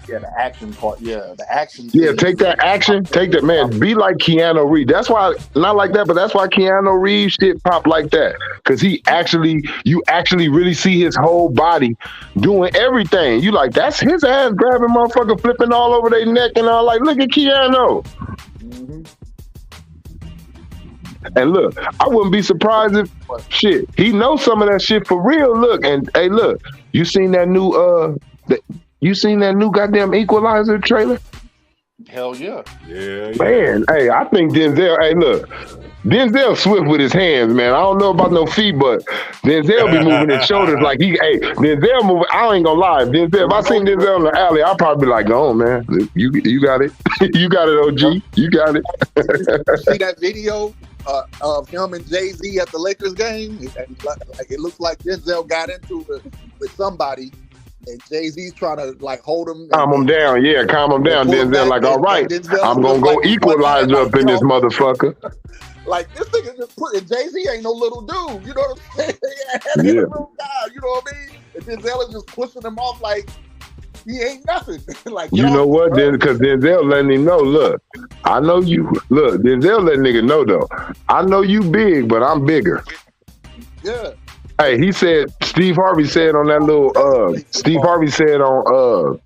S3: Yeah, the action part. Yeah, the action.
S7: Yeah, take that action. Take that, man. Be like Keanu Reeves. That's why, not like that, but that's why Keanu Reeves shit pop like that. Because you actually really see his whole body doing everything. You like, that's his ass grabbing motherfucker, flipping all over their neck and all like, look at Keanu. Mm-hmm. And look, I wouldn't be surprised if he knows some of that shit for real. Look, and hey, look, you seen that new goddamn Equalizer trailer?
S3: Hell yeah.
S2: Yeah.
S7: Man, hey, I think Denzel swift with his hands, man. I don't know about no feet, but Denzel be moving his shoulders like Denzel moving. I ain't gonna lie. Denzel, if I seen Denzel in the alley, I'd probably be like, go on, man. You got it. You got it, OG. You got it.
S3: See that video of him and Jay-Z at the Lakers game? It looks like Denzel got into it with somebody. And Jay-Z's trying to like hold him.
S7: Calm him down. Yeah, calm him down. Denzel like, all right, I'm going to go Equalizer up in this motherfucker.
S3: Like, this nigga just and Jay-Z ain't no little dude. You know what I'm saying? He's a little guy. You know what I mean? And Denzel is just pushing him off like he ain't nothing. Like,
S7: you know what? Because Denzel letting him know, look, I know you. Look, Denzel letting nigga know, though. I know you big, but I'm bigger.
S3: Yeah.
S7: Hey, he said, Steve Harvey said on that little, Steve Harvey said on,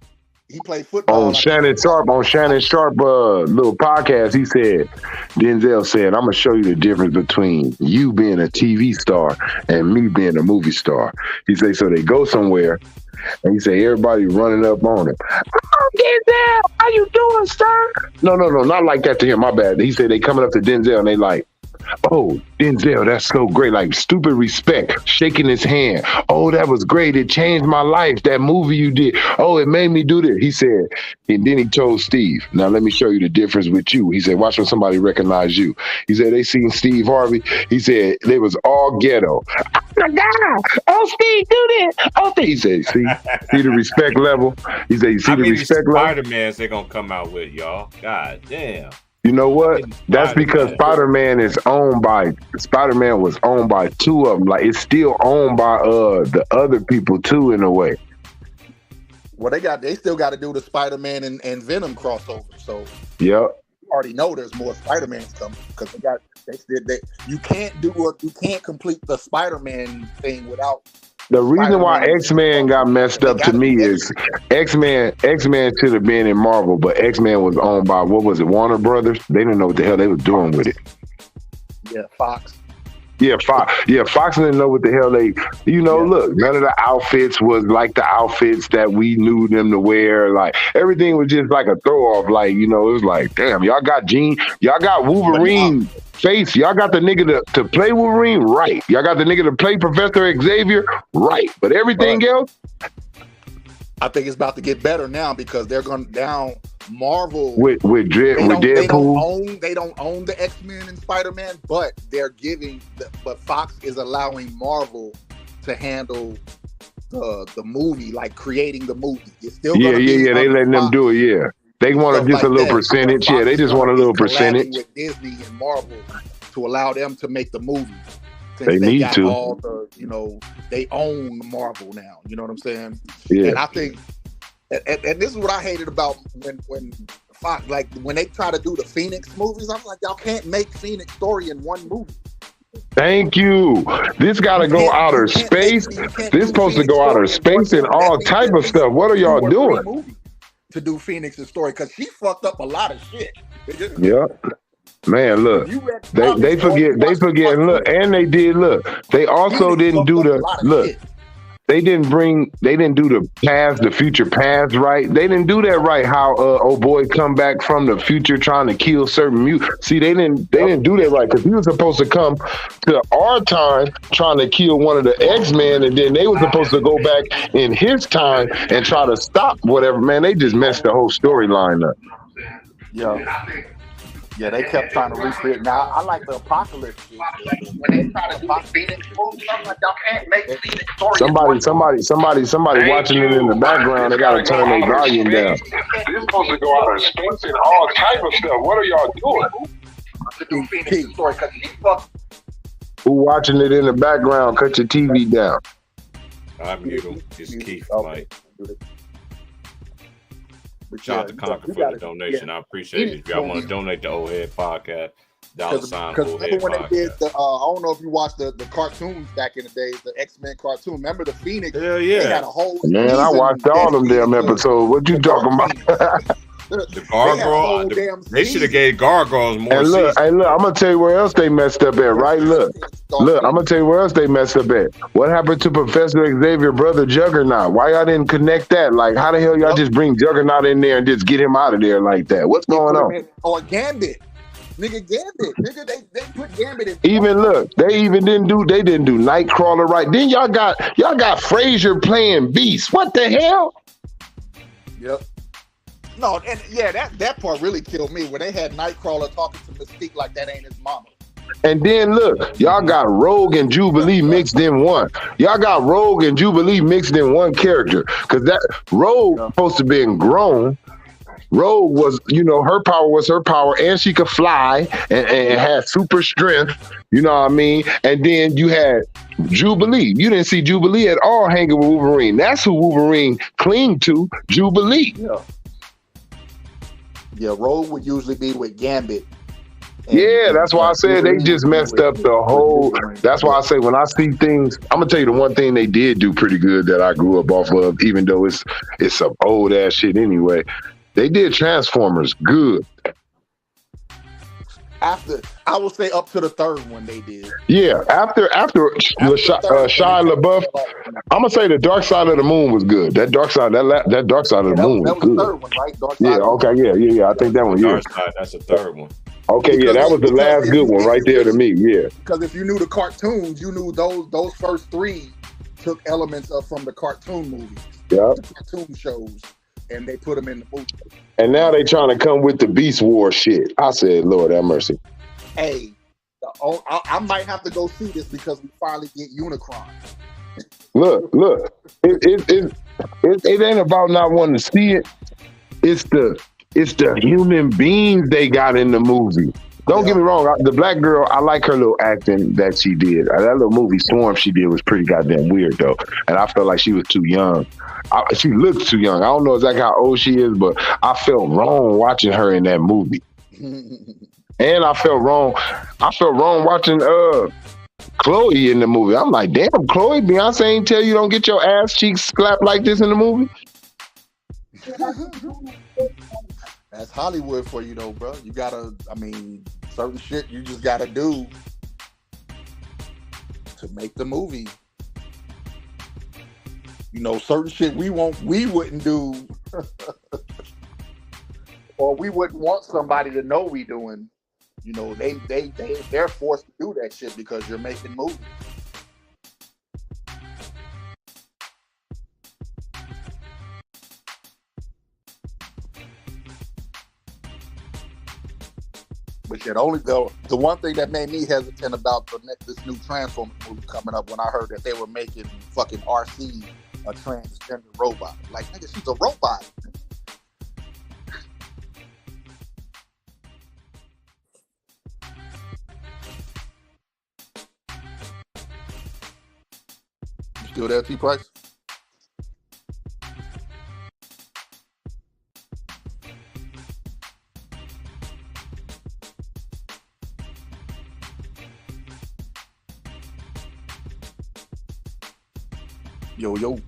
S3: he played football
S7: on Shannon Sharp little podcast. He said, Denzel said, I'm going to show you the difference between you being a TV star and me being a movie star. He said, so they go somewhere and he said, everybody running up on him. Oh, Denzel, how you doing, sir? No, not like that to him. My bad. He said they coming up to Denzel and they like, oh, Denzel, that's so great. Like, stupid respect, shaking his hand. Oh, that was great. It changed my life. That movie you did. Oh, it made me do this. He said, and then he told Steve, now let me show you the difference with you. He said, watch when somebody recognize you. He said, they seen Steve Harvey. He said, they was all ghetto. Oh, my God. Oh, Steve, do this. Oh, he said, see the respect level? He said, you see the respect level?
S2: Spider-Mans they going to come out with, y'all? God damn.
S7: You know what? That's because Spider-Man was owned by two of them. Like it's still owned by the other people too, in a way.
S3: Well, they still got to do the Spider-Man and Venom crossover. So
S7: yep,
S3: you already know there's more Spider-Mans coming because you can't complete the Spider-Man thing without.
S7: The reason why X-Men got messed up to me is X-Men should have been in Marvel, but X-Men was owned by, what was it, Warner Brothers? They didn't know what the hell they was doing with it.
S3: Yeah, Fox.
S7: Yeah, Fox didn't know what the hell look, none of the outfits was like the outfits that we knew them to wear. Like, everything was just like a throw-off. Like, it was like, damn, y'all got Wolverine face. Y'all got the nigga to play Wolverine, right. Y'all got the nigga to play Professor Xavier, right. But everything else?
S3: I think it's about to get better now because they're going down Marvel
S7: with Deadpool.
S3: They don't own the X-Men and Spider-Man, but but Fox is allowing Marvel to handle the movie, like creating the movie. It's still
S7: they letting them do it. Yeah, they want just a little percentage. Yeah, they just want a little percentage
S3: with Disney and Marvel to allow them to make the movie.
S7: They need to.
S3: All the, they own Marvel now. You know what I'm saying?
S7: Yeah.
S3: And I think, and this is what I hated about when Fox, like when they try to do the Phoenix movies. I'm like, y'all can't make Phoenix story in one movie.
S7: Thank you. This got to go outer space. This supposed to go outer space and all type of stuff. What are y'all doing?
S3: To do Phoenix's story because she fucked up a lot of shit.
S7: Yeah. Man, look, they forget, and look, and they did, look, they also didn't do they didn't do the future past right. They didn't do that right. How old boy come back from the future trying to kill certain mutants. See, they didn't do that right because he was supposed to come to our time trying to kill one of the X-Men, and then they were supposed to go back in his time and try to stop whatever. Man, they just messed the whole storyline up.
S3: Yeah, they kept trying to recreate. Now, I like the Apocalypse shit. When they try to do Phoenix movies, I'm like, y'all can't make Phoenix stories.
S7: Somebody watching it in the background. They got to turn their volume down. You're supposed to go out and space and all type of stuff. What are y'all doing?
S3: To do Phoenix story because he fucked.
S7: Who watching it in the background? Cut your TV down.
S2: I mute him. It's Keith, Mike. Shout out to Conquer for the donation. Yeah. I appreciate it. If y'all want to donate to Old Head Podcast, $sign
S3: Because remember when they did I don't know if you watched the cartoons back in the days, the X-Men cartoon. Remember the Phoenix?
S2: Hell yeah.
S3: They had a whole
S7: Man, I watched all them damn episodes. What you talking about?
S2: The Gargoyle, they should have gave Gargoyles more.
S7: And look, I'm gonna tell you where else they messed up at. Right? Look, I'm gonna tell you where else they messed up at. What happened to Professor Xavier brother Juggernaut? Why y'all didn't connect that? Like, how the hell y'all just bring Juggernaut in there and just get him out of there like that? What's going on?
S3: Or Gambit. Nigga, Gambit. Nigga, they put Gambit in.
S7: They didn't do Nightcrawler right. Then y'all got Frazier playing Beast. What the hell?
S3: Yep. No, and yeah, that part really killed me when they had Nightcrawler talking to Mystique like that ain't his mama.
S7: And then look, y'all got Rogue and Jubilee mixed in one. Y'all got Rogue and Jubilee mixed in one character because that Rogue supposed to be grown. Rogue was, her power was her power, and she could fly and had super strength. You know what I mean? And then you had Jubilee. You didn't see Jubilee at all hanging with Wolverine. That's who Wolverine clinged to, Jubilee.
S3: Yeah, Rogue would usually be with Gambit.
S7: Yeah, that's why I said they just messed up the whole. That's why I say when I see things, I'm gonna tell you the one thing they did do pretty good that I grew up off of, even though it's some old ass shit anyway. They did Transformers good.
S3: After, I would say up to the third one they did.
S7: Yeah, after Shia LaBeouf, I'm gonna say the Dark Side of the Moon was good. That Dark Side of the Moon was good.
S3: The third one, right? Dark Side
S7: I think that one.
S2: Dark Side, that's the third one.
S7: Okay, because that was the last good one right there to me. Yeah,
S3: because if you knew the cartoons, you knew those first three took elements from the cartoon movies, the cartoon shows, and they put them in the movie.
S7: And now they trying to come with the Beast War shit. I said, Lord have mercy.
S3: Hey, I might have to go see this because we finally get Unicron.
S7: Look, it ain't about not wanting to see it. It's the It's the human beings they got in the movie. Don't get me wrong. The black girl, I like her little acting that she did. That little movie Swarm she did was pretty goddamn weird though, and I felt like she was too young. She looks too young. I don't know exactly how old she is, but I felt wrong watching her in that movie. And I felt wrong. Watching Chloe in the movie. I'm like, damn, Chloe, Beyonce ain't tell you don't get your ass cheeks slapped like this in the movie.
S3: That's Hollywood for you, though, bro. You gotta, certain shit you just gotta do to make the movie. Certain shit we wouldn't do, or we wouldn't want somebody to know we doing. They're forced to do that shit because you're making movies. But yet, only the one thing that made me hesitant about this new Transformers movie coming up when I heard that they were making fucking RC a transgender robot. Like, nigga, she's a robot. You still there, T-Price? Yo.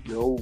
S3: Yo.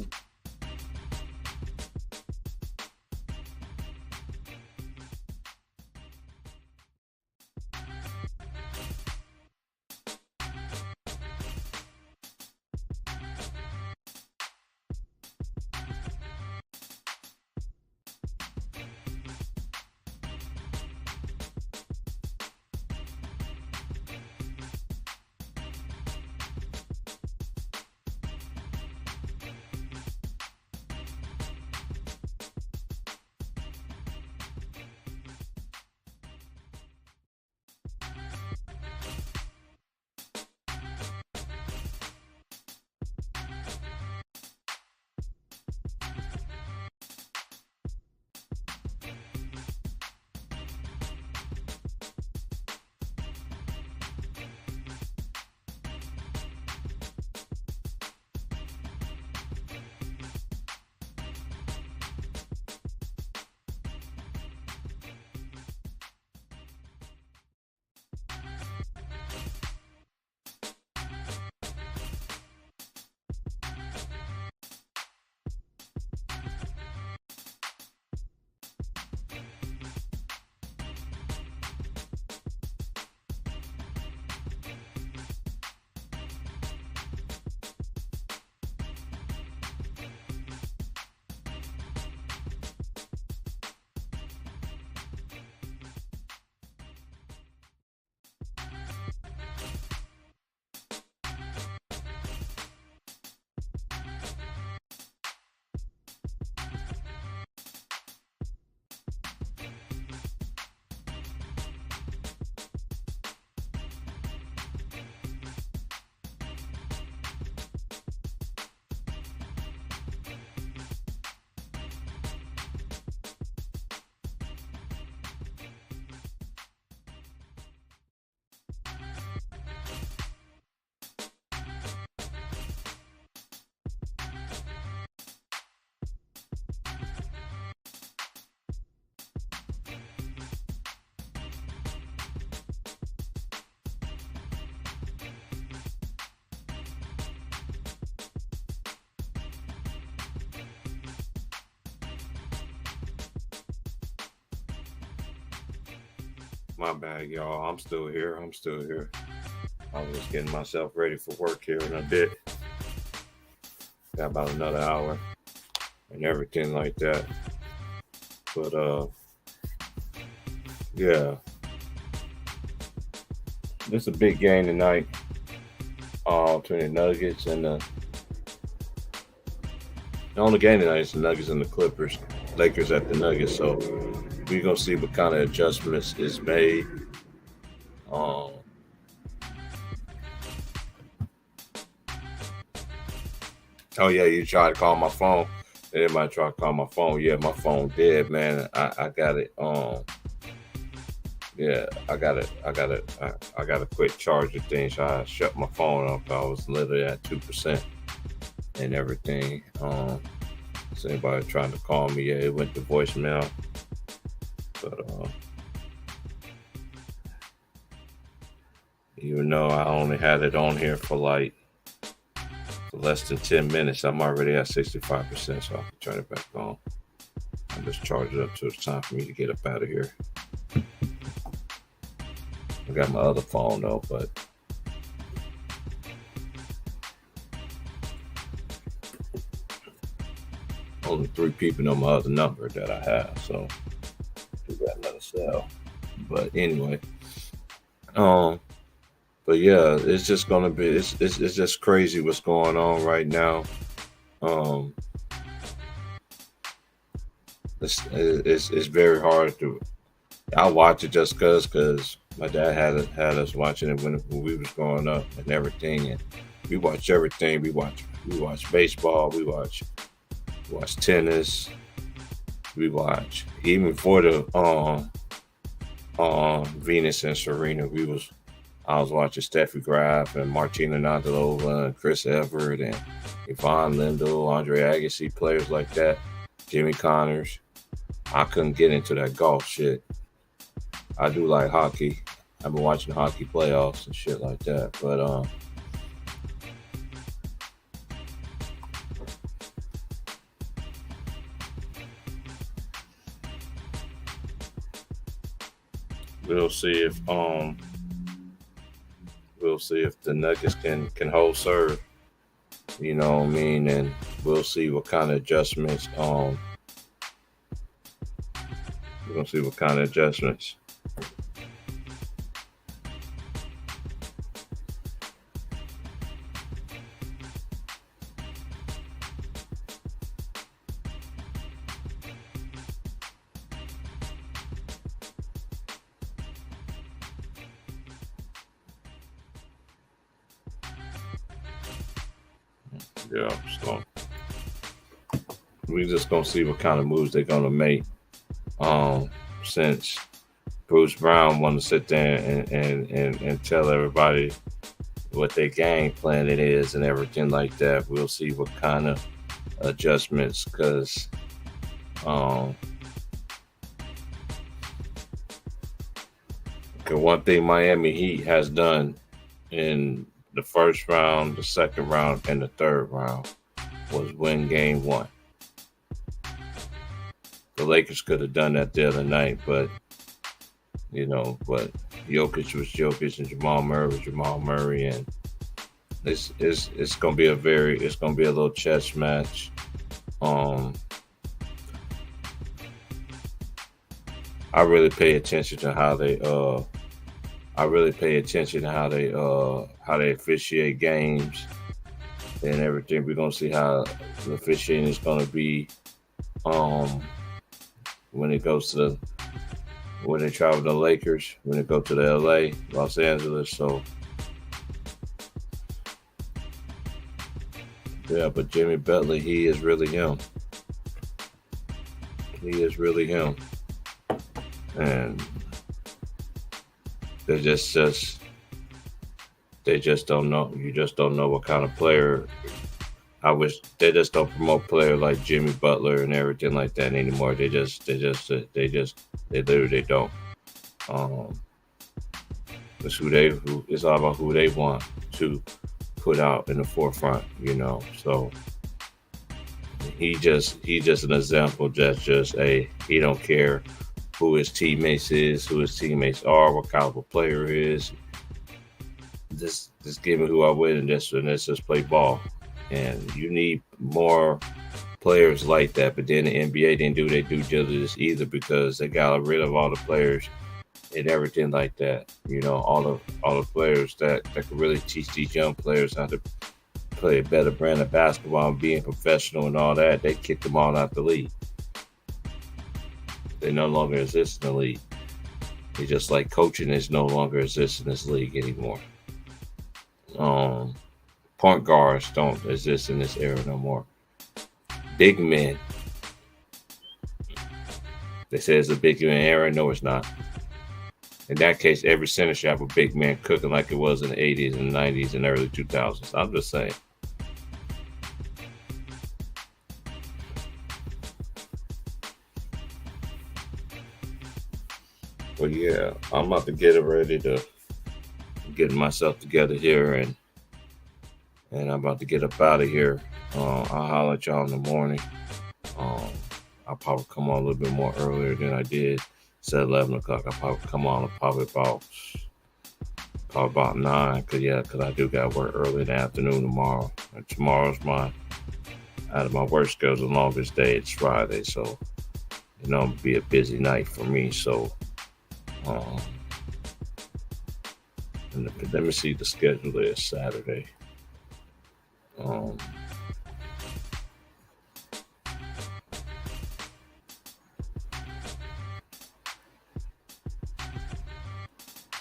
S2: My bad, y'all. I'm still here. I was getting myself ready for work here in a bit. Got about another hour and everything like that. But yeah. This is a big game tonight. Between the Nuggets and the only game tonight is the Nuggets and the Clippers. Lakers at the Nuggets, so we're gonna see what kind of adjustments is made. Oh yeah, you tried to call my phone. Everybody tried to call my phone. Yeah, my phone dead, man. I got it. Yeah, I got it. I got to quit charging things. So I shut my phone off. I was literally at 2% and everything. So anybody trying to call me, yeah, it went to voicemail. But even though I only had it on here for less than 10 minutes, I'm already at 65%, so I can turn it back on. I just charge it up till it's time for me to get up out of here. I got my other phone though, but only 3 people know my other number that I have, so we got another cell. But anyway, but yeah, it's just gonna be it's just crazy what's going on right now. It's very hard to. I watch it just because my dad had us watching it when we was growing up and everything, and we watch everything. We watch baseball. We watch tennis. We watch even for the Venus and Serena. I was watching Steffi Graf and Martina Navratilova and Chris Evert and Yvonne Lendl, Andre Agassi, players like that, Jimmy Connors. I couldn't get into that golf shit. I do like hockey. I've been watching hockey playoffs and shit like that. But we'll see if the Nuggets can hold serve. You know what I mean? And we'll see what kind of adjustments. We're gonna see what kind of adjustments. Yeah, so we're just gonna see what kind of moves they're gonna make. Since Bruce Brown want to sit there and tell everybody what their game plan it is and everything like that, we'll see what kind of adjustments. Because one thing Miami Heat has done in the first round, the second round, and the third round was win game one. The Lakers could have done that the other night, but Jokic was Jokic and Jamal Murray was Jamal Murray, and it's gonna be a little chess match. I really pay attention to how they officiate games and everything. We're gonna see how the officiating is gonna be when it goes to when they travel to the Lakers, when they go to the LA, Los Angeles. So yeah, but Jimmy Butler, he is really him. He is really him. And they just don't know. You just don't know what kind of player. I wish they just don't promote players like Jimmy Butler and everything like that anymore. They literally don't. It's all about who they want to put out in the forefront, So he's just an example. He don't care who his teammates are, what caliber player is. Just give me who I win, and let's just play ball. And you need more players like that. But then the NBA didn't do their due diligence either, because they got rid of all the players and everything like that. All the players that could really teach these young players how to play a better brand of basketball and being professional and all that. They kicked them all out the league. They no longer exist in the league. It's just like coaching is no longer exists in this league anymore. Point guards don't exist in this era no more. Big men. They say it's a big man era. No, it's not. In that case, every center should have a big man cooking like it was in the 80s and 90s and early 2000s. I'm just saying. But yeah, I'm about to get ready to get myself together here, and I'm about to get up out of here. I'll holler at y'all in the morning. I'll probably come on a little bit more earlier than I did. It's at 11 o'clock. I'll probably come on probably about 9, because I do got work early in the afternoon tomorrow. And tomorrow's out of my work schedule, the longest day. It's Friday, so it'll be a busy night for me. So let me see the schedule is Saturday.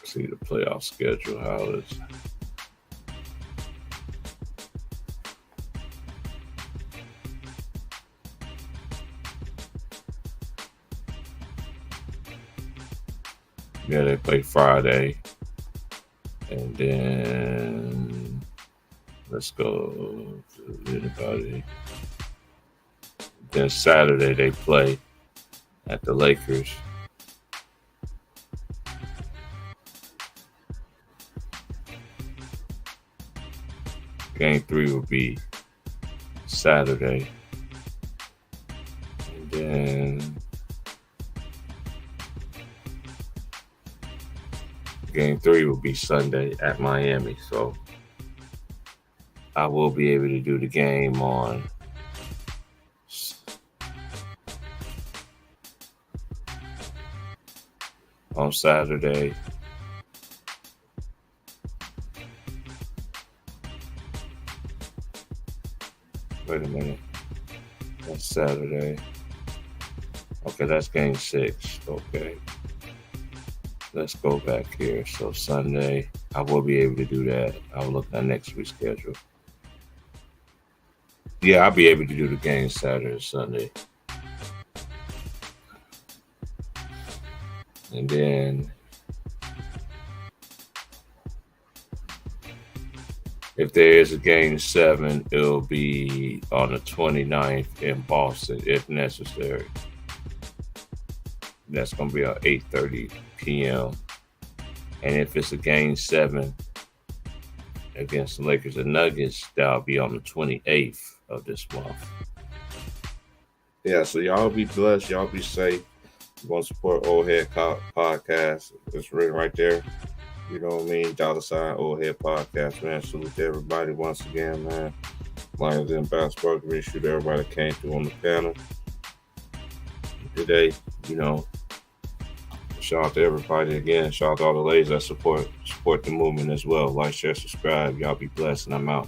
S2: See the playoff schedule, how it is. Yeah, they play Friday. And then let's go to anybody. Then Saturday they play at the Lakers. Game 3 will be Saturday. And then Game 3 will be Sunday at Miami. So I will be able to do the game on Saturday. Wait a minute. That's Saturday. Okay, that's game 6. Okay. Let's go back here. So Sunday, I will be able to do that. I'll look at next week's schedule. Yeah, I'll be able to do the game Saturday and Sunday. And then if there is a game 7, it'll be on the 29th in Boston if necessary. That's going to be at 8:30 p.m. And if it's a game 7 against the Lakers and Nuggets, that'll be on the 28th of this month. Yeah, so y'all be blessed. Y'all be safe. You want to support Old Head Podcast. It's written right there. You know what I mean? $ Old Head Podcast, man. Salute to everybody once again, man. Lions and basketball. Appreciate everybody that came through on the panel today. You know, shout out to everybody again. Shout out to all the ladies that support the movement as well. Like, share, subscribe. Y'all be blessed, and I'm out.